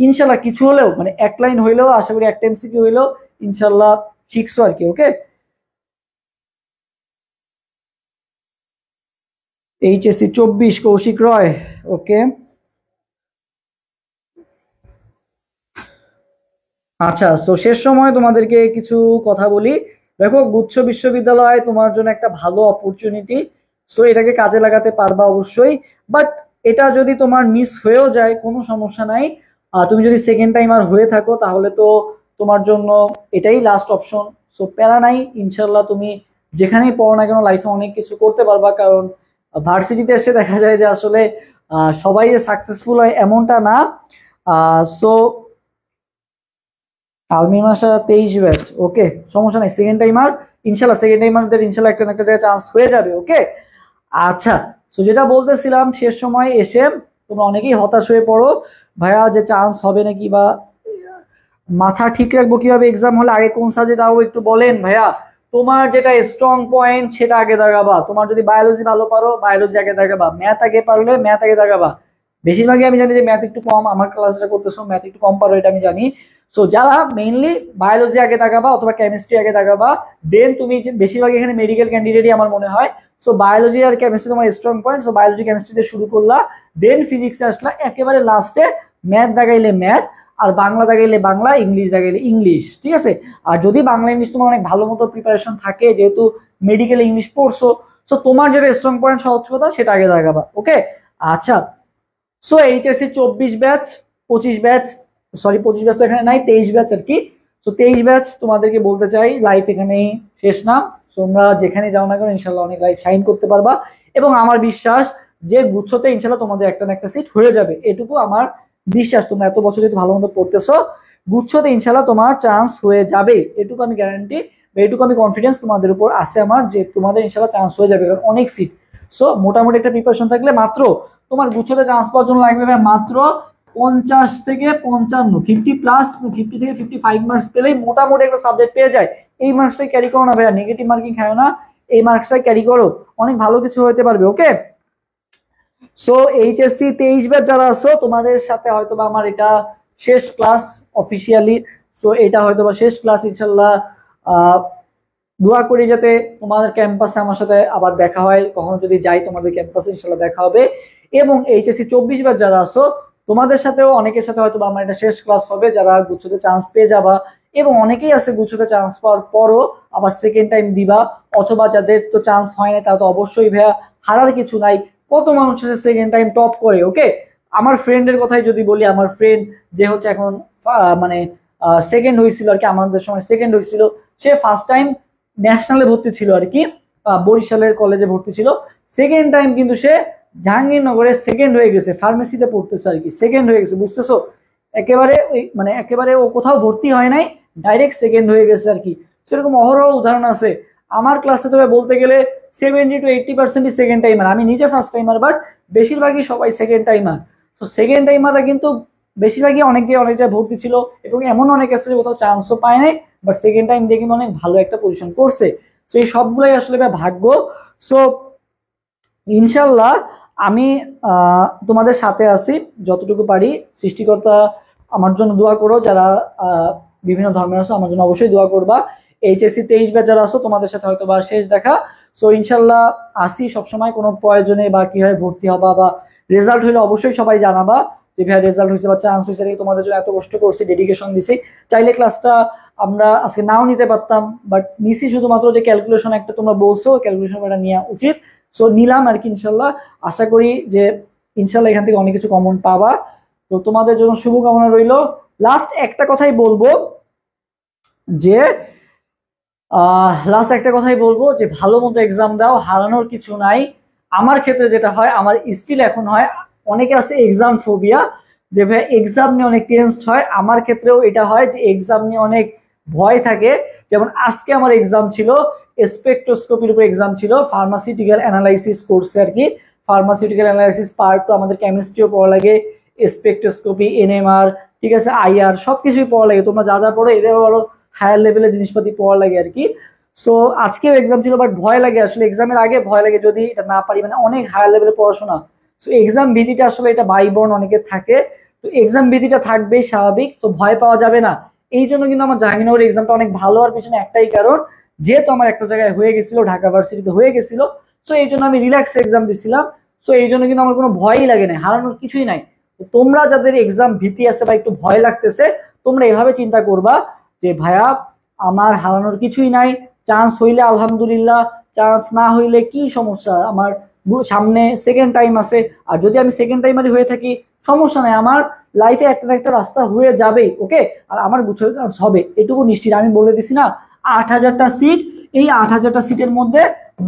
ইনশাল্লাহ কিছু হলেও, মানে এক লাইন হইলেও, আশা করি একটা এমসিকিউ হইলেও ইনশাল্লাহ শিখছো আর কি। ওকে, এইচএসসি 24 কৌশিক রয়, ওকে। আচ্ছা, সো শেষ সময় তোমাদেরকে কিছু কথা বলি। দেখো, গুচ্ছ বিশ্ববিদ্যালয় তোমার জন্য একটা ভালো অপরচুনিটি, সো এটাকে কাজে লাগাতে পারবা অবশ্যই। বাট এটা যদি তোমার মিস হয়েও যায় কোনো সমস্যা নাই, তুমি যদি সেকেন্ড টাইমার হয়ে থাকো তাহলে তো তোমার জন্য এটাই লাস্ট অপশন। সো প্যারা নাই, ইনশাল্লাহ তুমি যেখানেই পড়ো না কেন লাইফে অনেক কিছু করতে পারবা, কারণ ভার্সিটিতে এসে দেখা যায় যে আসলে সবাই যে সাকসেসফুল হয় এমনটা না। সো আলমিন মাসা 23 ব্যাচ, ওকে, সমস্যা নাই, সেকেন্ড টাইমার ইনশাল্লাহ, সেকেন্ড টাইমারদের ইনশাল্লাহ একটা না একটা জায়গায় চান্স হয়ে যাবে। ওকে, আচ্ছা, তো যেটা বলতেছিলাম, শেষ সময় এসে তোমরা অনেকেই হতাশ হয়ে পড়ো, ভাইয়া যে চান্স হবে নাকি, বা মাথা ঠিক রাখবো কিভাবে এক্সাম হলে, আগে কোন সাবজেক্ট আও একটু বলেন ভাইয়া। তোমার যেটা স্ট্রং পয়েন্ট সেটা আগে দাগাবা, তোমার যদি বায়োলজি ভালো পারো বায়োলজি আগে দাগাবা, ম্যাথ আগে পারলে ম্যাথ আগে দাগাবা। বেশিরভাগই আমি জানি যে ম্যাথ একটু কম, আমার ক্লাসটা করতেছো ম্যাথ একটু কম পারো, এটা আমি জানি। সো যারা মেইনলি বায়োলজি আগে দাগাবা অথবা কেমিস্ট্রি আগে দাগাবা, দেন তুমি বেশিরভাগ এখানে মেডিকেল ক্যান্ডিডেটই আমার মনে হয়। সো বায়োলজি আর কেমিস্ট্রি তোমার স্ট্রং পয়েন্ট, সো বায়োলজি কেমিস্ট্রিতে শুরু করলা, দেন ফিজিক্সে আসলা, একেবারে লাস্টে ম্যাথ দাগাইলে ম্যাথ, আর বাংলা দাগাইলে বাংলা, ইংলিশ দাগাইলে ইংলিশ, ঠিক আছে। আর যদি বাংলা ইংলিশ তোমার অনেক ভালো মতো প্রিপারেশন থাকে, যেহেতু মেডিকেল ইংলিশ পড়ছো, সো তোমার যেটা স্ট্রং পয়েন্ট সহজ কথা সেটা আগে দাগাবা। ওকে, আচ্ছা, so HSC 24 batch, 25 batch, sorry 25 batch তো এখানে নাই, 23 ব্যাচ আর কি। তো 23 ব্যাচ তোমাদেরকে বলতে চাই, লাইফ এখানেই শেষ না, তোমরা যেখানে যাও না কেন ইনশাল্লাহ অনেক লাইফ শাইন করতে পারবা। এবং আমার বিশ্বাস যে গুচ্ছতে ইনশাল্লাহ তোমাদের একটা না একটা সিট হয়ে যাবে, এটুকু আমার বিশ্বাস। তোমরা এত বছর যেহেতু ভালো মতো পড়তেছো, গুচ্ছতে ইনশাল্লাহ তোমার চান্স হয়ে যাবে, এটুকু আমি গ্যারান্টি, এটুকু আমি কনফিডেন্স তোমাদের উপর আছে আমার, যে তোমাদের ইনশাল্লাহ চান্স হয়ে যাবে, কারণ অনেক সিট। সো মোটামুটি একটা প্রিপারেশন থাকলে মাত্র তোমার গুচ্ছতে চান্স পাওয়ার জন্য লাগবে মাত্র 50 থেকে 55, 50+, 50 থেকে 55 মার্কস পেলেই মোটামুটি একটা সাবজেক্ট পেয়ে যায়। এই মার্কসটাই ক্যারি করো না ভাইয়া, নেগেটিভ মার্কিং খাও না, এই মার্কসটাই ক্যারি করো, অনেক ভালো কিছু হতে পারবে। ওকে, সো এইচএসসি 23 ব্যাচ যারা আছো, তোমাদের সাথে হয়তো বা আমার এটা শেষ ক্লাস অফিসিয়ালি। সো এটা হয়তো বা শেষ ক্লাস, ইনশাল্লাহ দোয়া করি যাতে তোমাদের ক্যাম্পাসে আমার সাথে আবার দেখা হয়, কখনো যদি যাই তোমাদের ক্যাম্পাসে ইনশাল্লাহ দেখা হবে। এবং এইচএসসি 24 ব্যাচ যারা আছো, তোমাদের সাথেও অনেকের সাথে হয়তো আমার এটা শেষ ক্লাস হবে, যারা গুচ্ছতে চান্স পেয়ে যাবা। এবং অনেকেই আছে গুচ্ছতে চান্স পাওয়ার পরও আবার সেকেন্ড টাইম দিবা, অথবা যাদের তো চান্স হয় না, তারা তো অবশ্যই ভাইয়া হারার কিছু নাই, কত মানুষ আছে সেকেন্ড টাইম টপ করে। ওকে, আমার ফ্রেন্ডের কথাই যদি বলি, আমার ফ্রেন্ড যে হচ্ছে এখন মানে সেকেন্ড হয়েছিল আর কি, আমাদের সময় সেকেন্ড হয়েছিল, সে ফার্স্ট টাইম ন্যাশনালে ভর্তি ছিল আর কি, বরিশালের কলেজে ভর্তি ছিল, সেকেন্ড টাইম কিন্তু সে জাহাঙ্গীরনগরে সেকেন্ড হয়ে গেছে, ফার্মেসিতে পড়তেছে আর কি, সেকেন্ড হয়ে গেছে, বুঝতেছো। একেবারে মানে একেবারে ও কোথাও ভর্তি হয় নাই, ডাইরেক্ট সেকেন্ড হয়ে গেছে আর কি। সেরকম অহরহ উদাহরণ আছে আমার ক্লাসে, তবে বলতে গেলে 70 to 80% সেকেন্ড টাইমার, আমি নিজে ফার্স্ট টাইমার, বাট বেশিরভাগই সবাই সেকেন্ড টাইমার। তো সেকেন্ড টাইমাররা কিন্তু বেশিরভাগই অনেক জায়গায় ভর্তি ছিল, এবং এমন অনেক আছে যে কোথাও চান্সও পায় নাই, বাট সেকেন্ড টাইম দিয়ে কিন্তু অনেক ভালো একটা পজিশন করছে। তো এই সবগুলাই আসলে ভাগ্য। সো ইনশাল্লাহ আমি তোমাদের সাথে আছি যতটুকু পারি, সৃষ্টিকর্তা আমার জন্য দোয়া করো, যারা বিভিন্ন ধর্মের আছো আমার জন্য অবশ্যই দোয়া করবা। এইচএসসি 23 ব্যাচ যারা আছো, তোমাদের সাথে হয়তো বা শেষ দেখা। সো ইনশাল্লাহ আসি সবসময়, কোনো প্রয়োজনে বা কিভাবে ভর্তি হবা বা রেজাল্ট হলে অবশ্যই সবাই জানাবা যে ভাই রেজাল্ট হয়েছে বা চান্স হয়েছে, তোমাদের জন্য এত কষ্ট করছি, ডেডিকেশন দিছি। চাইলে ক্লাসটা আমরা আজকে নাও নিতে পারতাম, বাট নিছি শুধুমাত্র যে ক্যালকুলেশন একটা তোমরা বলছো, ক্যালকুলেশন এটা নেওয়া উচিত, সো নিলাম আর কি। ইনশাল্লাহ আশা করি যে ইনশাল্লাহ এখান থেকে অনেক কিছু কমন পাবা, তো তোমাদের জন্য শুভকামনা রইল। লাস্ট একটা কথাই বলবো যে লাস্ট একটা কথাই বলবো যে ভালো মতো এক্সাম দাও, হারানোর কিছু নাই। আমার ক্ষেত্রে যেটা হয়, আমার স্টিল এখন হয়, অনেকে আছে এক্সাম ফোবিয়া, যে ভাই এক্সাম নিয়ে অনেক টেনসড হয়, আমার ক্ষেত্রেও এটা হয় যে এক্সাম নিয়ে অনেক ভয় থাকে। যেমন আজকে আমার এক্সাম ছিল, স্পেকট্রোস্কোপির উপর এক্সাম ছিল, ফার্মাসিউটিক্যাল অ্যানালাইসিস কোর্সে আর কি। ফার্মাসিউটিক্যাল অ্যানালাইসিস পার্ট তো আমাদের কেমিস্ট্রিও পড়া লাগে, স্পেকট্রোস্কোপি, এনএমআর, ঠিক আছে, আইআর, সবকিছুই পড়া লাগে। তোমরা যা যা পড়ো এটাও আরো হায়ার লেভেলের জিনিসপাতি পড়া লাগে আর কি। সো আজকেও এক্সাম ছিল, বাট ভয় লাগে আসলে, এক্সামের আগে ভয় লাগে যদি এটা না পারি, মানে অনেক হায়ার লেভেলের পড়াশোনা। সো এক্সাম ভীতিটা আসলে এটা বাইবর্ন অনেকের থাকে, তো এক্সাম ভীতিটা থাকবেই স্বাভাবিক, তো ভয় পাওয়া যাবে না। এই জন্য কিন্তু আমার জাহাঙ্গীরনগর এক্সামটা অনেক ভালো হওয়ার পিছনে একটাই কারণ, যেহেতু আমার একটা জায়গায় হয়ে গেছিল, ঢাকা ভার্সিটিতে হয়ে গেছিল, সো এই জন্য আমি রিল্যাক্স এক্সাম দিছিলাম। সো এই জন্য কিন্তু আমার কোনো ভয়ই লাগে না, হারানোর কিছুই নাই। তো তোমরা যাদের এক্সাম ভীতি আছে বা একটু ভয় লাগতেছে, তোমরা এভাবে চিন্তা করবা যে ভাইয়া আমার হারানোর কিছুই নাই, চান্স হইলে আলহামদুলিল্লাহ, চান্স না হইলে কি সমস্যা, আমার সামনে সেকেন্ড টাইম আছে। আর যদি আমি সেকেন্ড টাইমারই হয়ে থাকি, সমস্যা নাই, আমার লাইফে একটা না একটা রাস্তা হয়ে যাবেই, ওকে। আর আমার গুছিয়ে চান্স হবে, এটুকু নিশ্চিত। আমি বলে দিছি না, 8,000টা সিট, এই 8,000টা সিটের মধ্যে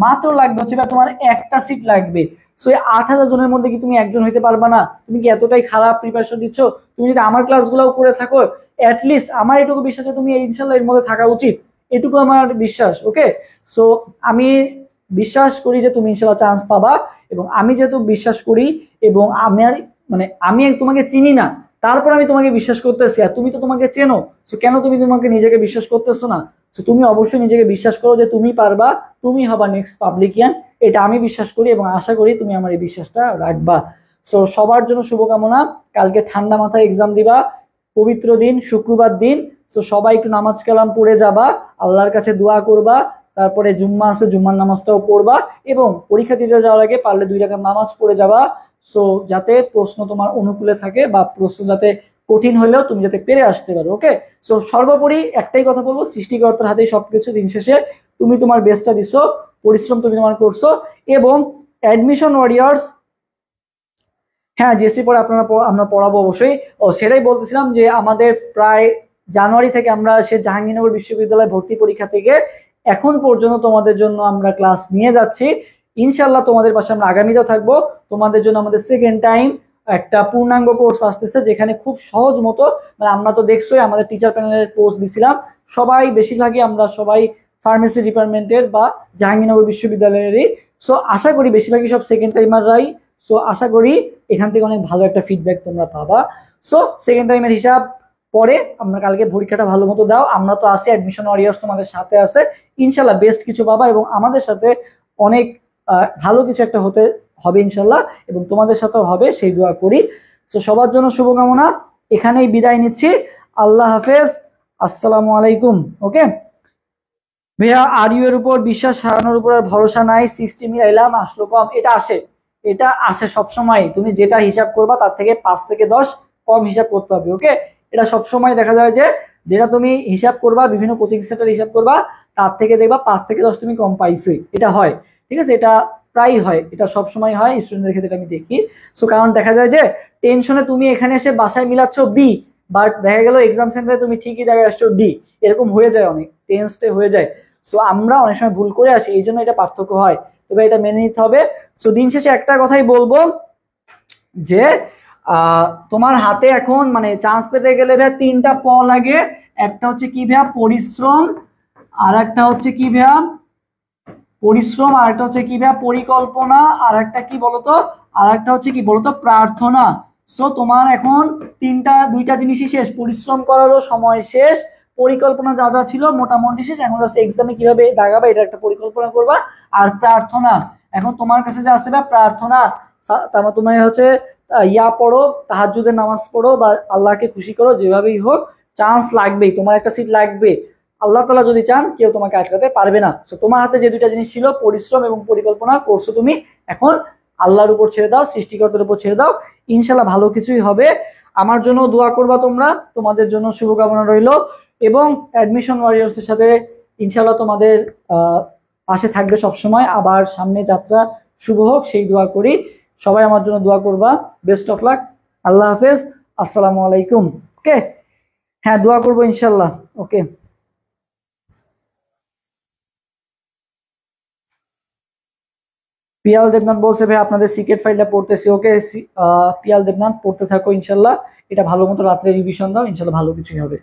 মাত্র লাগবে হচ্ছে তোমার একটা সিট লাগবে। সো এই 8,000 জনের মধ্যে কি তুমি একজন হইতে পারবা না? তুমি কি এতটাই খারাপ প্রিপারেশন দিচ্ছ? তুমি যদি আমার ক্লাসগুলো করে থাকো, অ্যাটলিস্ট আমার এটুকু বিশ্বাসে তুমি ইনশাল্লাহ এর মধ্যে থাকা উচিত, এটুকু আমার বিশ্বাস, ওকে। সো আমি বিশ্বাস করি যে তুমি ইনশাল্লাহ চান্স পাবা, এবং আমি যেহেতু বিশ্বাস করি, এবং আমার মানে আমি তোমাকে চিনি না, তারপর আমি তোমাকে বিশ্বাস করতেছি, আর তুমি তো তোমাকে চেনো, তো কেন তুমি তোমাকে নিজেকে বিশ্বাস করতেছো না? তো তুমি অবশ্যই নিজেকে বিশ্বাস করো যে তুমি পারবা, তুমি হবা নেক্সট পাবলিকিয়ান, এটা আমি বিশ্বাস করি এবং আশা করি তুমি আমার এই বিশ্বাসটা রাখবা। সো সবার জন্য শুভকামনা, কালকে ঠান্ডা মাথায় এক্সাম দিবা, পবিত্র দিন, শুক্রবার দিন। সো সবাই একটু নামাজ কালাম পড়ে যাবা, আল্লাহর কাছে দোয়া করবা, তারপরে জুম্মা আছে, জুম্মার নামাজটাও পড়বা, এবং পরীক্ষা দিতে যাওয়ার আগে পারলে 2 রাকাত নামাজ পড়ে যাবা। সো যাতে প্রশ্ন তোমার অনুকূলে থাকে, বা প্রশ্ন যাতে কঠিন হলেও তুমি যাতে পেরে আসতে পারো, ওকে। সো সর্বোপরি একটাই কথা বলবো, সৃষ্টিকর্তার হাতেই সবকিছু, দিন শেষে তুমি তোমার বেস্টটা দিছো, পরিশ্রম তুমি তোমার করছো। এবং অ্যাডমিশন ওয়ারিয়ার্স, হ্যাঁ জিএসসি পরে আমরা পড়াবো অবশ্যই। ও সেটাই বলতেছিলাম যে আমাদের প্রায় জানুয়ারি থেকে আমরা সে জাহাঙ্গীরনগর বিশ্ববিদ্যালয় ভর্তি পরীক্ষা থেকে এখন পর্যন্ত তোমাদের জন্য আমরা ক্লাস নিয়ে যাচ্ছি। ইনশাল্লাহ তোমাদের পাশে আমরা আগামীতেও থাকবো। তোমাদের জন্য আমাদের সেকেন্ড টাইম একটা পূর্ণাঙ্গ কোর্স আসতেছে, যেখানে খুব সহজ মতো, মানে আমরা তো দেখছোই আমাদের টিচার প্যানেলের কোর্স দিছিলাম, সবাই বেশিরভাগই আমরা সবাই ফার্মেসি ডিপার্টমেন্টের বা জাহাঙ্গীরনগর বিশ্ববিদ্যালয়েরই। সো আশা করি বেশিরভাগই সব সেকেন্ড টাইমাররাই। সো আশা করি এখান থেকে অনেক ভালো একটা ফিডব্যাক তোমরা পাবা। সো সেকেন্ড টাইমের হিসাব পরে, আমরা কালকে পরীক্ষাটা ভালো মতো দাও, আমরা তো আছি, অ্যাডমিশন ওয়ারিয়ার্স তোমাদের সাথে আছে, ইনশাল্লাহ বেস্ট কিছু পাবা, এবং আমাদের সাথে অনেক ভালো কিছু একটা হতে হবে ইনশাল্লাহ, এবং তোমাদের সাথেও হবে, সেই দোয়া করি। তো সবার জন্য শুভকামনা, এখানেই বিদায় নিচ্ছি, আল্লাহ হাফেজ, আসসালামু আলাইকুম, ওকে। ভাইয়া আর ইউ এর উপর বিশ্বাস হারানোর উপর আর ভরসা নাই, 60 মিলাইলাম আসলো কম, এটা আসে সবসময়, তুমি যেটা হিসাব করবা তার থেকে 5 থেকে 10 কম হিসাব করতে হবে, ওকে। এটা সবসময় দেখা যায় যে যেটা তুমি হিসাব করবা, বিভিন্ন কোচিং সেন্টার হিসাব করবা, তার থেকে দেখবা 5 থেকে 10 তুমি কম পাইছোই, এটা হয়, ঠিক আছে, এটা প্রায় হয়, এটা সবসময় হয় স্টুডেন্টদের ক্ষেত্রে আমি দেখি। সো কারণ দেখা যায় যে টেনশনে তুমি এখানে এসে বাসায় মিলাচ্ছ বি, বাট দেখা গেল এক্সাম সেন্টারে তুমি ঠিকই জায়গায় আসছো ডি, এরকম হয়ে যায়, অনেক টেন্সডে হয়ে যায়। সো আমরা অনেক সময় ভুল করে আসি, এই জন্য এটা পার্থক্য হয়, তবে এটা মেনে নিতে হবে। সো দিন শেষে একটা কথাই বলবো যে তোমার হাতে এখন মানে চান্স পেতে গেলে ভাইয়া 3টা প লাগে। একটা হচ্ছে কি ভাইয়া, পরিশ্রম, আর একটা হচ্ছে কি ভাইয়া, পরিশ্রম, আর একটা হচ্ছে কি ভাইয়া, পরিকল্পনা, আর একটা কি বলতো, আর একটা হচ্ছে কি বলতো, প্রার্থনা। সো তোমার এখন 2টা জিনিসই শেষ, পরিশ্রম করারও সময় শেষ, পরিকল্পনা যা যা ছিল মোটামুটি শেষ, এখন জাস্ট এক্সামে কিভাবে দাগাবে এটা একটা পরিকল্পনা করবা। আর প্রার্থনা, এখন তোমার কাছে যা আসবে প্রার্থনা, তারপর তুমি হচ্ছে ইয়া পড়ো, তাহাজ্জুদের নামাজ পড়ো, বা আল্লাহকে খুশি করো, যেভাবেই হোক চান্স লাগবেই, তোমার একটা সিট লাগবে, আল্লাহ তাআলা যদি চান কেউ তোমাকে আটকাতে পারবে না। তো তোমার হাতে যে 2টা জিনিস ছিল, পরিশ্রম এবং পরিকল্পনা, করছো তুমি, এখন আল্লাহর উপর ছেড়ে দাও, সৃষ্টিকর্তার উপর ছেড়ে দাও, ইনশাল্লাহ ভালো কিছুই হবে। আমার জন্য দোয়া করবা তোমরা, তোমাদের জন্য শুভকামনা রইল, এবং অ্যাডমিশন ওয়ারিয়ার্স এর সাথে ইনশাল্লাহ তোমাদের পাশে থাকবে সবসময়, আবার সামনে যাত্রা শুভ হোক সেই দোয়া করি। সবাই আমার জন্য দোয়া করবা, বেস্ট অফ লাক, আল্লাহ হাফেজ, আসসালামু আলাইকুম, ওকে। হ্যাঁ দোয়া করবো ইনশাল্লাহ, ওকে। পিয়াল দেবনাথ বলছে ভাই আপনাদের সিক্রেট ফাইলটা পড়তেছি। ওকে পিয়াল দেবনাথ পড়তে থাকো ইনশাল্লাহ, এটা ভালো মতো রাত্রে রিভিশন দাও, ইনশাল্লাহ ভালো কিছুই হবে।